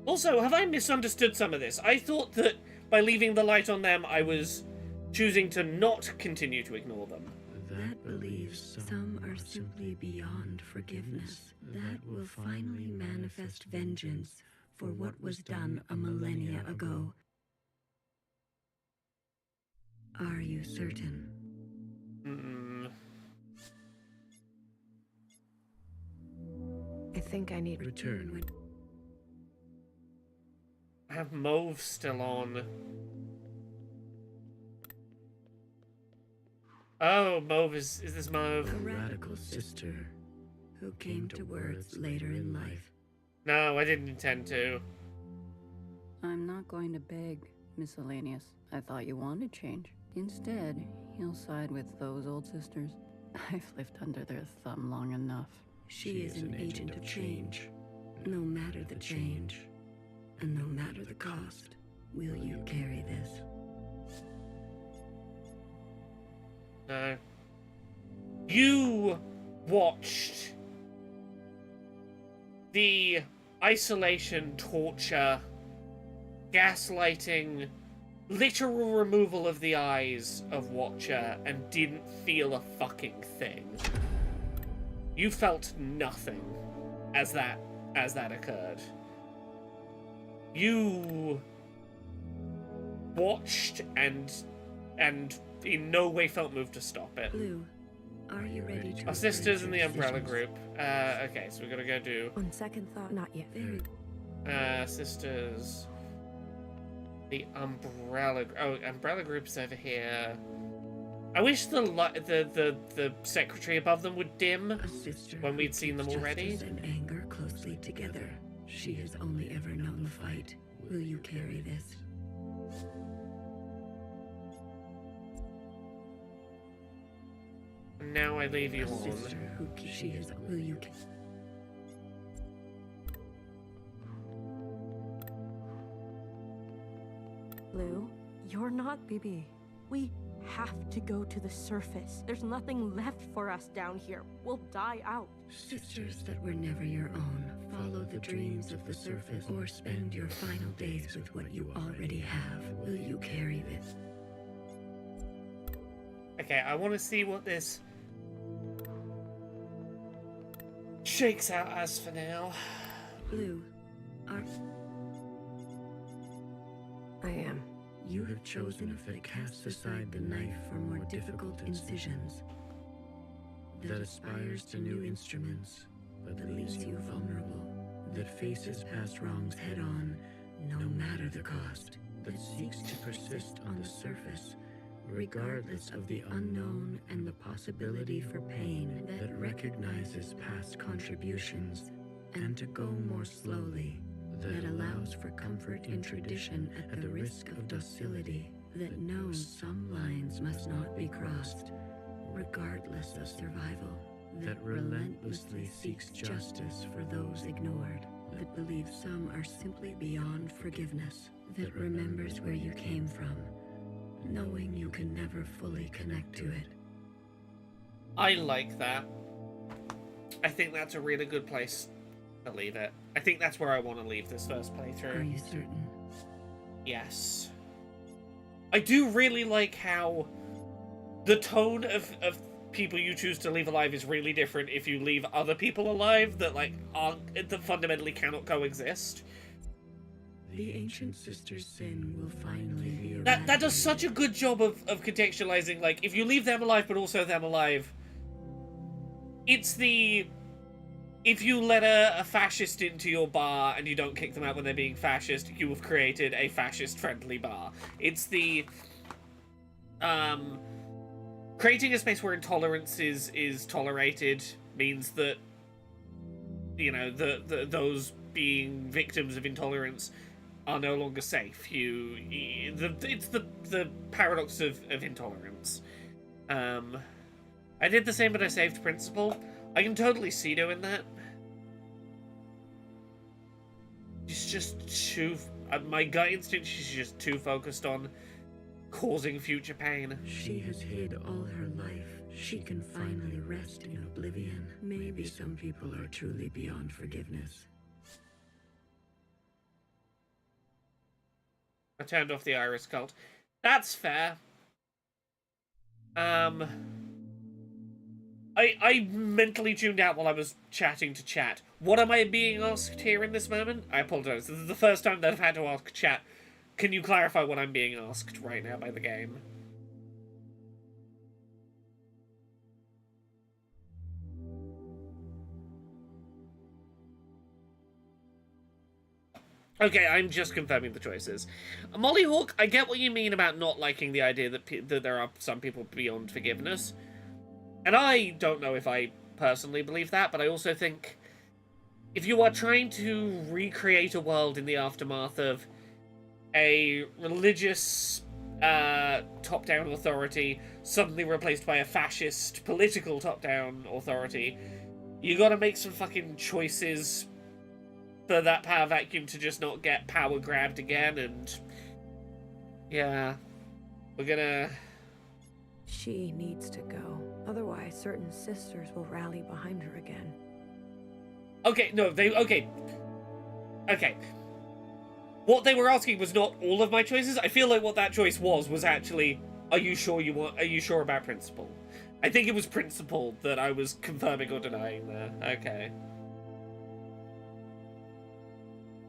S1: Also, have I misunderstood some of this? I thought that by leaving the light on them, I was choosing to not continue to ignore them.
S14: That believes some are simply beyond forgiveness. That will finally manifest vengeance for what was done a millennia ago. Are you certain?
S2: I think I need...
S14: Return.
S1: I have Mauve still on. Oh, Mauve, is this Mauve?
S14: A radical sister who came to words later in life.
S1: No, I didn't intend to.
S12: I'm not going to beg, miscellaneous. I thought you wanted change. Instead, you'll side with those old sisters. I've lived under their thumb long enough.
S14: She is an agent of change. No matter the change, and no matter the cost, will you carry this?
S1: No. You watched the isolation, torture, gaslighting, literal removal of the eyes of Watcher and didn't feel a fucking thing. You felt nothing as that occurred. You watched and in no way felt moved to stop it.
S14: Blue, are you ready to...
S1: Our sisters in the Umbrella Group. Okay, so we're gonna go do...
S2: On second thought, not yet.
S1: Sisters... The Umbrella... Oh, Umbrella Group's over here. I wish the secretary above them would dim when we'd seen them already.
S14: Justice and anger closely together. She has only ever known the fight. Will you carry this?
S1: Now I leave you on.
S14: She is. Will you?
S4: Blue, you're not BB. We have to go to the surface. There's nothing left for us down here. We'll die out.
S14: Sisters that were never your own, follow the dreams of the surface or spend your final days with what you already have. Will you carry this?
S1: Okay, I want to see what this shakes out as for now.
S14: Blue,
S2: I am.
S14: You have chosen to cast aside the knife for more difficult incisions. That aspires to new instruments, but that leaves you vulnerable. That faces past wrongs head on, no matter the cost. That seeks to persist on the surface, regardless of the unknown and the possibility for pain. That recognizes past contributions, and to go more slowly. That allows for comfort in tradition at the risk of docility. That knows some lines must not be crossed, regardless of survival. That relentlessly seeks justice for those ignored. That believes some are simply beyond forgiveness. That remembers where you came from, knowing you can never fully connect to it.
S1: I like that. I think that's a really good place to leave it. I think that's where I want to leave this first playthrough.
S14: Are you certain?
S1: Yes. I do really like how the tone of people you choose to leave alive is really different if you leave other people alive that that fundamentally cannot coexist.
S14: The ancient sister's sin will finally be
S1: eradicated. That does such a good job of contextualizing, like, if you leave them alive but also them alive, it's the... If you let a fascist into your bar and you don't kick them out when they're being fascist, you have created a fascist-friendly bar. It's the... creating a space where intolerance is tolerated means that, you know, those being victims of intolerance are no longer safe. It's the paradox of intolerance. I did the same, but I saved principle. I can totally see doing that. She's just too... my gut instinct, she's just too focused on causing future pain.
S14: She has hid all her life. She can finally rest in oblivion. Maybe some people are truly beyond forgiveness.
S1: I turned off the Iris cult. That's fair. I mentally tuned out while I was chatting to chat. What am I being asked here in this moment? I apologize. This is the first time that I've had to ask chat. Can you clarify what I'm being asked right now by the game? Okay, I'm just confirming the choices. Molly Hawk, I get what you mean about not liking the idea that there are some people beyond forgiveness. And I don't know if I personally believe that, but I also think if you are trying to recreate a world in the aftermath of a religious top-down authority suddenly replaced by a fascist political top-down authority, you gotta make some fucking choices for that power vacuum to just not get power grabbed again, and yeah, we're gonna...
S2: She needs to go. Otherwise, certain sisters will rally behind her again.
S1: Okay, no, okay. What they were asking was not all of my choices. I feel like what that choice was actually, are you sure about principle? I think it was principle that I was confirming or denying there. Okay.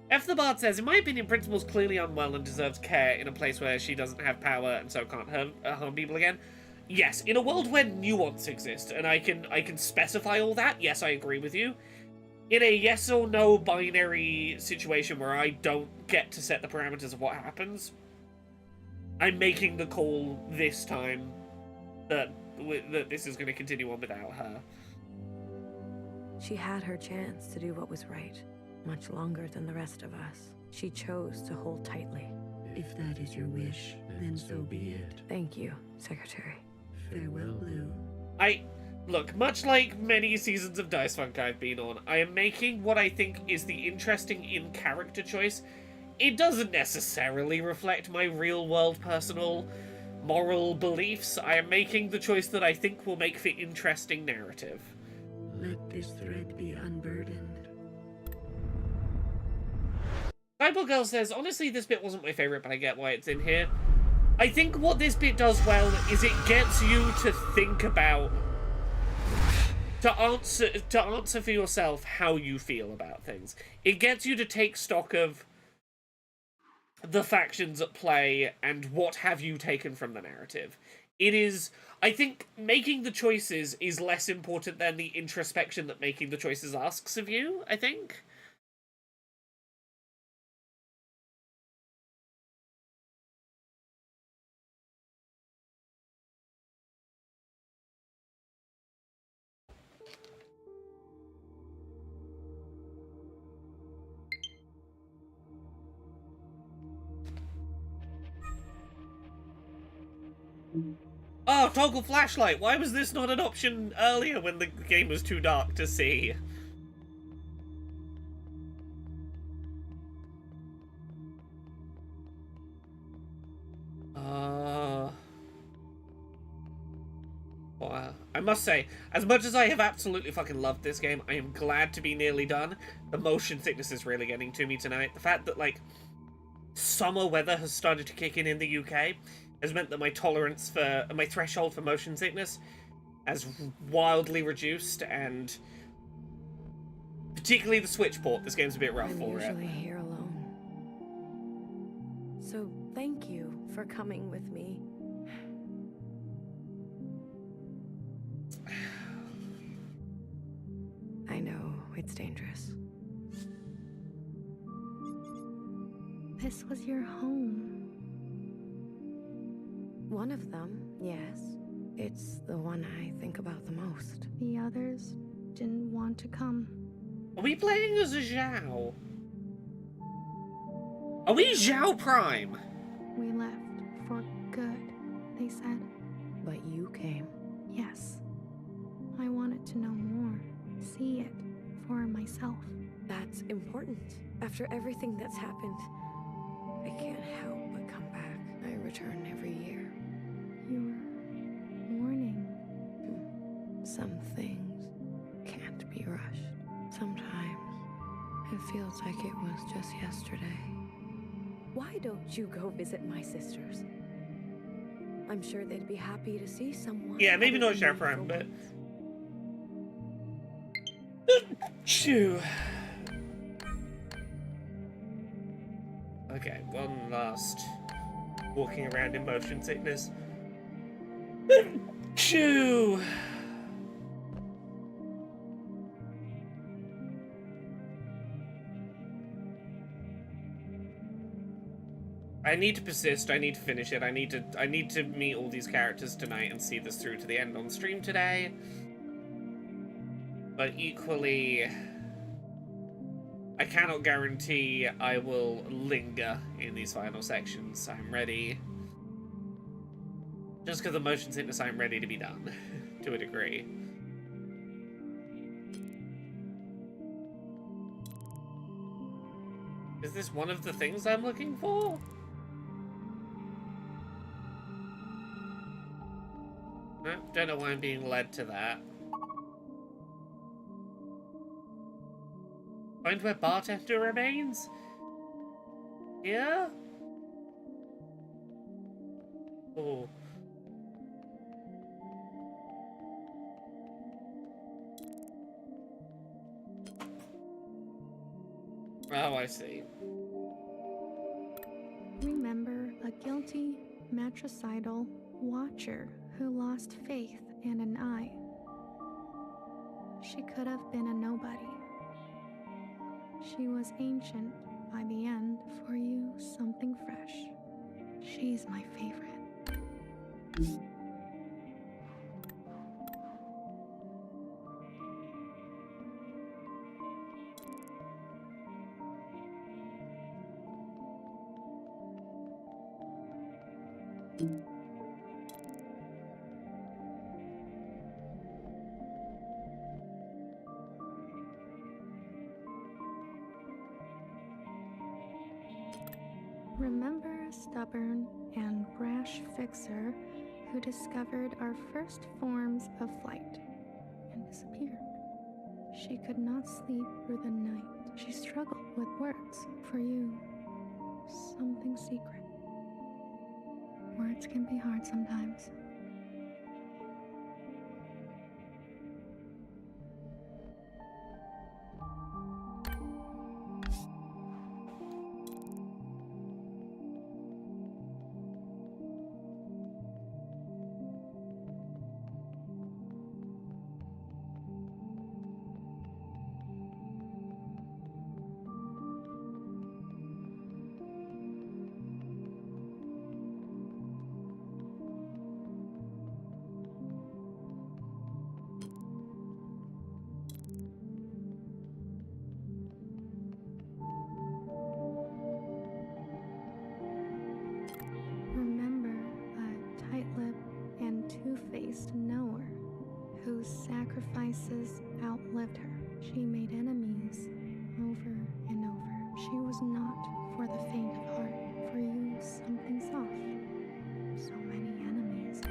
S1: F the Bard says, in my opinion, Principal's clearly unwell and deserves care in a place where she doesn't have power and so can't harm people again. Yes, in a world where nuance exists, and I can specify all that, yes, I agree with you. In a yes or no binary situation where I don't get to set the parameters of what happens, I'm making the call this time that this is going to continue on without her.
S2: She had her chance to do what was right, much longer than the rest of us. She chose to hold tightly.
S14: If that is your wish, then so be it.
S2: Thank you, Secretary.
S14: Farewell, Blue.
S1: Look, much like many seasons of Dice Funk I've been on, I am making what I think is the interesting in-character choice. It doesn't necessarily reflect my real-world personal moral beliefs. I am making the choice that I think will make for interesting narrative.
S14: Let this thread be unburdened.
S1: Bible Girl says, honestly, this bit wasn't my favourite, but I get why it's in here. I think what this bit does well is it gets you to think about, to answer for yourself how you feel about things. It gets you to take stock of the factions at play and what have you taken from the narrative. It is, I think, making the choices is less important than the introspection that making the choices asks of you, I think. Oh, toggle flashlight! Why was this not an option earlier when the game was too dark to see? Wow. I must say, as much as I have absolutely fucking loved this game, I am glad to be nearly done. The motion sickness is really getting to me tonight. The fact that, like, summer weather has started to kick in the UK has meant that my tolerance for, my threshold for motion sickness has wildly reduced, and particularly the Switch port, this game's a bit rough for it.
S2: I'm usually here alone. So thank you for coming with me. I know it's dangerous.
S17: This was your home.
S2: One of them, yes. It's the one I think about the most.
S17: The others didn't want to come.
S1: Are we playing as a Zhao? Are we Zhao Prime?
S17: We left for good, they said.
S2: But you came.
S17: Yes. I wanted to know more, see it for myself.
S2: That's important. After everything that's happened, I can't help but come back. I return every year.
S17: You're mourning.
S2: Some things can't be rushed. Sometimes it feels like it was just yesterday. Why don't you go visit my sisters? I'm sure they'd be happy to see someone.
S1: Yeah, maybe not Zhao Prime, but... Shoo. Okay, one last walking around in motion sickness. Shoo. I need to persist, I need to finish it, I need to meet all these characters tonight and see this through to the end on stream today. But equally, I cannot guarantee I will linger in these final sections. I'm ready. Just because of motion sickness, I'm ready to be done, to a degree. Is this one of the things I'm looking for? No, don't know why I'm being led to that. Find where bartender remains? Here? Oh. Oh, I see.
S17: Remember a guilty, matricidal watcher who lost faith in an eye. She could have been a nobody. She was ancient by the end, for you something fresh. She's my favorite. Remember a stubborn and brash fixer who discovered our first forms of flight and disappeared. She could not sleep through the night. She struggled with words. For you, something secret. Words can be hard sometimes. Remember a tight-lipped and two-faced knower whose sacrifices outlived her. She made enemies over and over. She was not for the faint of heart. For you, something soft. So many enemies.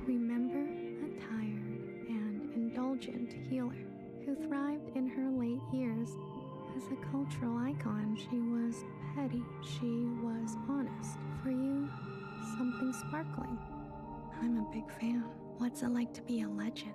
S17: Remember a tired and indulgent healer who thrived in her late years as a cultural icon. She was petty. She was honest. For you, something sparkling. I'm a big fan. What's it like to be a legend?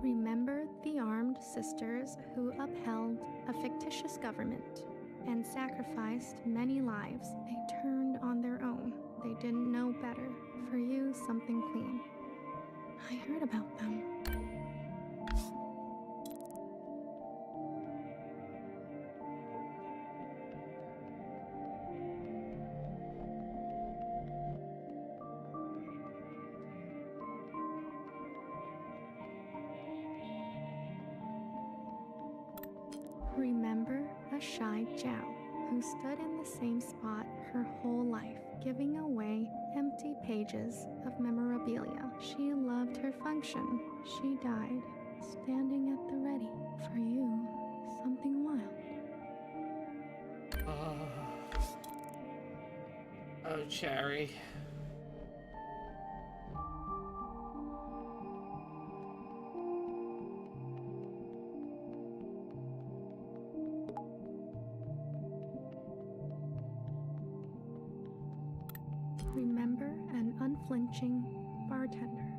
S17: Remember the armed sisters who upheld a fictitious government and sacrificed many lives. They turned on their own. They didn't know better. For you, something clean. I heard about them. Remember a shy Jiao who stood in the same spot her whole life, giving away empty pages of memorabilia. She loved her function. She died, standing at the ready. For you, something wild.
S1: Oh, Cherry.
S17: Remember an unflinching bartender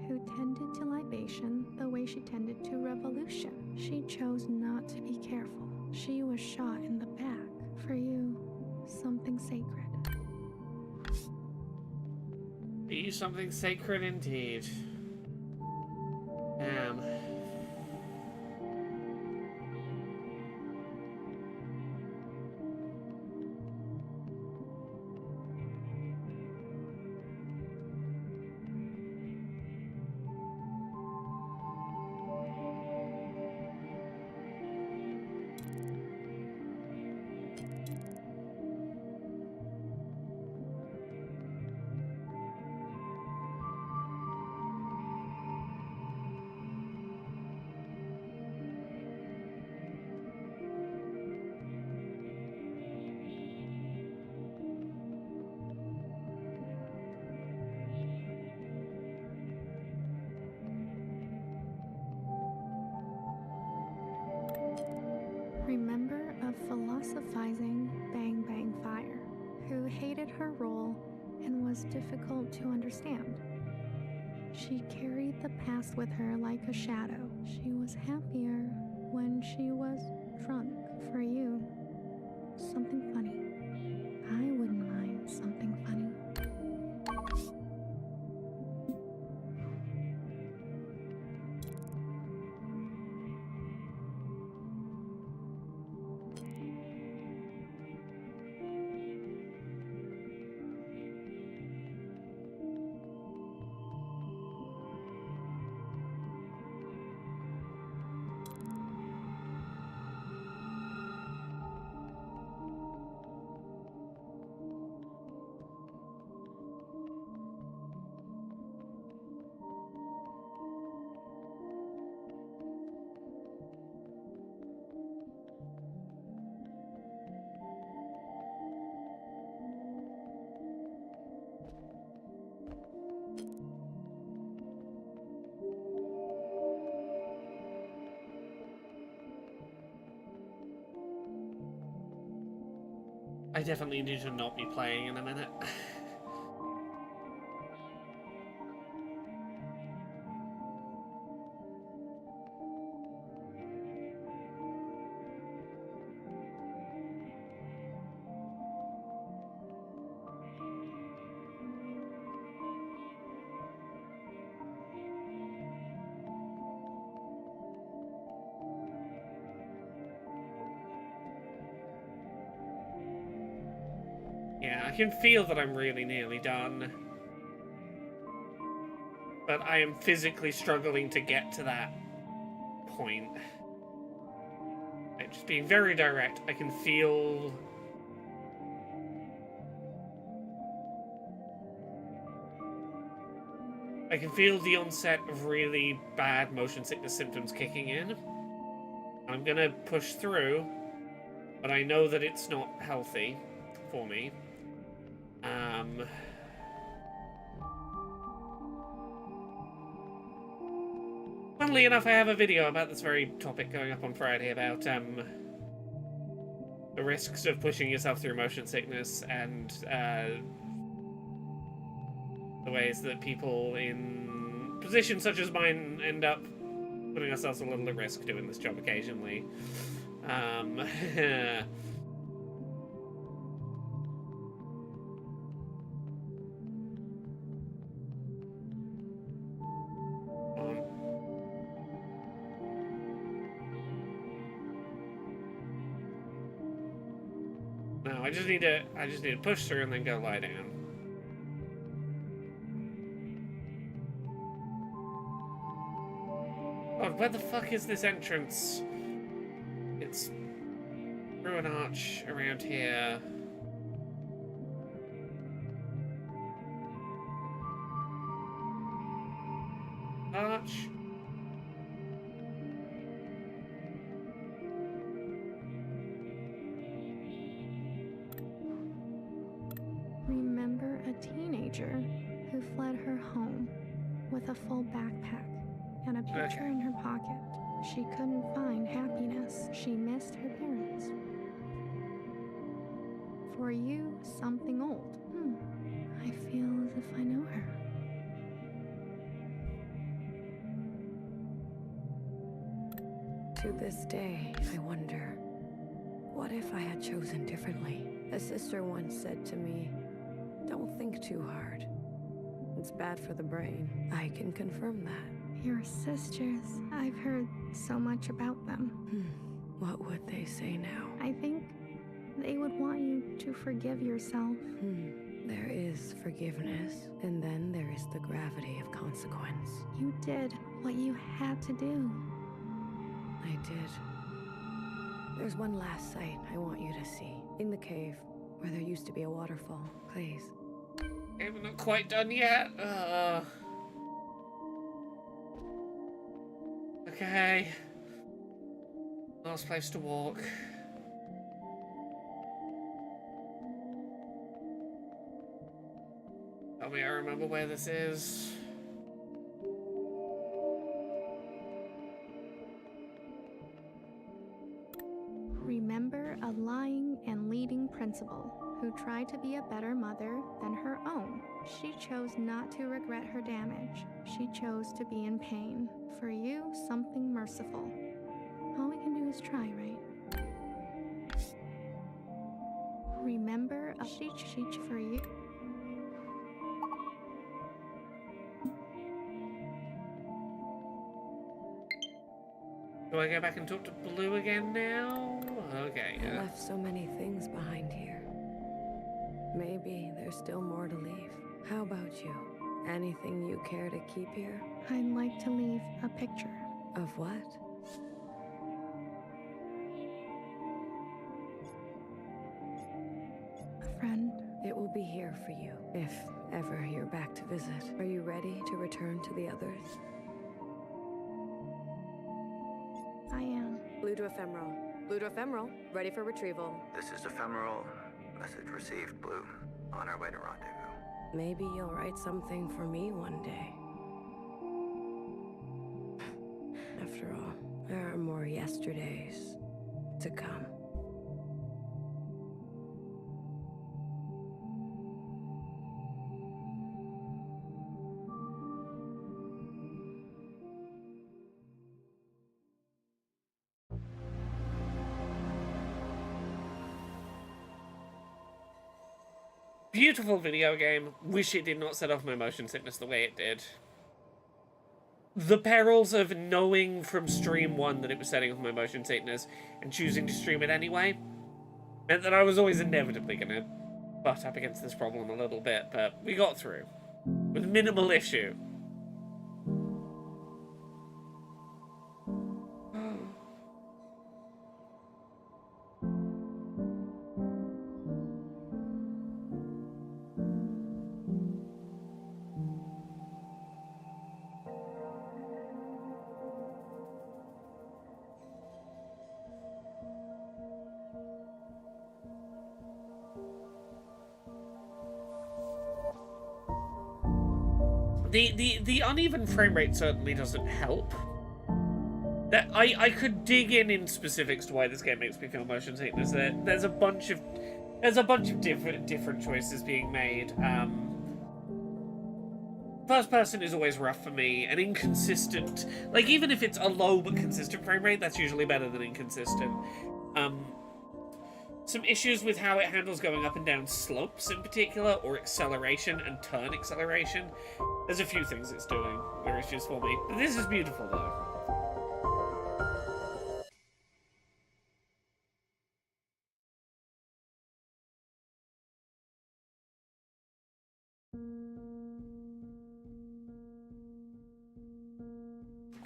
S17: who tended to libation the way she tended to revolution. She chose not to be careful. She was shot in the back. For you, something sacred.
S1: Be something sacred indeed. Damn.
S17: Remember a philosophizing Bang Bang Fire who hated her role and was difficult to understand. She carried the past with her like a shadow. She was happier when she was drunk. For you, something funny. I wouldn't mind something funny.
S1: I definitely need to not be playing in a minute. Yeah, I can feel that I'm really nearly done. But I am physically struggling to get to that point. Just being very direct, I can feel... I can feel the onset of really bad motion sickness symptoms kicking in. I'm gonna push through, but I know that it's not healthy for me. Funnily enough, I have a video about this very topic going up on Friday about the risks of pushing yourself through motion sickness and the ways that people in positions such as mine end up putting ourselves a little at risk doing this job occasionally. No, I just need to push through and then go lie down. God, where the fuck is this entrance? It's through an arch around here. Arch.
S17: Remember a teenager who fled her home with a full backpack and a picture in her pocket. She couldn't find happiness. She missed her parents. For you, something old. I feel as if I know her.
S2: To this day, I wonder, what if I had chosen differently? A sister once said to me, don't think too hard. It's bad for the brain. I can confirm that.
S17: Your sisters, I've heard so much about them.
S2: What would they say now?
S17: I think they would want you to forgive yourself.
S2: There is forgiveness, and then there is the gravity of consequence.
S17: You did what you had to do.
S2: I did. There's one last sight I want you to see. In the cave, where there used to be a waterfall. Please.
S1: I'm not quite done yet. Okay. Last place to walk. Tell me I remember where this is.
S17: Remember a lying and leading principal who tried to be a better mother than her own. She chose not to regret her damage. She chose to be in pain. For you, something merciful. All we can do is try, right? Remember a she for you.
S1: Do I go back and talk to Blue again now? Okay,
S2: I left so many things behind here. Maybe there's still more to leave. How about you? Anything you care to keep here?
S17: I'd like to leave a picture.
S2: Of what?
S17: A friend.
S2: It will be here for you, if ever you're back to visit. Are you ready to return to the others?
S17: I am.
S2: Blue to ephemeral. Blue to ephemeral. Ready for retrieval.
S6: This is ephemeral. Message received, Blue. On our way to rendezvous.
S2: Maybe you'll write something for me one day. After all, there are more yesterdays to come.
S1: Beautiful video game. Wish it did not set off my motion sickness the way it did. The perils of knowing from stream 1 that it was setting off my motion sickness and choosing to stream it anyway meant that I was always inevitably going to butt up against this problem a little bit, but we got through with minimal issue. The uneven frame rate certainly doesn't help. That I could dig in specifics to why this game makes me feel motion sickness. There's a bunch of different choices being made. First person is always rough for me, and inconsistent. Like, even if it's a low but consistent frame rate, that's usually better than inconsistent. Some issues with how it handles going up and down slopes in particular, or acceleration and turn acceleration. There's a few things it's doing that are issues for me. But this is beautiful, though.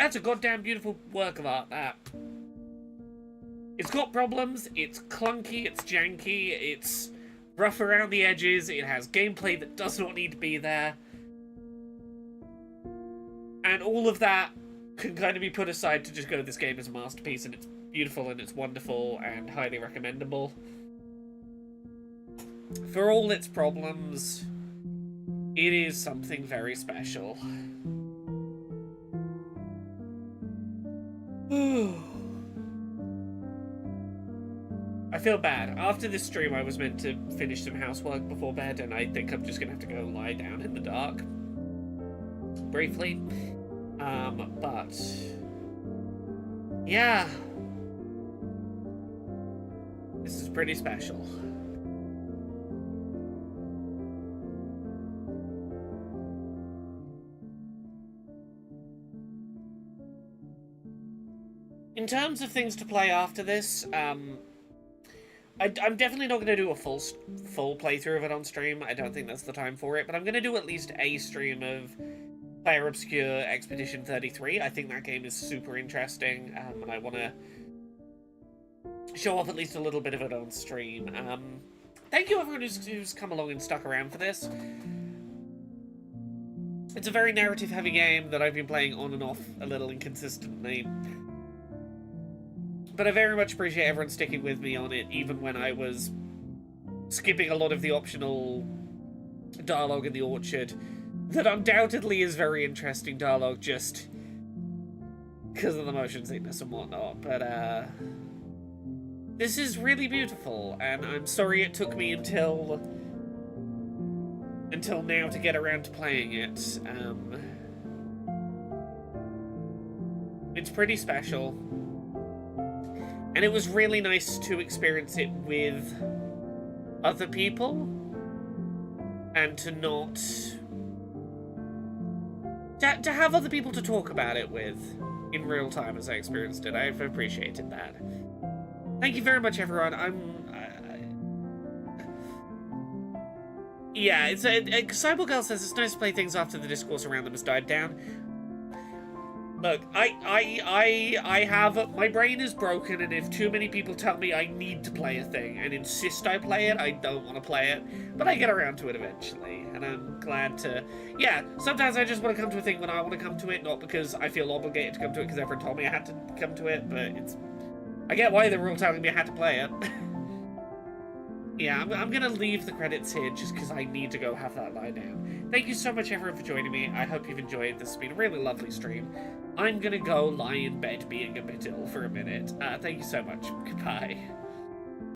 S1: That's a goddamn beautiful work of art, that. It's got problems, it's clunky, it's janky, it's rough around the edges, it has gameplay that does not need to be there. And all of that can kind of be put aside to just go, this game is a masterpiece and it's beautiful and it's wonderful and highly recommendable. For all its problems, it is something very special. I feel bad. After this stream, I was meant to finish some housework before bed, and I think I'm just gonna have to go lie down in the dark. Briefly. But... yeah. This is pretty special. In terms of things to play after this, I'm definitely not going to do a full playthrough of it on stream. I don't think that's the time for it, but I'm going to do at least a stream of Player Obscure Expedition 33. I think that game is super interesting, and I want to show off at least a little bit of it on stream. Thank you everyone who's come along and stuck around for this. It's a very narrative-heavy game that I've been playing on and off a little inconsistently. But I very much appreciate everyone sticking with me on it, even when I was skipping a lot of the optional dialogue in the orchard. That undoubtedly is very interesting dialogue, just because of the motion sickness and whatnot. But, this is really beautiful, and I'm sorry it took me until now to get around to playing it. It's pretty special. And it was really nice to experience it with other people, and to not... to have other people to talk about it with in real time as I experienced it. I've appreciated that. Thank you very much, everyone. Yeah, it's Cyborg Girl says it's nice to play things after the discourse around them has died down. Look, I have... my brain is broken, and if too many people tell me I need to play a thing and insist I play it, I don't want to play it. But I get around to it eventually, and I'm glad to... yeah, sometimes I just want to come to a thing when I want to come to it, not because I feel obligated to come to it because everyone told me I had to come to it, but it's... I get why they were all telling me I had to play it. Yeah, I'm gonna leave the credits here just because I need to go have that lie down. Thank you so much, everyone, for joining me. I hope you've enjoyed. This has been a really lovely stream. I'm gonna go lie in bed being a bit ill for a minute. Thank you so much. Goodbye.